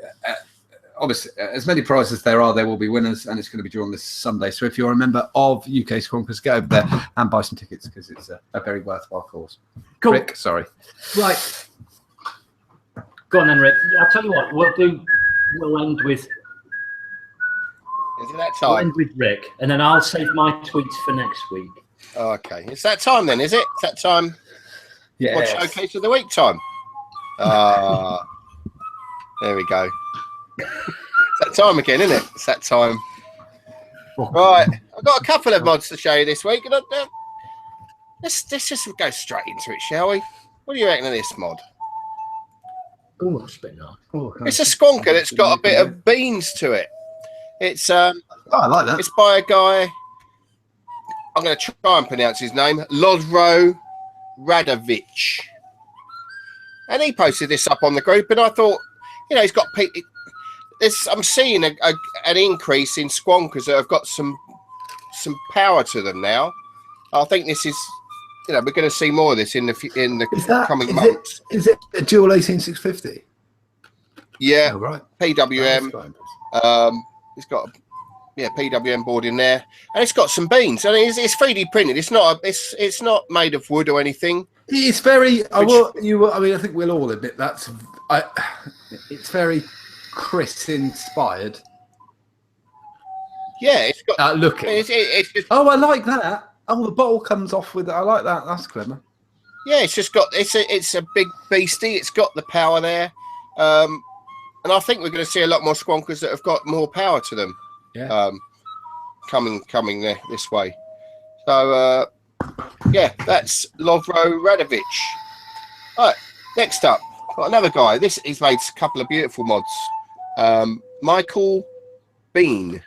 obviously, as many prizes as there are, there will be winners, and it's going to be drawn this Sunday. So if you're a member of UK Squonkers, go over there and buy some tickets, because it's a very worthwhile cause. Cool. Rick, sorry. Right. Go on then, Rick. I'll tell you what, we'll end with... Is it that time? We'll end with Rick, and then I'll save my tweets for next week. Okay, it's that time then, is it? It's that time. Yeah. What showcase of the week time? There we go. that time again, isn't it? It's that time. Right, I've got a couple of mods to show you this week. And let's just go straight into it, shall we? What do you reckon of this mod? Oh, that's a bit nice. It's a squonker that's got a bit of beans to it. It's I like that. It's by a guy. I'm going to try and pronounce his name, Lodro Radovich, and he posted this up on the group. And I thought, you know, he's got. I'm seeing an increase in squonkers that have got some power to them now. I think this is, you know, we're going to see more of this in the coming months. Is it a dual 18650? Yeah, oh, right. PWM. It's got PWM board in there, and it's got some beans. And it's 3D printed. It's not made of wood or anything. It's very. I mean, I think we'll all admit that's. It's very Chris inspired. Yeah, it's got looking. It's just, oh, I like that. Oh, the bottle comes off with it. I like that. That's clever. Yeah, it's just got. It's a big beastie. It's got the power there, and I think we're going to see a lot more squonkers that have got more power to them. Yeah. Coming there this way. So yeah, that's Lovro Radovich. All right, next up, got another guy. He's made a couple of beautiful mods. Michael Bean.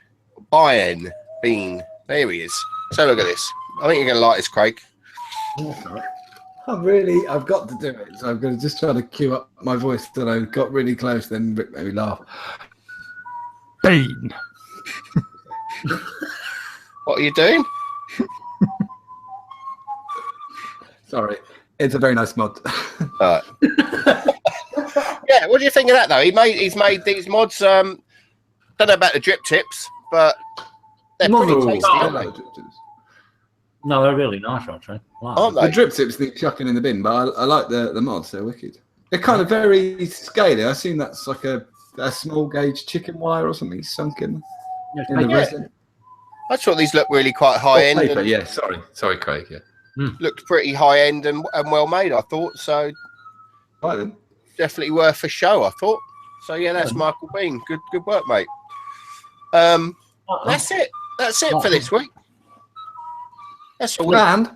There he is. So look at this. I think you're going to like this, Craig. I've got to do it. So I'm going to just try to cue up my voice till I got really close, then Rick made me laugh. Bean. What are you doing? Sorry. It's a very nice mod. Yeah, what do you think of that though? He's made these mods. Don't know about the drip tips, but they're pretty tasty, aren't they? No, they're really nice, actually. Aren't they? The drip tips need chucking in the bin, but I like the mods. They're wicked. They're kind of very scaly. I assume that's like a small gauge chicken wire or something sunk in the resin. I thought these looked really quite high end. Paper, yeah. Sorry, Craig. Yeah. Looked pretty high end and well made. I thought so. Right then. Definitely worth a show. I thought. So yeah, that's Michael Bean. Good work, mate. That's it. That's it for this week. That's all. And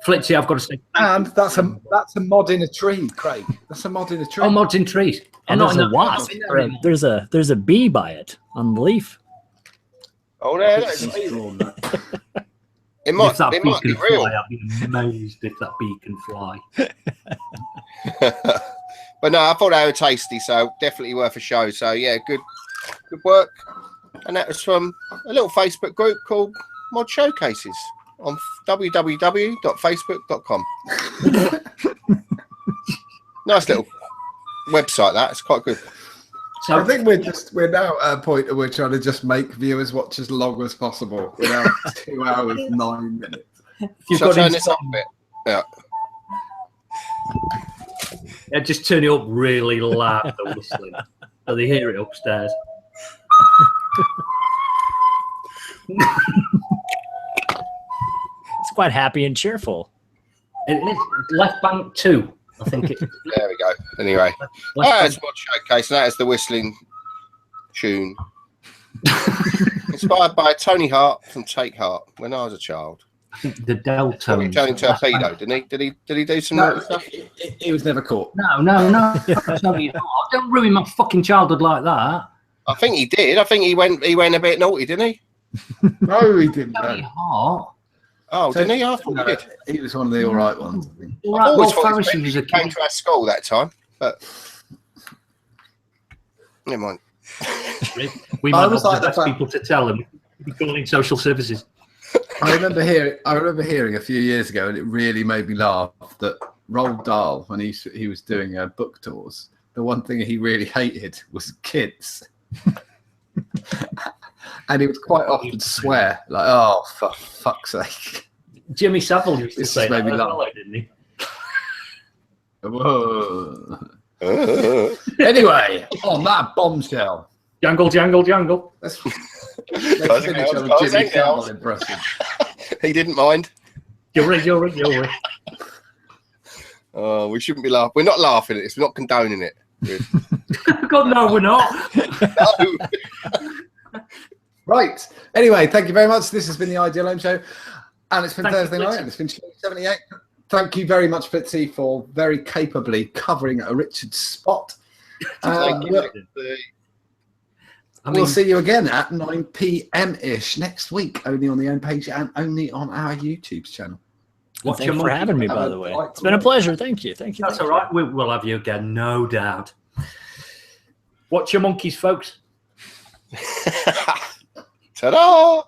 Flitzy, I've got to say. And that's a mod in a tree, Craig. That's a mod in a tree. Oh, mods in trees. And there's a wasp. There's a bee by it on the leaf. Oh, there. It might be real. I'd be amazed if that bee can fly. But no, I thought they were tasty, so definitely worth a show. So yeah, good work. And that was from a little Facebook group called Mod Showcases on www.facebook.com. Nice little website. It's quite good. So I think we're now at a point where we're trying to just make viewers watch as long as possible without 2 hours 9 minutes. Shall I turn this up a bit? Yeah, just turn it up really loud, the whistling, so they hear it upstairs. It's quite happy and cheerful. It is Left Bank 2, I think it. There we go. Anyway, that's Mod Showcase. That is the whistling tune, inspired by Tony Hart from Take Heart. When I was a child, the Delta. He turned into a pedo, didn't he? Did he do some stuff? He was never caught. No. Tony Hart. Don't ruin my fucking childhood like that. I think he did. I think he went a bit naughty, didn't he? No, he didn't. Tony Hart. Oh, didn't he? I thought he did. He was one of the all right ones. I think. All right, I always Will thought Ferris was a came kid. to our school that time, but never mind. We might not be the best people to tell him. We're calling social services. I remember hearing a few years ago, and it really made me laugh, that Roald Dahl, when he was doing book tours, the one thing he really hated was kids. And he would quite often swear, like, "Oh, for fuck's sake!" Jimmy Savile used to This say made that, me laugh. didn't he? Whoa. Anyway, on that bombshell, Jangle, jangle, jangle. let's finish on a Jimmy Savile impression. He didn't mind. You're right. Oh, we shouldn't be laughing. We're not laughing at this. We're not condoning it. God, no, we're not. No. Right. Anyway, thank you very much. This has been the Ideal Home Show, and it's been Thank you, Thursday night, and it's been 78. Thank you very much, Flitzy, for very capably covering a Richard spot. We'll see you again at 9 p.m.-ish next week, only on the home page and only on our YouTube channel. Thank you for having me, by the way. It's been a pleasure. Thank you. Thank you. That's all right. We'll have you again, no doubt. Watch your monkeys, folks. Ta-da!